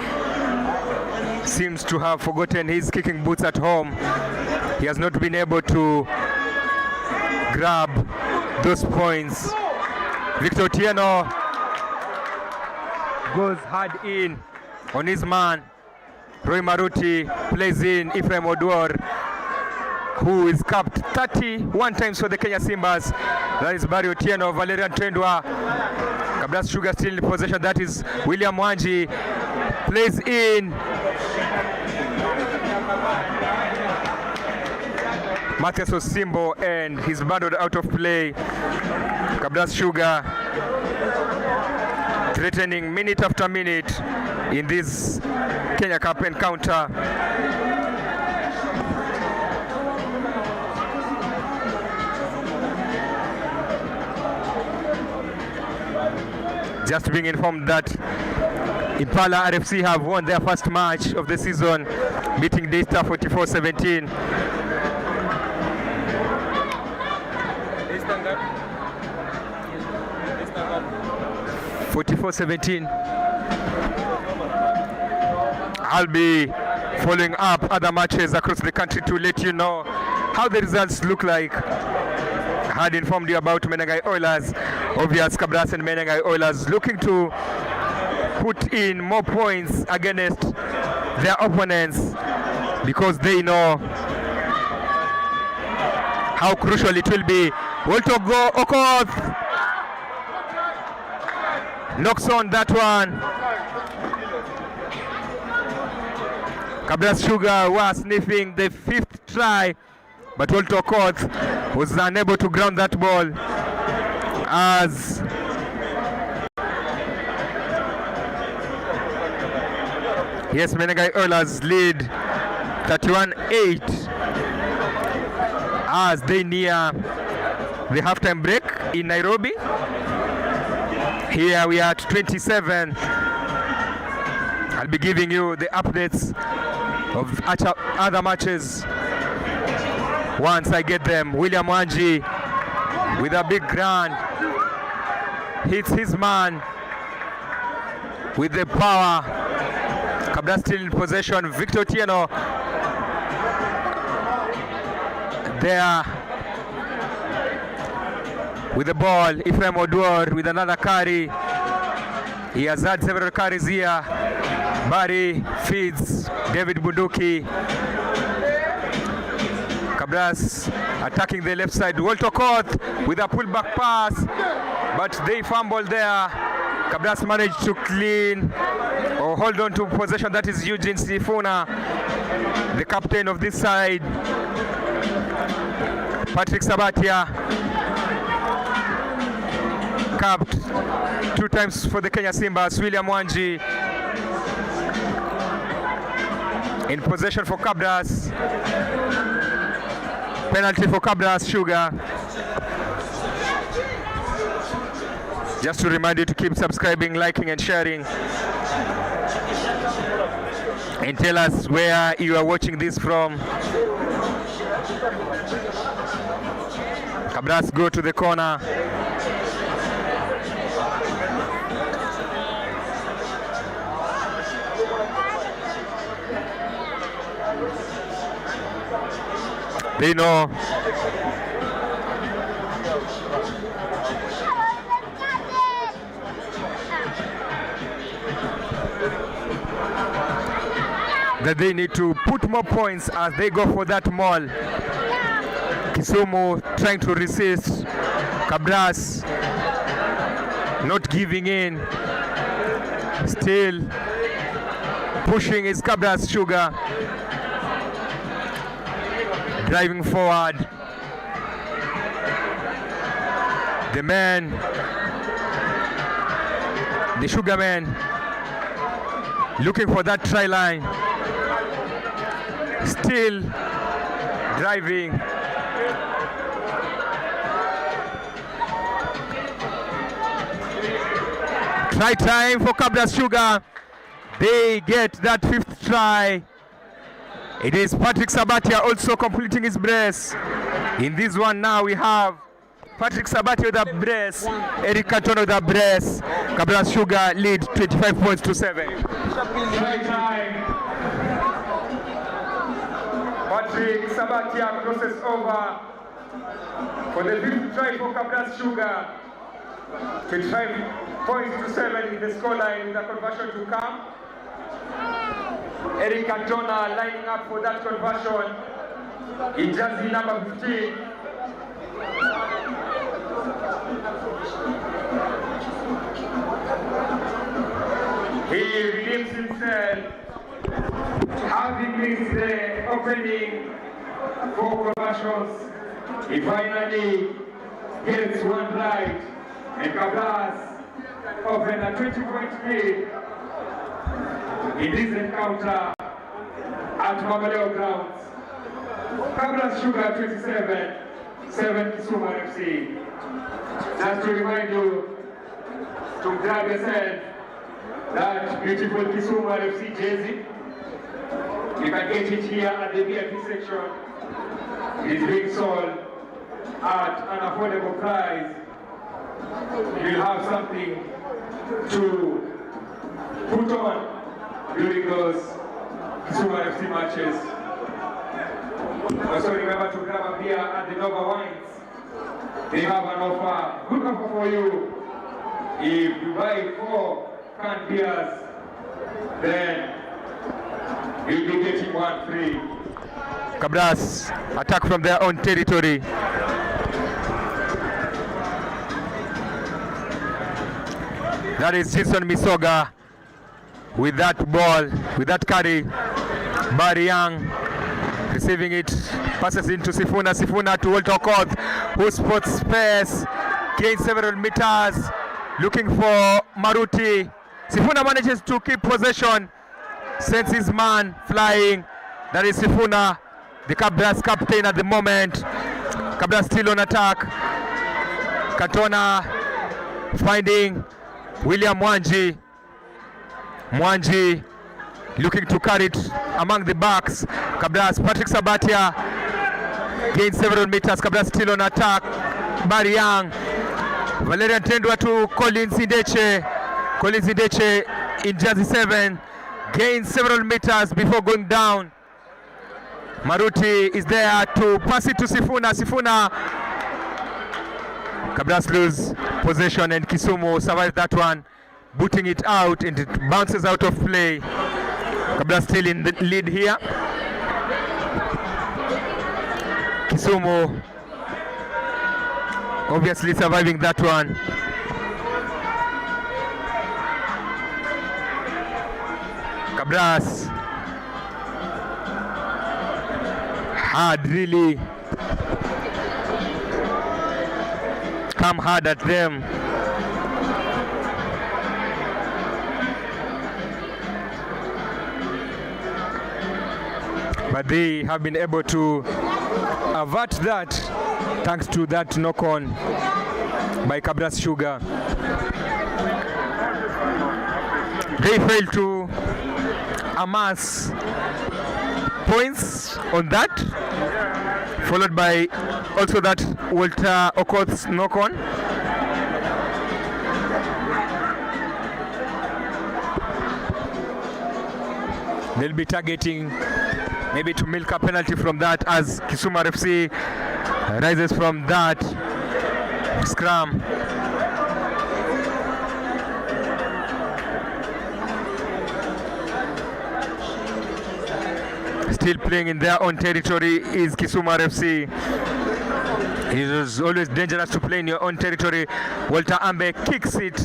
seems to have forgotten his kicking boots at home. He has not been able to grab those points. Victor Otieno goes hard in on his man. Roy Maruti plays in Ephraim Oduor, who is capped 31 times for the Kenya Simbas. That is Barry Otieno, Valerian Tendwa. Cabras Sugar still in possession. That is William Wanji. Plays in Matthias Osimbo and he's battled out of play. Cabras Sugar threatening minute after minute in this Kenya Cup encounter. Just being informed that Impala RFC have won their first match of the season, beating Daystar 44-17. 44-17. I'll be following up other matches across the country to let you know how the results look like. I had informed you about Menengai Oilers, obvious Kabras and Menengai Oilers looking to put in more points against their opponents because they know how crucial it will be. Walter go Okoth knocks on that one. Cabras Sugar was sniffing the 5th try, but Walter Okoth was unable to ground that ball as yes, Menengai Oilers lead 31-8 as they near the halftime break in Nairobi. Here we are at 27. I'll be giving you the updates of other matches once I get them. William Wanji with a big run hits his man with the power. Kabras still in possession. Victor Tieno there with the ball. Ephraim Oduor with another carry. He has had several carries here. Barry feeds David Bunduki. Cabras attacking the left side. Walter Koth with a pullback pass, but they fumbled there. Cabras managed to clean or hold on to possession. That is Eugene Sifuna, the captain of this side. Patrick Sabatia capped 2 times for the Kenya Simbas. William Wanji in possession for Cabras. Penalty for Cabras Sugar. Just to remind you to keep subscribing, liking and sharing, and tell us where you are watching this from. Cabras go to the corner. They know that they need to put more points as they go for that maul. Kisumu trying to resist. Cabras not giving in. Still pushing is Cabras Sugar. Driving forward. The man, the Sugar man, looking for that try line. Still driving. Try time for Cabras Sugar. They get that 5th try. It is Patrick Sabatia also completing his brace. In this one now we have Patrick Sabatia with a brace, Eric Cantona with a brace. Cabras Sugar lead 25 points to 7. Try time. Patrick Sabatia crosses over for the 5th try for Cabras Sugar. 25 points to 7 in the scoreline with the conversion to come. Eric Cantona lining up for that conversion in jersey number 15. He redeems himself, having missed the opening 4 conversions. He finally gets one right, and Cabras open a 20-point lead. in this encounter at Mabaleo grounds. Cabras Sugar 27, 7 Kisumu RFC. Just to remind you to grab yourself that beautiful Kisumu RFC jersey. You can get it here at the VIP section. It is being sold at an affordable price. You'll have something to put on during those Kisumu RFC matches. Also remember to grab a beer at the Nova Wines. They have an offer, good offer for you. If you buy 4 canned beers, then you'll be getting 1 free. Cabras attack from their own territory. That is Jason Misoga with that ball, with that carry. Barry Young receiving it, passes into Sifuna. Sifuna to Walter Okoth, who spots space, gains several meters, looking for Maruti. Sifuna manages to keep possession, sends his man flying. That is Sifuna, the Cabras captain at the moment. Cabras still on attack. Katona finding William Mwanji. Mwanji looking to carry it among the backs. Cabras, Patrick Sabatia gains several meters. Cabras still on attack. Barry Young. Valerian Tendwa to Collins Indeche. Collins Indeche in jersey 7 gains several meters before going down. Maruti is there to pass it to Sifuna. Sifuna. Cabras lose possession and Kisumu survives that one, booting it out and it bounces out of play. Cabras still in the lead here. Kisumu obviously surviving that one. Cabras had really come hard at them. But they have been able to avert that thanks to that knock-on by Cabras Sugar. They failed to amass points on that, followed by also that Walter Okoth's knock-on. They'll be targeting maybe to milk a penalty from that as Kisumu RFC rises from that scrum. Still playing in their own territory is Kisumu RFC. It is always dangerous to play in your own territory. Walter Ambe kicks it.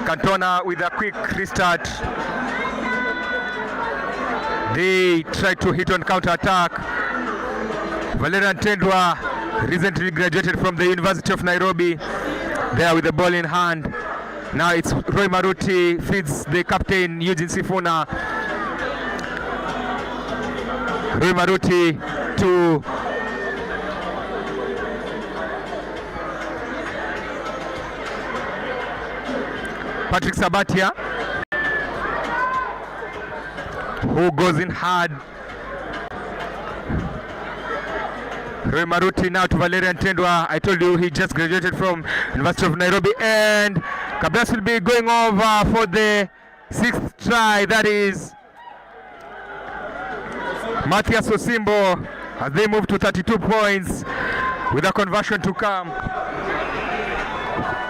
Cantona with a quick restart. They try to hit on counter-attack. Valerian Tendwa, recently graduated from the University of Nairobi, there with the ball in hand. Now it's Roy Maruti, feeds the captain Eugene Sifuna. Roy Maruti to Patrick Sabatia, who goes in hard. Roy Maruti now to Valerian Tendwa. I told you he just graduated from University of Nairobi, and Cabras will be going over for the 6th try. That is Matthias Osimbo, as they move to 32 points with a conversion to come.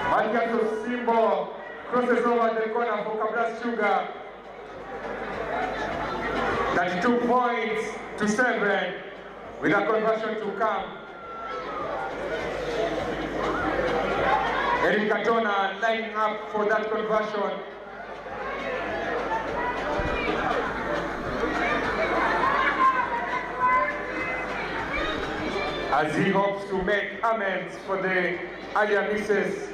Matthias Osimbo crosses over the corner for Cabras Sugar. 32 points to 7 with a conversion to come. Eric Katona lining up for that conversion. As he hopes to make amends for the earlier misses.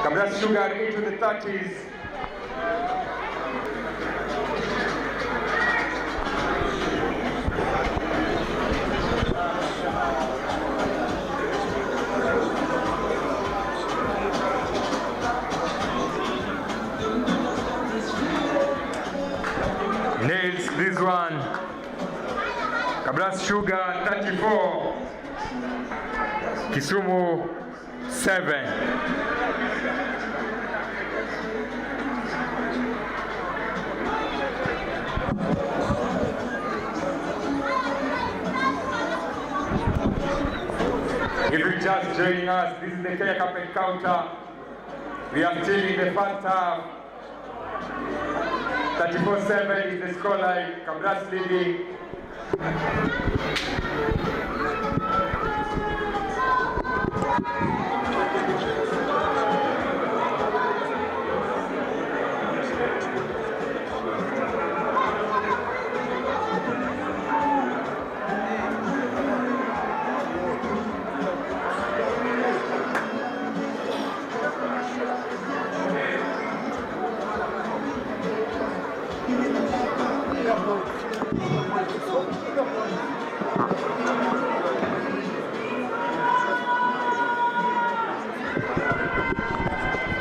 Cabras Sugar into the 30s. Nails this one. Cabras Sugar 34, Kisumu 7. If you're just joining us, this is the Kenya Cup encounter. We are still in the first half. 34-7 is the scoreline. Cabras leading.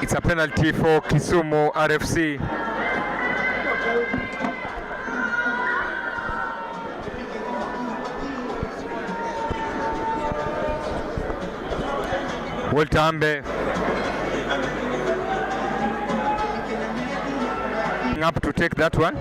It's a penalty for Kisumu RFC. Walter Ambe up to take that one.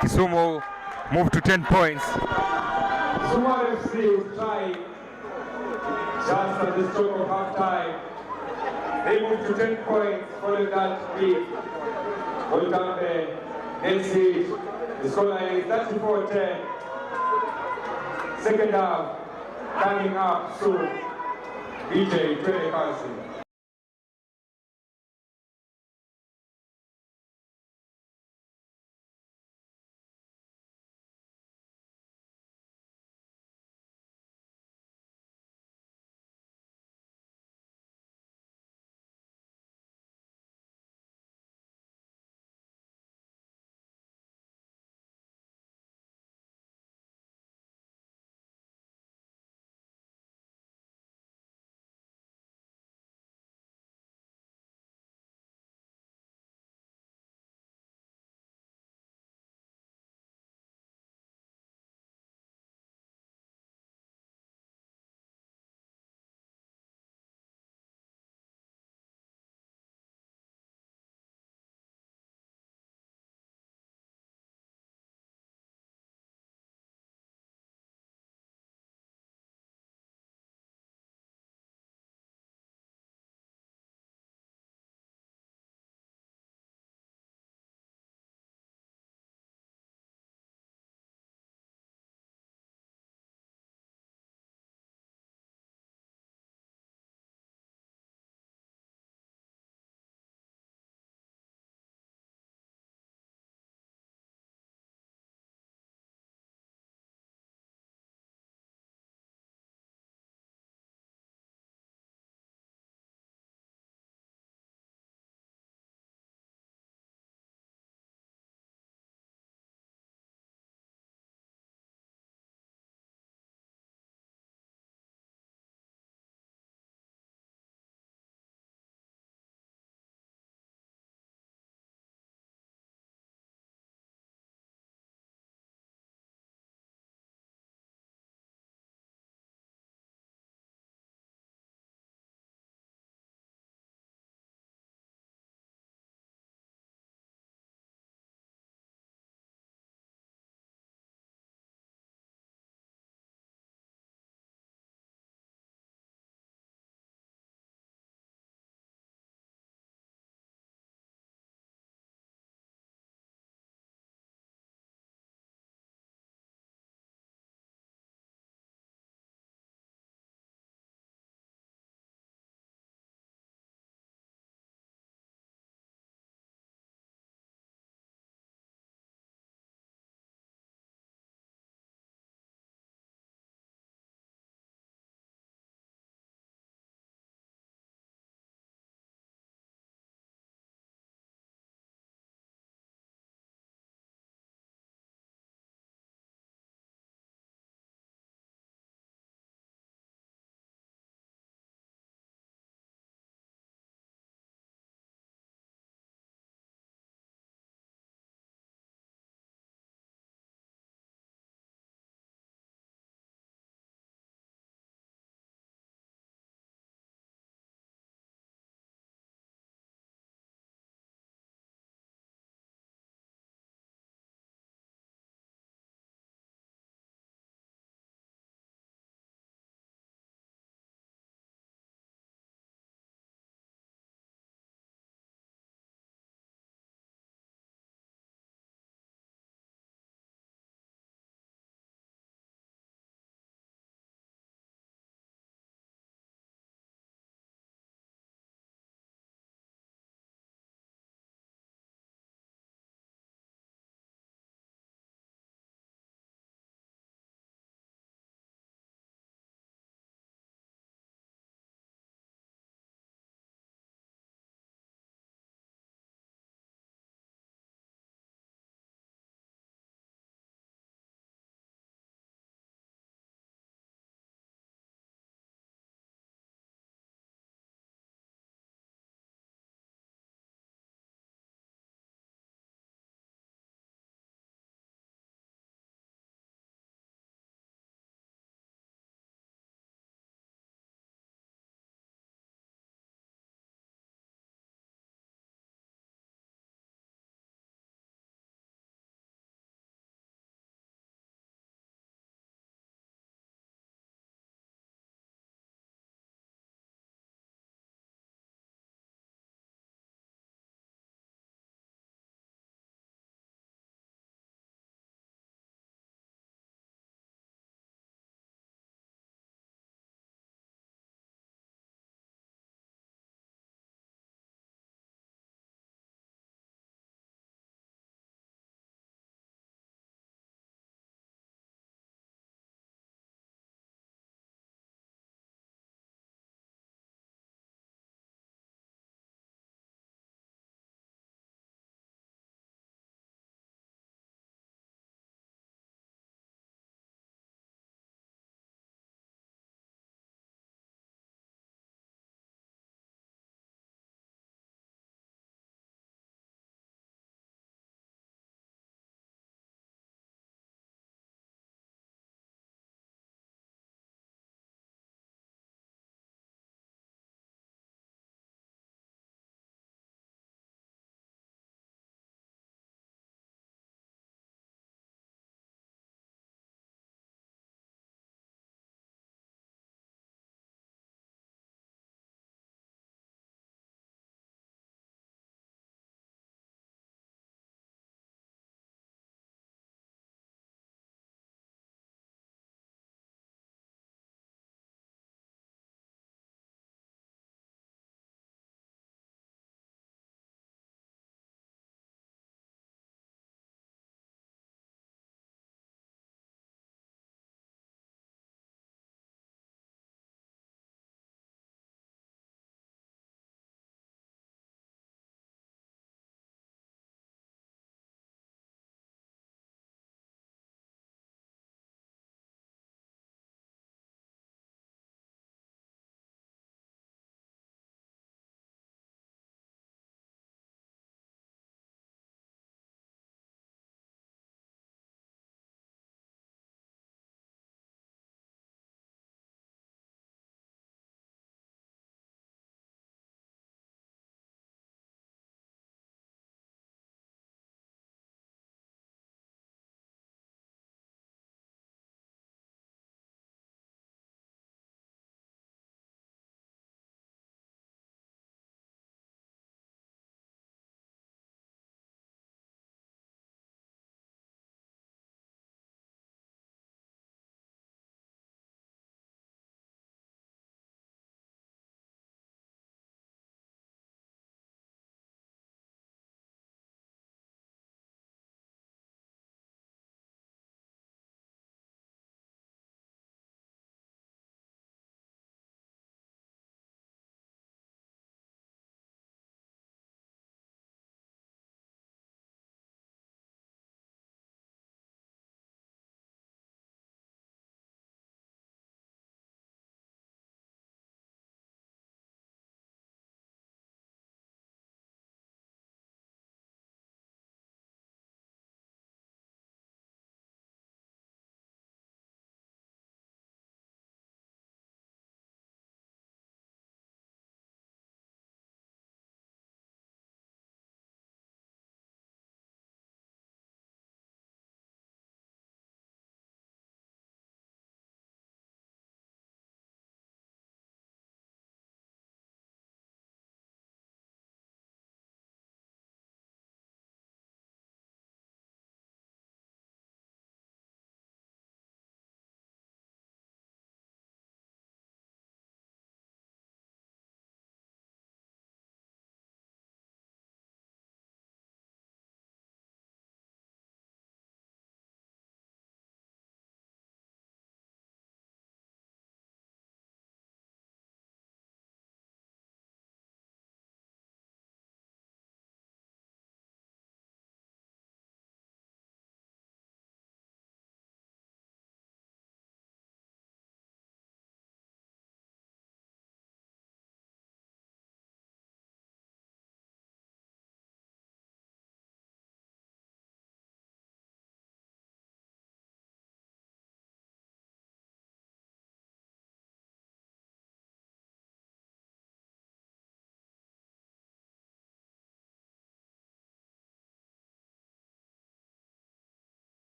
Kisumu move to 10 points. Kisumu RFC will try just at the stroke of half time. They move to 10 points following that lead. Voltambe, Nelsie, the scoreline is 34-10. Second half coming up soon. DJ 20,000.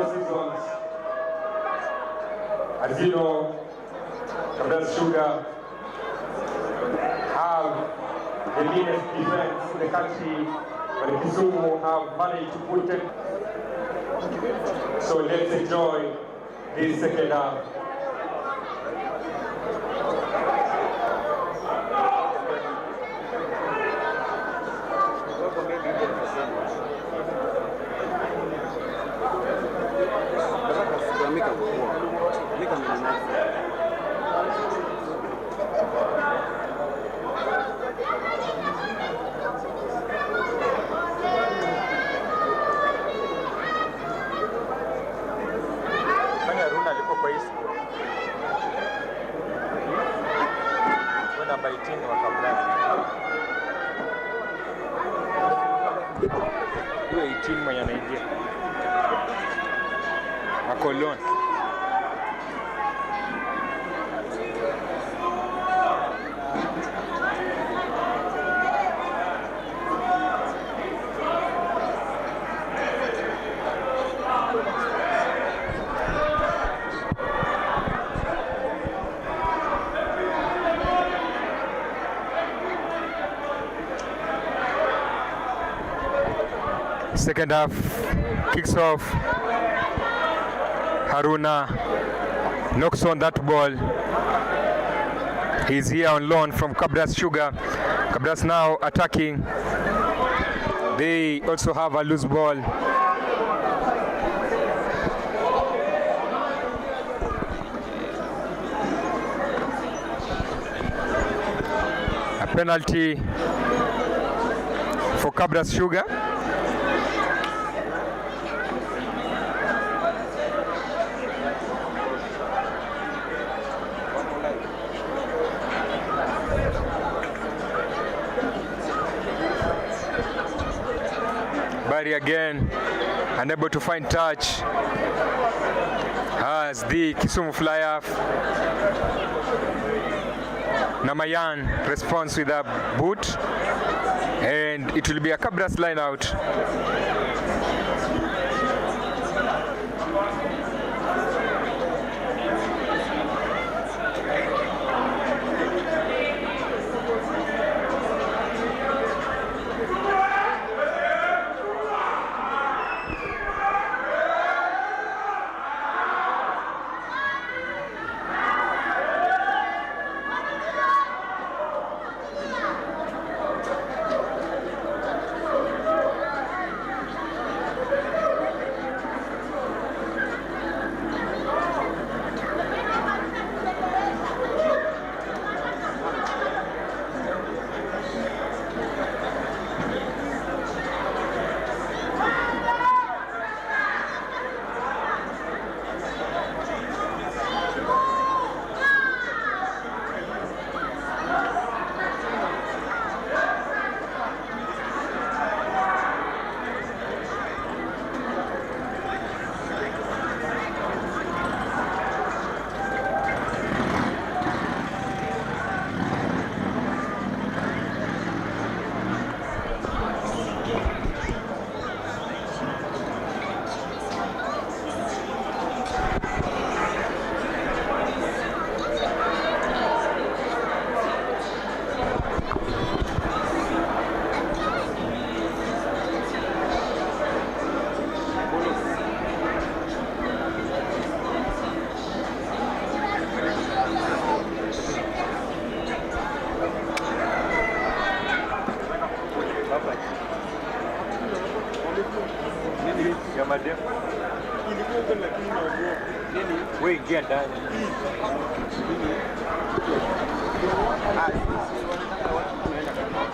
all seasons. As you know, Cabras Sugar have the meanest defense in the country, but the Kisumu have managed to put it. So let's enjoy this second half. Namba 18 wa Kabras. Huyo 18 mwenye anaingia. Akolon. Second half kicks off. Haruna knocks on that ball. He's here on loan from Cabras Sugar. Cabras now attacking. They also have a loose ball. A penalty for Cabras Sugar. Barry again, unable to find touch as the Kisumu Flyer. Namayan responds with a boot, and it will be a Cabras line out.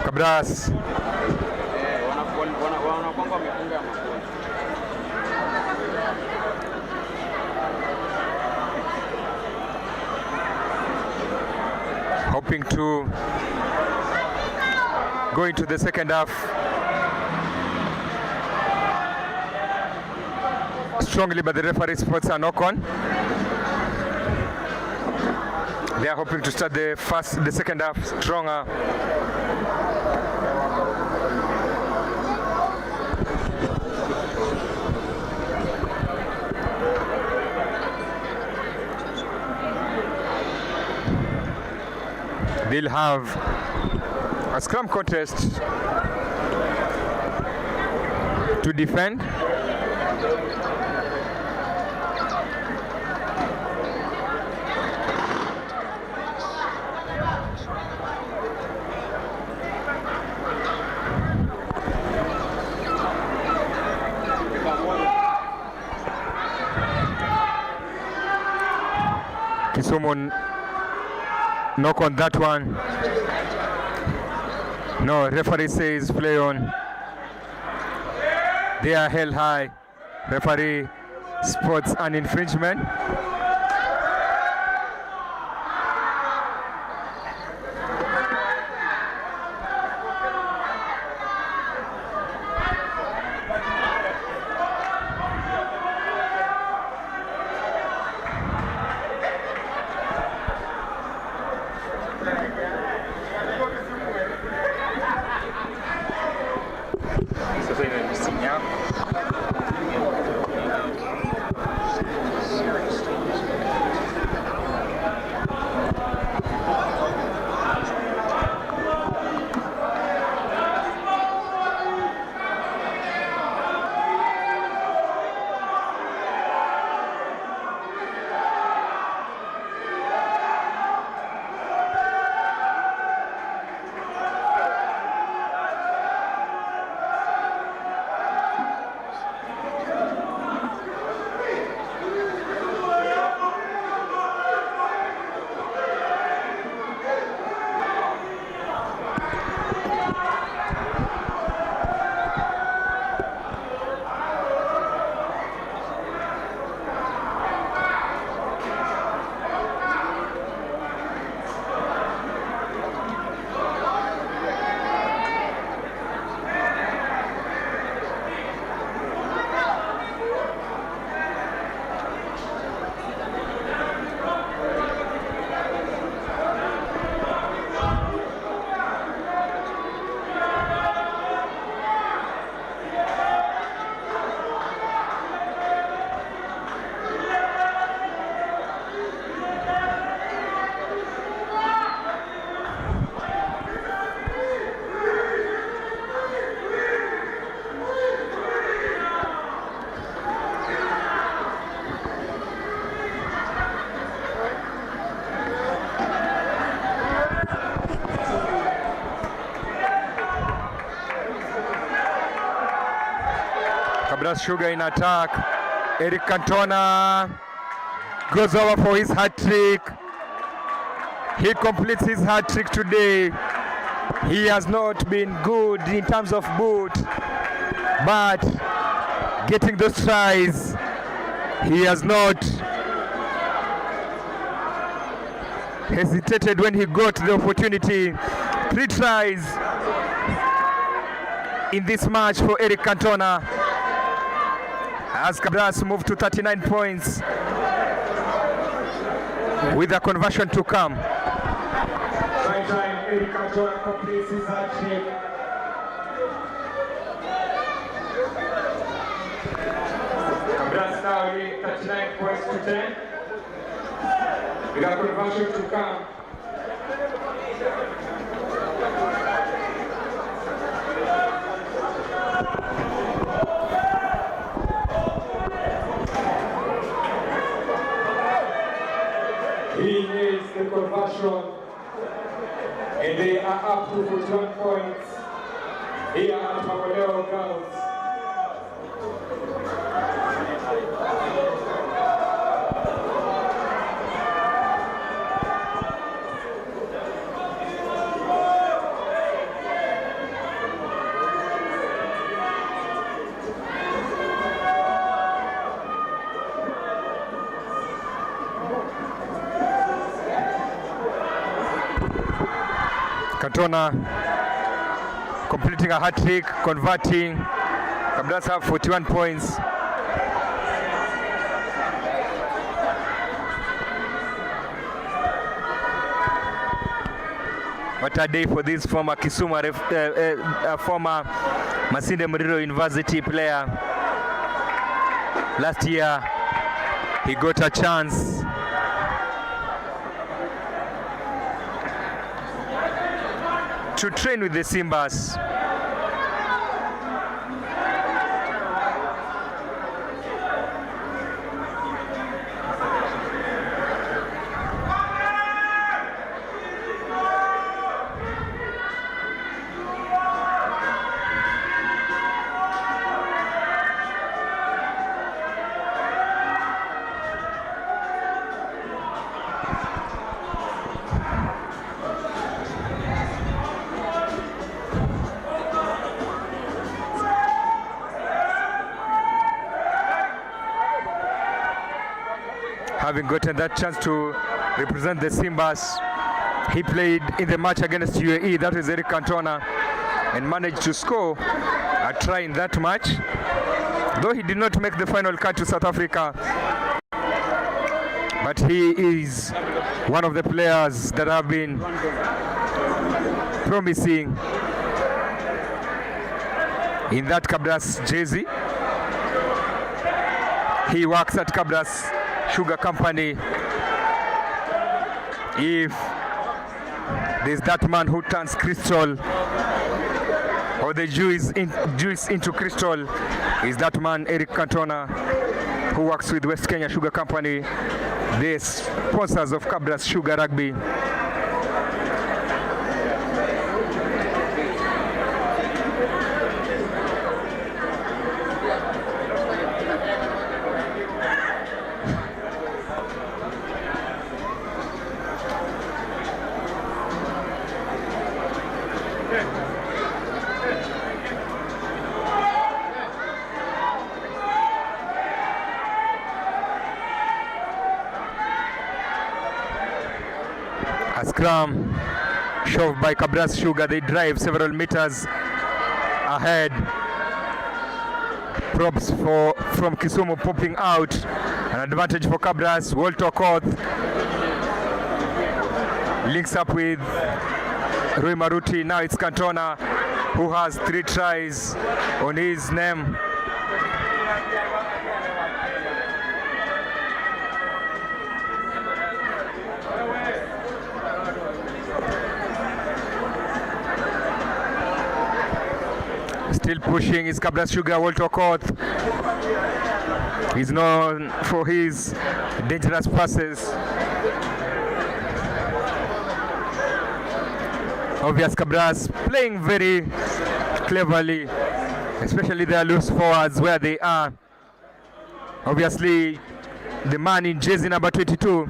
Cabras hoping to go into the second half strongly, but the referee spots a knock on. They are hoping to start the second half stronger. we'll have a scrum contest to defend. Kisumu knock on that one. No, referee says play on. They are held high. Referee spots an infringement. Cabras Sugar in attack. Eric Cantona goes over for his hat trick. He completes his hat trick today. He has not been good in terms of boot, but getting those tries, he has not hesitated when he got the opportunity. 3 tries in this match for Eric Cantona as Cabras move to 39 points with a conversion to come. By time, Eric Cantona completes his hat trick. Cabras now leading 39 points to 10 with a conversion to come. He needs the conversion, and they are up to 41 points here at Mamoleo Girls. Cantona completing a hat-trick, converting. Cabras have 41 points. What a day for this former Kisumu, former Masinde Muliro University player. Last year, he got a chance to train with the Simbas. Having gotten that chance to represent the Simbas, he played in the match against UAE, that is Eric Cantona, and managed to score a try in that match, though he did not make the final cut to South Africa. But he is one of the players that have been promising in that Cabras jersey. He works at Cabras Sugar Company. If there's that man who turns crystal or the juice into crystal, is that man Eric Cantona, who works with West Kenya Sugar Company, the sponsors of Cabras Sugar Rugby. A scrum shoved by Cabras Sugar. They drive several meters ahead. Props from Kisumu popping out. An advantage for Cabras. Walter Koth links up with Rui Maruti. Now it's Cantona, who has 3 tries on his name. Still pushing is Cabras Sugar. Walter Koth. He's known for his dangerous passes. Obvious Cabras playing very cleverly, especially their loose forwards where they are. Obviously, the man in jersey number 22,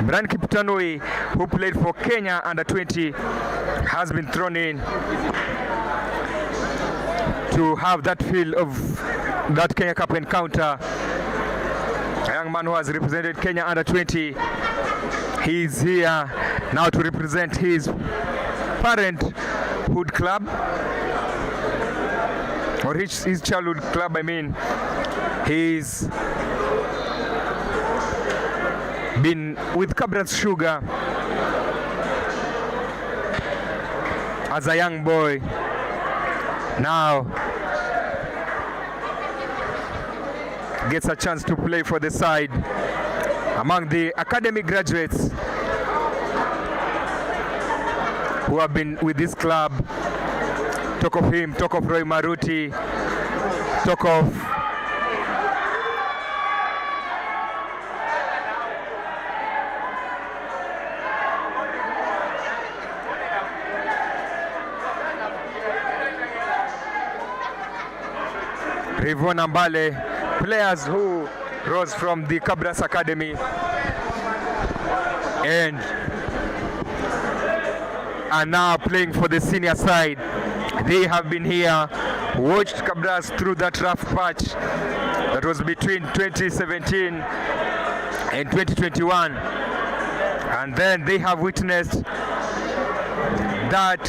Brian Kiptanui, who played for Kenya under 20, has been thrown in to have that feel of that Kenya Cup encounter. A young man who has represented Kenya under 20. He's here now to represent his parenthood club, or his childhood club, I mean. He's been with Cabras Sugar as a young boy. Now gets a chance to play for the side. Among the academy graduates who have been with this club, talk of him, talk of Roy Maruti, talk of Rivon Ambale, players who rose from the Cabras Academy and are now playing for the senior side. They have been here, watched Cabras through that rough patch that was between 2017 and 2021, and then they have witnessed that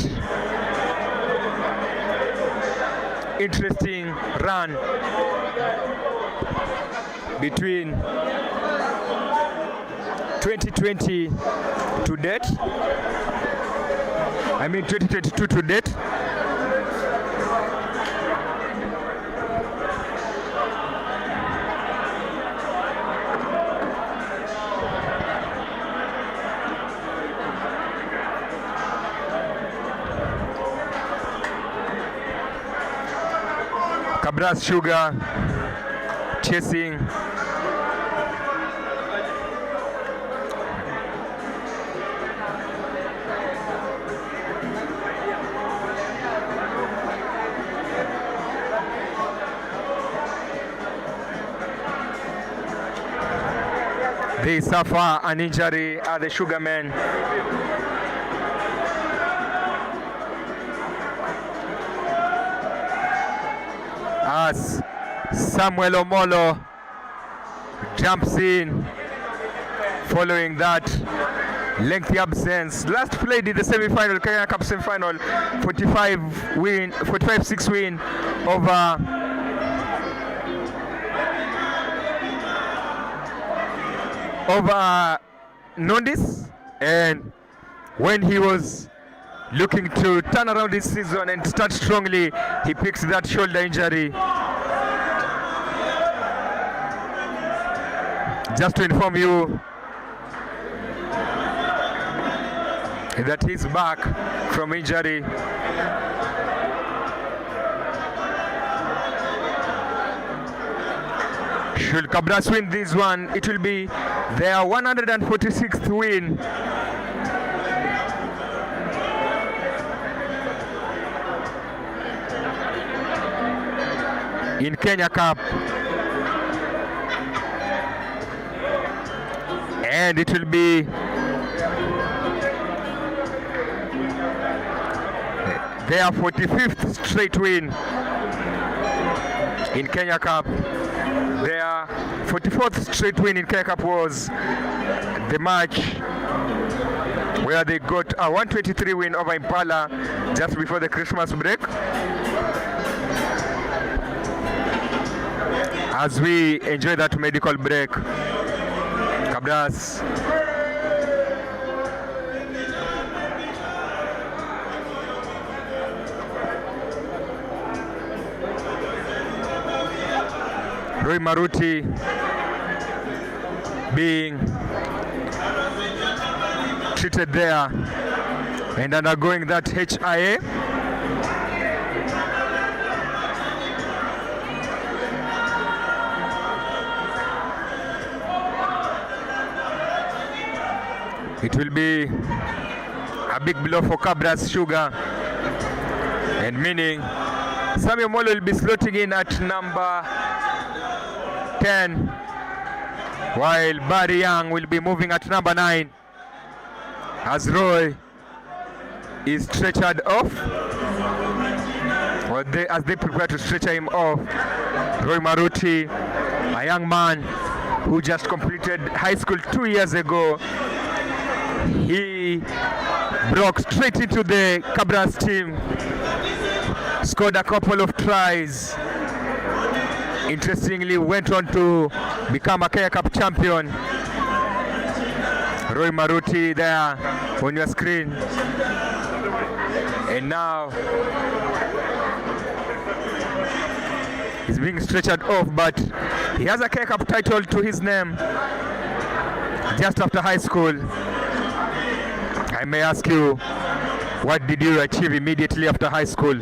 interesting run between 2020 to date. I mean 2022 to date. Cabras Sugar chasing. They suffer an injury at the Sugarmen. As Samuel Omolo jumps in following that lengthy absence. Last played in the semi-final, Kenya Cup semi-final, 45-6 win over Nondis, and when he was looking to turn around this season and start strongly, he picks that shoulder injury. Just to inform you that he's back from injury. Should Cabras win this one, it will be their 146th win. In Kenya Cup. And it will be their 45th straight win in Kenya Cup. Their 44th straight win in Kenya Cup was the match where they got a 123 win over Impala just before the Christmas break. As we enjoy that medical break, Cabras Roy Maruti being treated there and undergoing that HIA. It will be a big blow for Cabras Sugar, and meaning Samuel Molo will be slotting in at number 10, while Barry Young will be moving at number 9 as Roy is stretchered off, or as they prepare to stretcher him off. Roy Maruti, a young man who just completed high school 2 years ago, he broke straight into the Cabras team, scored a couple of tries. Interestingly, went on to become a Kenya Cup champion. Roy Maruti there on your screen. And now he's being stretchered off, but he has a Kenya Cup title to his name just after high school. I may ask you, what did you achieve immediately after high school?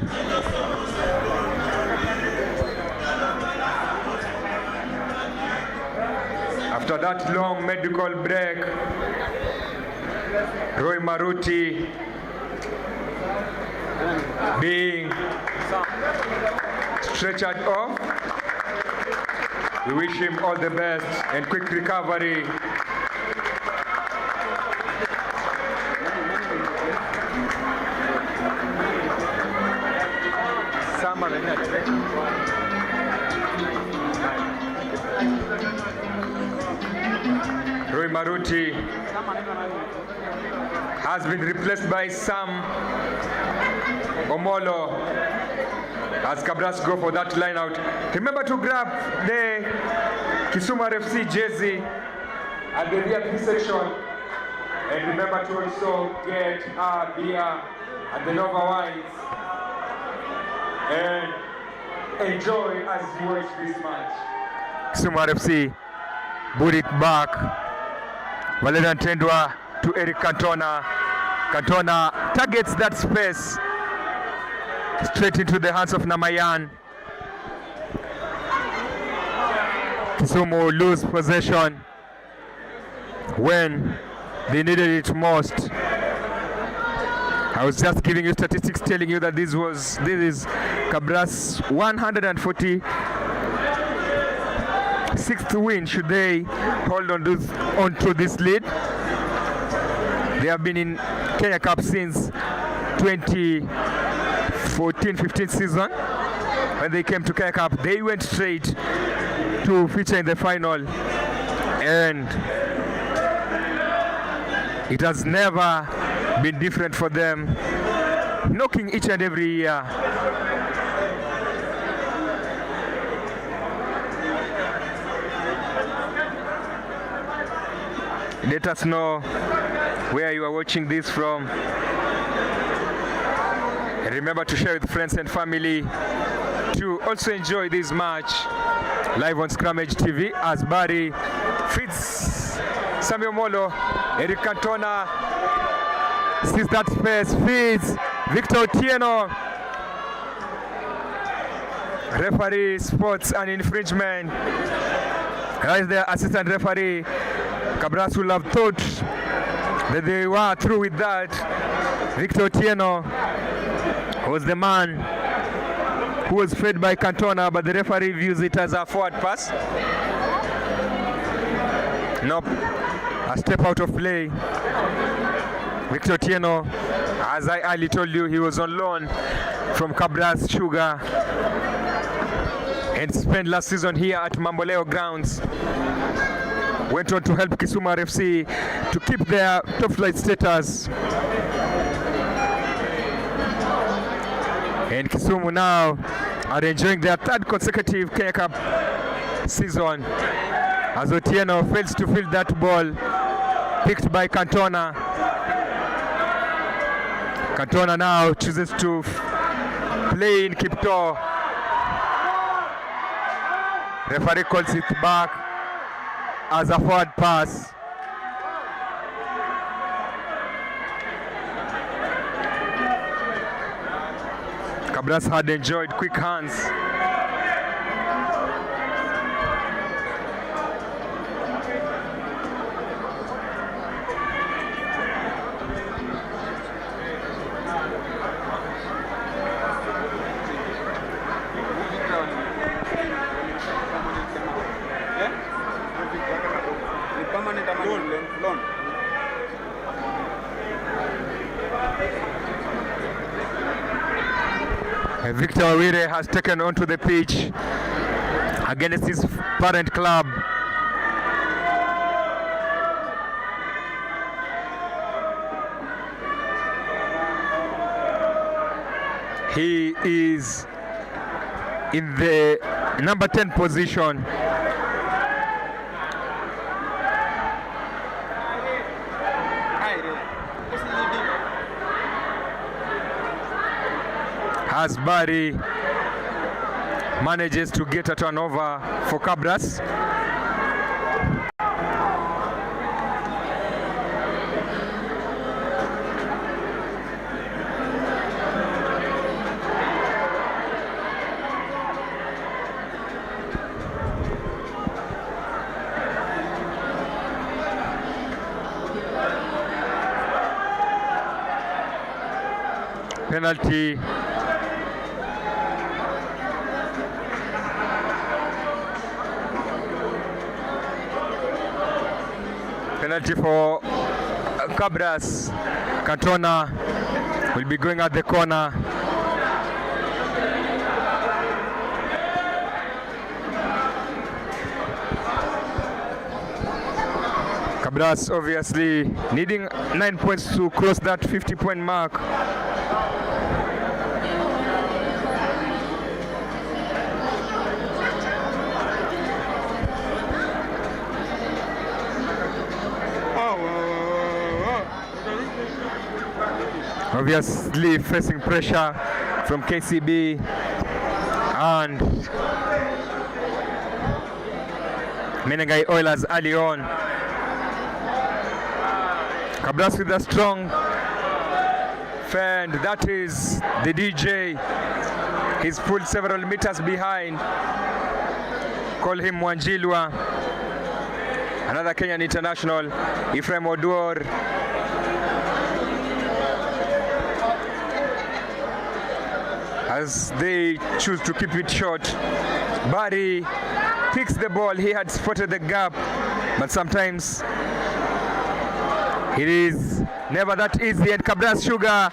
After that long medical break, Roy Maruti being stretchered off. We wish him all the best and quick recovery. Roy Maruti has been replaced by Sam Omolo as Cabras go for that line out. Remember to grab the Kisumu RFC jersey at the VIP section, and remember to also get a beer at the Nova Wines and enjoy as you watch this match. Kisumu RFC put it back. Valerian Tendwa to Eric Cantona. Cantona targets that space straight into the hands of Namayan. Kisumu lose possession when they needed it most. I was just giving you statistics telling you that this is Cabras 146th win should they hold on to this lead. They have been in Kenya Cup since 2014-15 season. When they came to Kenya Cup, they went straight to feature in the final, and it has never been different for them, knocking each and every year. Let us know where you are watching this from. And remember to share with friends and family to also enjoy this match live on Scrummage TV as Barry feeds Samuel Molo. Eric Cantona sees that space, feeds Victor Otieno. Referee spots an infringement. Right there, assistant referee. Cabras will have thought that they were through with that. Victor Otieno was the man who was fed by Cantona, but the referee views it as a forward pass. Nope, a step out of play. Victor Otieno, as I earlier told you, he was on loan from Cabras Sugar and spent last season here at Mamboleo grounds. Went on to help Kisumu RFC to keep their top flight status. And Kisumu now are enjoying their third consecutive Kenya Cup season as Otieno fails to field that ball picked by Cantona. Cantona now chooses to play in Kipto. Referee calls it back as a forward pass. Cabras had enjoyed quick hands. Victor Awire has taken onto the pitch against his parent club. He is in the number 10 position. As Barry manages to get a turnover for Cabras. Penalty. Penalty for Cabras. Cantona will be going at the corner. Cabras obviously needing 9 points to cross that 50-point mark. Obviously facing pressure from KCB and Menengai Oilers early on. Cabras with a strong fend. That is the DJ. He's pulled several meters behind. call him Mwanjilwa. Another Kenyan international, Ephraim Oduor. As they choose to keep it short, Barry picks the ball. He had spotted the gap, but sometimes it is never that easy. And Cabras Sugar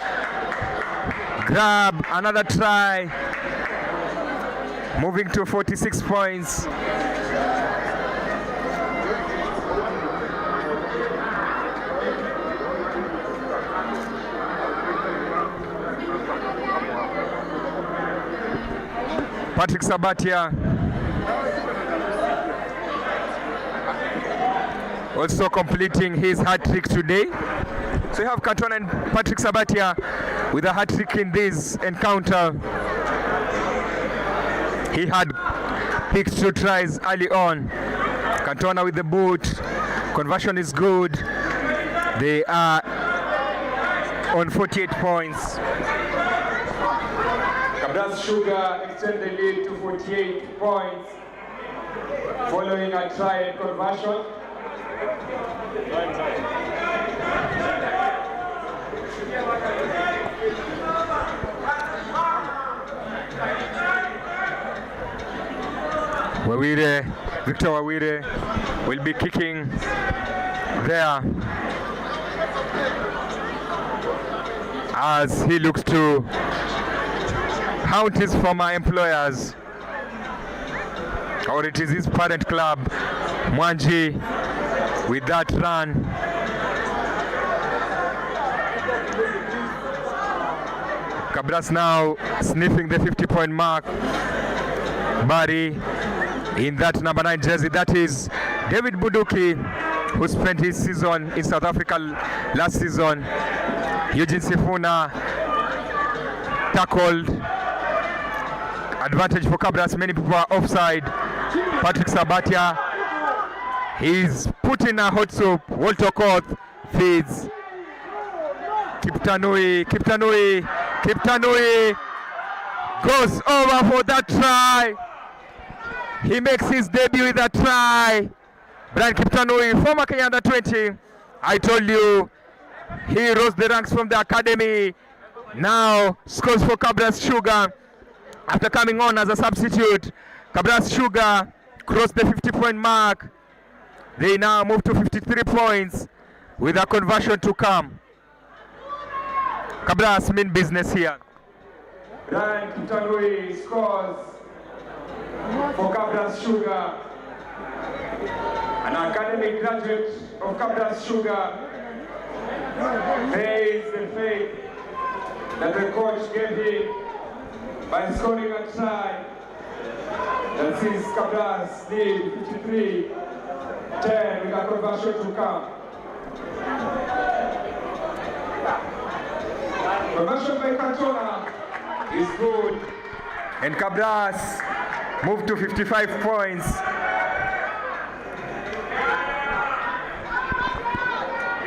grab another try, moving to 46 points. Patrick Sabatia also completing his hat-trick today. So you have Cantona and Patrick Sabatia with a hat-trick in this encounter. He had picked 2 tries early on. Cantona with the boot. Conversion is good. They are on 48 points. Kabras Sugar extend the lead to 48 points following a try and conversion. Victor Wawire will be kicking there as he looks to hound his former employers, or it is his parent club, Mwanji, with that run. Cabras now sniffing the 50-point mark. Barry in that number 9 jersey, that is David Buduki, who spent his season in South Africa last season. Eugene Sifuna tackled. Advantage for Cabras, many people are offside. Patrick Sabatia, he's put in a hot soup. Walter Koth feeds. Kiptanui goes over for that try. He makes his debut with a try. Brian Kiptanui, former Kenya under 20. I told you, he rose the ranks from the academy. Now scores for Cabras Sugar. After coming on as a substitute, Cabras Sugar crossed the 50-point mark. They now move to 53 points with a conversion to come. Cabras mean business here. Brian Kitanui scores for Cabras Sugar. An academic graduate of Cabras Sugar pays the faith that the coach gave him by scoring a try that sees Cabras lead 53-10 with a conversion to come. Conversion by Cantona is good. And Cabras move to 55 points.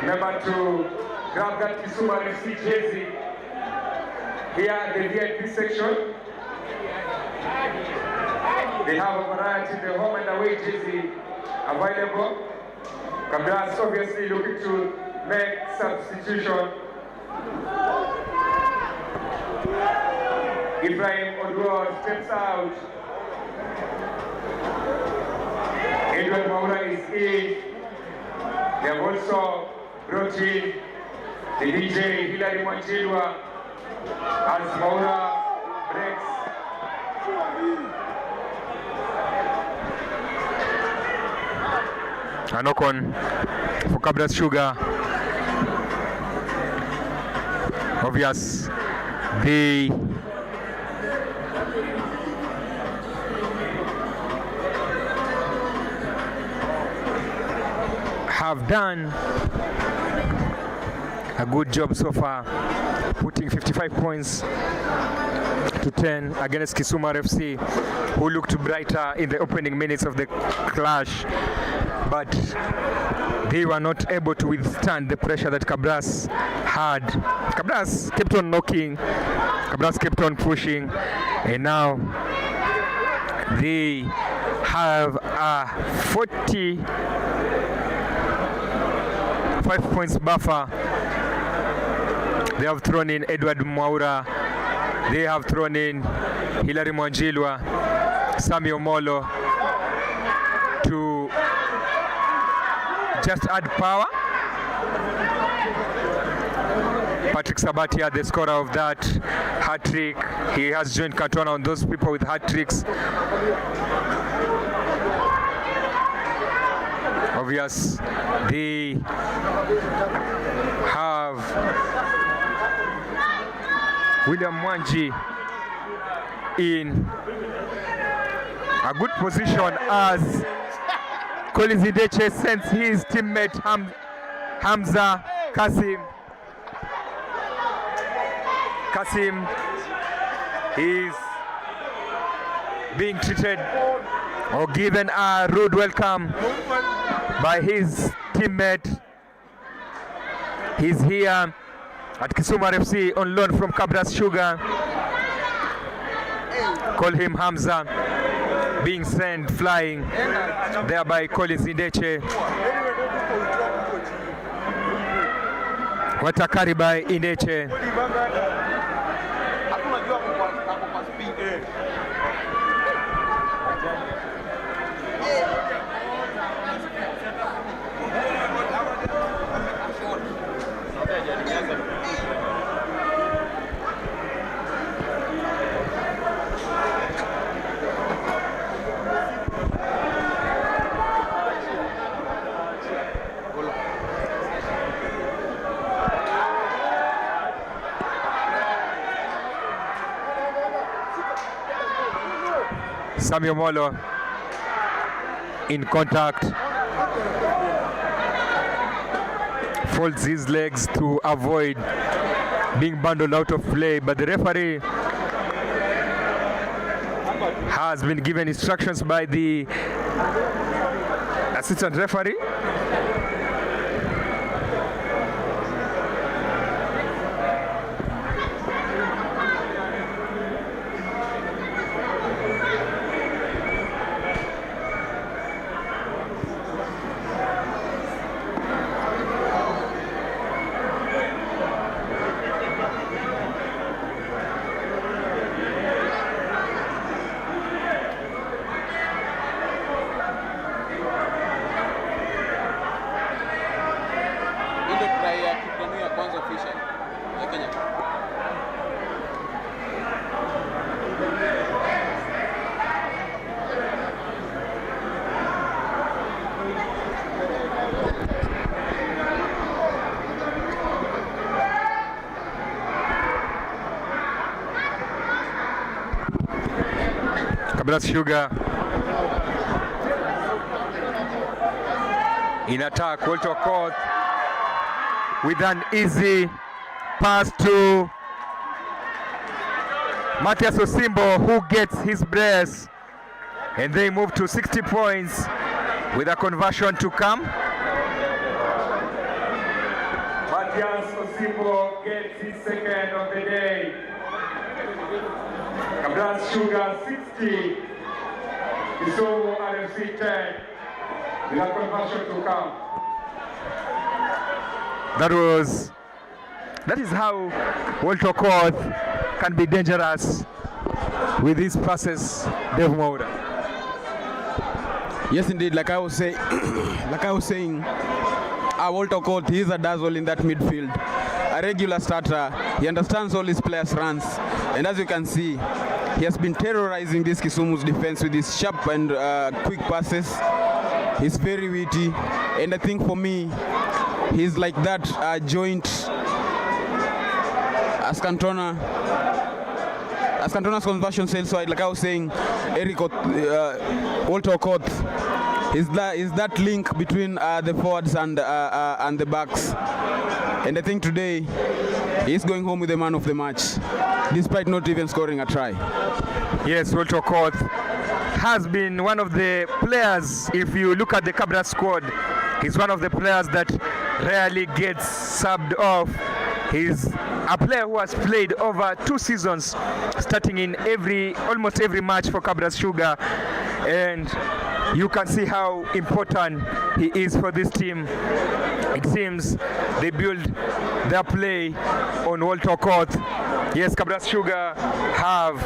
Remember to grab that Kisumu RFC jersey here at the VIP section. They have a variety, the home and away jersey available. Cabras obviously looking to make substitution. Ephraim Oduor steps out. Edward Maura is in. They have also brought in the DJ Hilary Mwanjilwa as Maura breaks. A knock on for Cabras Sugar. Obvious, they have done a good job so far, putting 55 points to 10 against Kisumu RFC, who looked brighter in the opening minutes of the clash, but they were not able to withstand the pressure that Cabras had. Cabras kept on knocking, Cabras kept on pushing, and now they have a 45 points buffer. They have thrown in Edward Mwaura. They have thrown in Hilary Mwanjilwa, Samuel Molo to just add power. Patrick Sabatia, the scorer of that hat-trick. He has joined Cantona on those people with hat-tricks. Obvious, they have William Mwanji in a good position as Collins Ideche sends his teammate Hamza Kasim. Kasim is being treated or given a rude welcome by his teammate. He's here at Kisumu RFC on loan from Cabras Sugar. Call him Hamza, being sent flying there by Collins Ideche. Watakari by Ideche. Samuel Molo in contact, folds his legs to avoid being bundled out of play, but the referee has been given instructions by the assistant referee. Cabras Sugar in attack. Walter Court with an easy pass to Matthias Osimbo, who gets his brace, and they move to 60 points with a conversion to come. Matthias Osimbo gets his second of the day. Kabras Sugar 60, Kisumu RFC 10, with a conversion to come. That is how Walter Court can be dangerous with his passes, Dave Mwaura. Yes, indeed. Like I was saying, Walter Court, he is a dazzle in that midfield. A regular starter. He understands all his players' runs, and as you can see, he has been terrorizing this Kisumu's defense with his sharp and quick passes. He's very witty, and I think for me, he's like that joint as Cantona's conversion sales wide. Like I was saying, Walter Court is that link between the forwards and the backs. And I think today he's going home with the man of the match, despite not even scoring a try. Yes, Walter Court has been one of the players, if you look at the Cabras squad, he's one of the players that rarely gets subbed off. He's a player who has played over 2 seasons, starting in almost every match for Cabras Sugar. and you can see how important he is for this team. It seems they build their play on Walter Court. Yes, Cabras Sugar have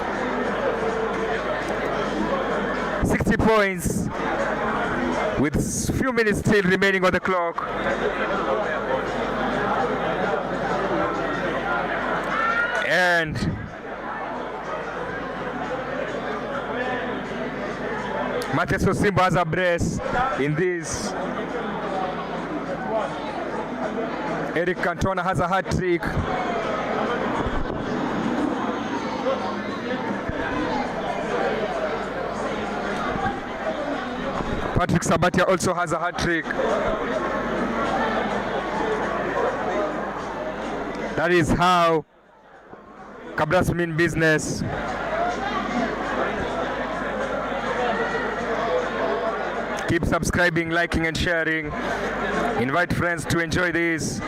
60 points with few minutes still remaining on the clock. And Mateso Simba has a brace in this. Eric Cantona has a hat trick. Patrick Sabatia also has a hat trick. That is how Cabras mean business. Keep subscribing, liking and sharing. Invite friends to enjoy this.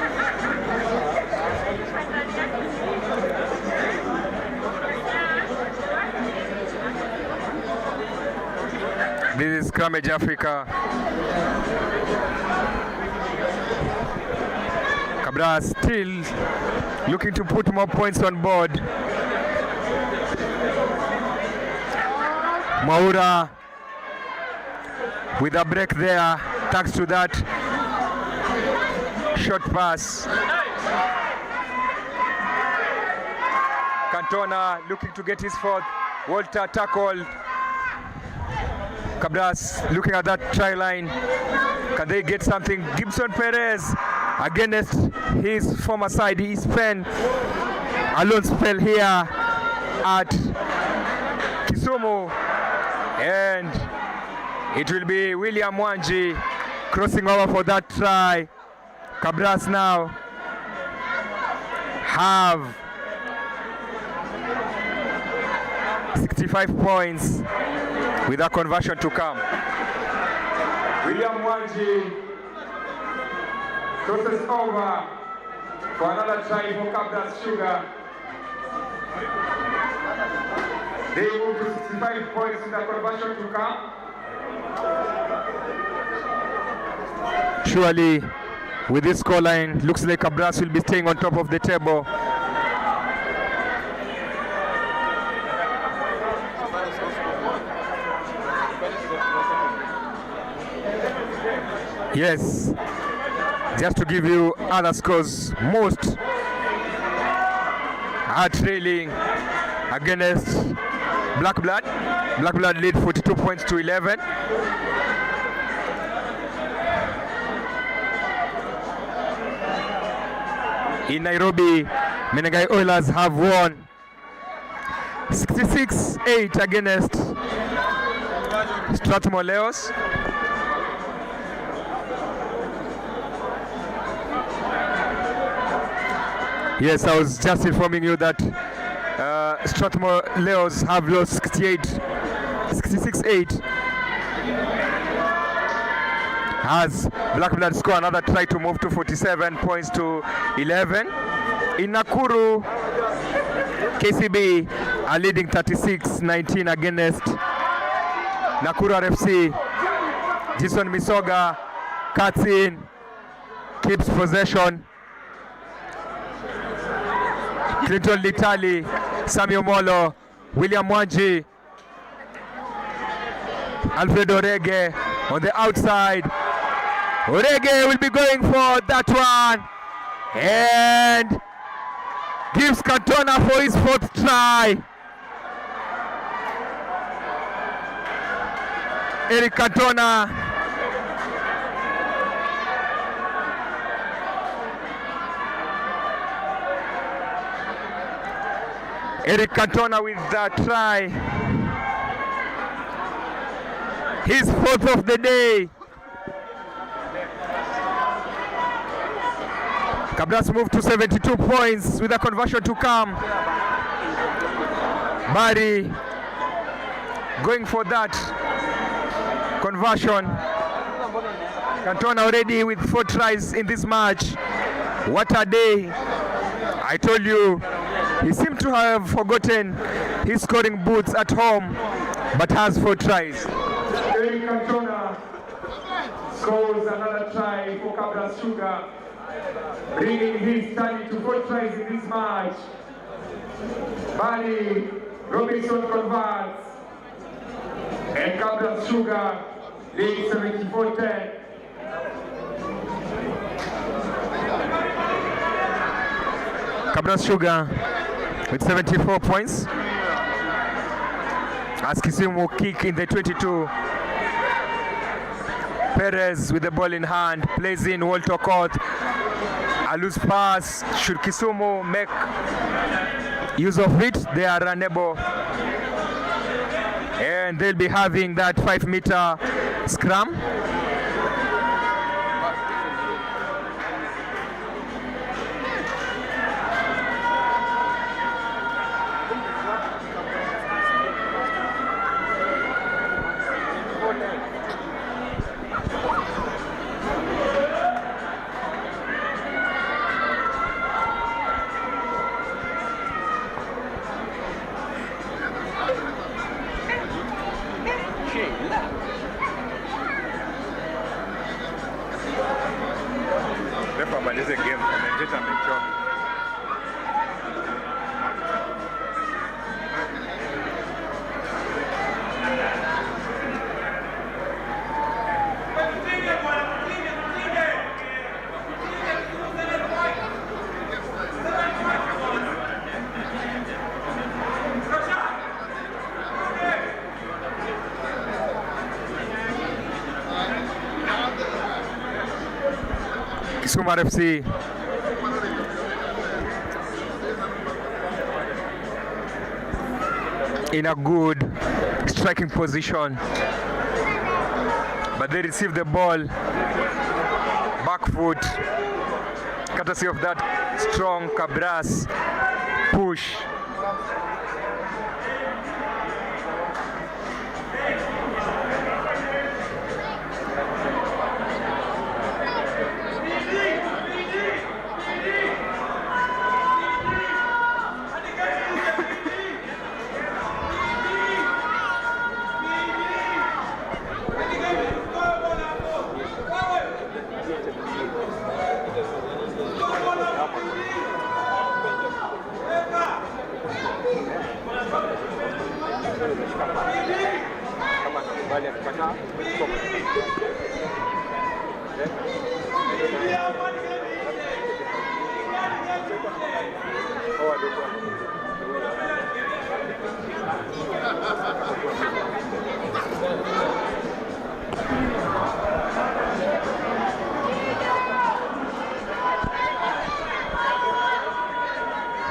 This is Scrummage Africa. Cabras still looking to put more points on board. Maura with a break there, thanks to that short pass. Cantona looking to get his fourth. Walter tackled. Cabras looking at that try line. Can they get something? Gibson Perez against his former side. He spent a lone spell here at Kisumu, and it will be William Wanji crossing over for that try. Cabras now have 65 points with a conversion to come. William Wanji crosses over for another try for Cabras Sugar. They move to 65 points with a conversion to come. Surely, with this scoreline, looks like Cabras will be staying on top of the table. Yes, just to give you other scores, most are trailing against Black Blood. Black Blood lead 42 points to 11. In Nairobi, Menengai Oilers have won 66-8 against Strathmore Leos. Yes, I was just informing you that Strathmore Leos have lost 66-8. As Black Blood score another try to move to 47 points to 11. In Nakuru, KCB are leading 36-19 against Nakuru RFC. Jason Misoga cuts in, keeps possession. Clinton Litali, Samuel Molo, William Wanji, Alfredo Orege on the outside. Orege will be going for that one and gives Cantona for his fourth try. Eric Cantona with that try. His fourth of the day. Cabras moved to 72 points with a conversion to come. Barry going for that conversion. Cantona already with 4 tries in this match. What a day. I told you, he seemed to have forgotten his scoring boots at home, but has 4 tries. Cantona scores another try for Cabras Sugar, bringing his tally to 4 tries in this match. Bali Robinson converts, and Cabras Sugar leads 74-10. Cabras Sugar with 74 points. As Kisumu kick in the 22. Perez with the ball in hand, plays in Walter Court. A loose pass. Should Kisumu make use of it? They are unable. And they'll be having that 5-meter scrum. Amalize game, commentator amechoka. Kisumu RFC in a good striking position, but they receive the ball back foot, courtesy of that strong Cabras push.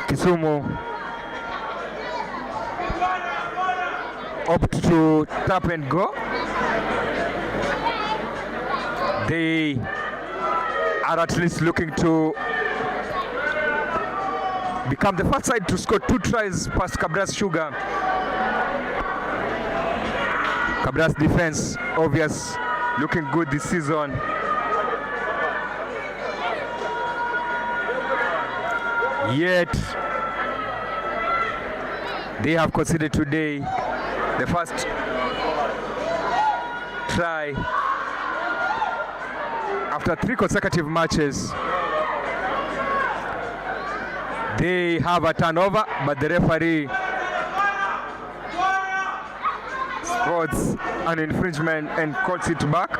Kisumu opt to tap and go. They are at least looking to become the first side to score 2 tries past Cabras Sugar. Cabras defense, obvious, looking good this season. Yet they have conceded today the first try after 3 consecutive matches. They have a turnover, but the referee spots an infringement and calls it back.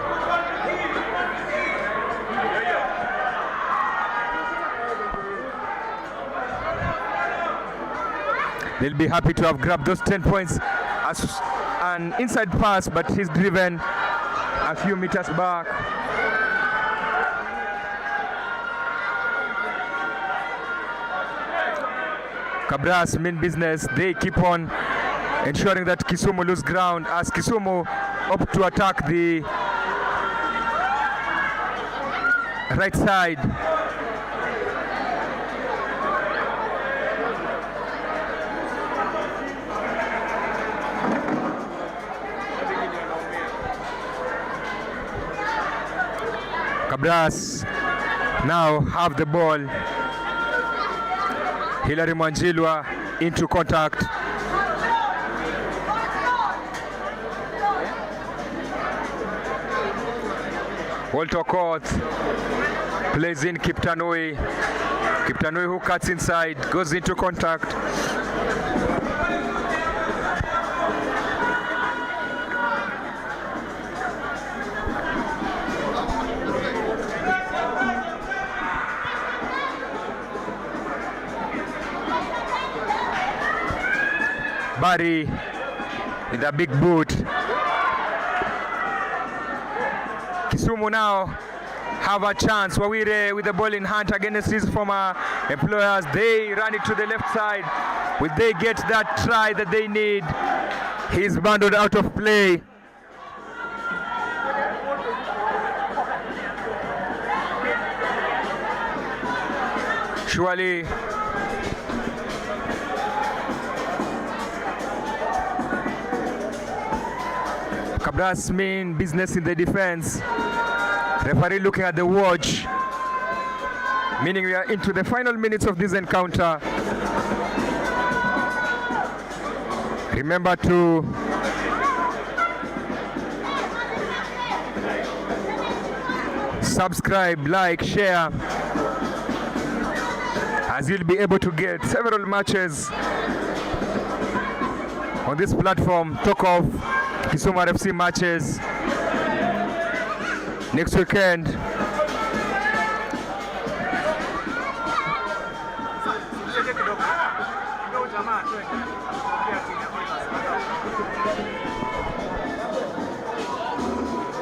They'll be happy to have grabbed those 10 points as an inside pass, but he's driven a few meters back. Cabras mean business. They keep on ensuring that Kisumu lose ground as Kisumu opt to attack the right side. Cabras now have the ball. Hilary Mwanjilwa into contact. Walter Court plays in Kiptanui. Kiptanui who cuts inside, goes into contact. Barry with a big boot. Kisumu now have a chance. Wawire with the ball in hand against his former employers. They run it to the left side. Will they get that try that they need? He's bundled out of play. Surely Cabras mean business in the defense. Referee looking at the watch, meaning we are into the final minutes of this encounter. Remember to subscribe, like, share, as you'll be able to get several matches on this platform. Talk of Kisumu RFC matches next weekend.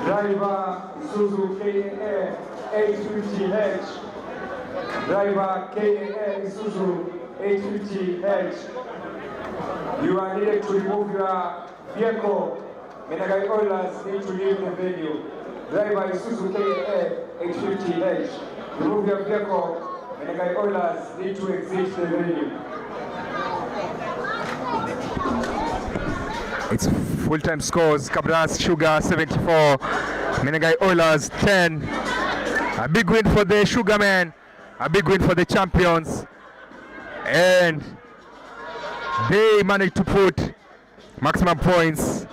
Driver Isuzu KAA 850H. Driver KAA Isuzu 850H. You are needed to remove your vehicle. Menagai Oilers need to leave the venue. Driver Isuzu KAA 850H. Remove your vehicle. Menagai Oilers need to exit the venue. It's full-time scores. Cabras Sugar 74, Menagai Oilers 10. A big win for the Sugarmen, a big win for the champions, and they managed to put maximum points,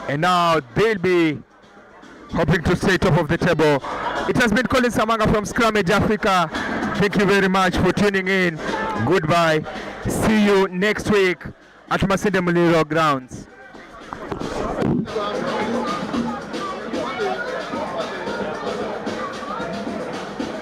and now they'll be hoping to stay top of the table. It has been Colin Samanga from Scrummage Africa. Thank you very much for tuning in. Goodbye. See you next week at Masinde Muliro grounds.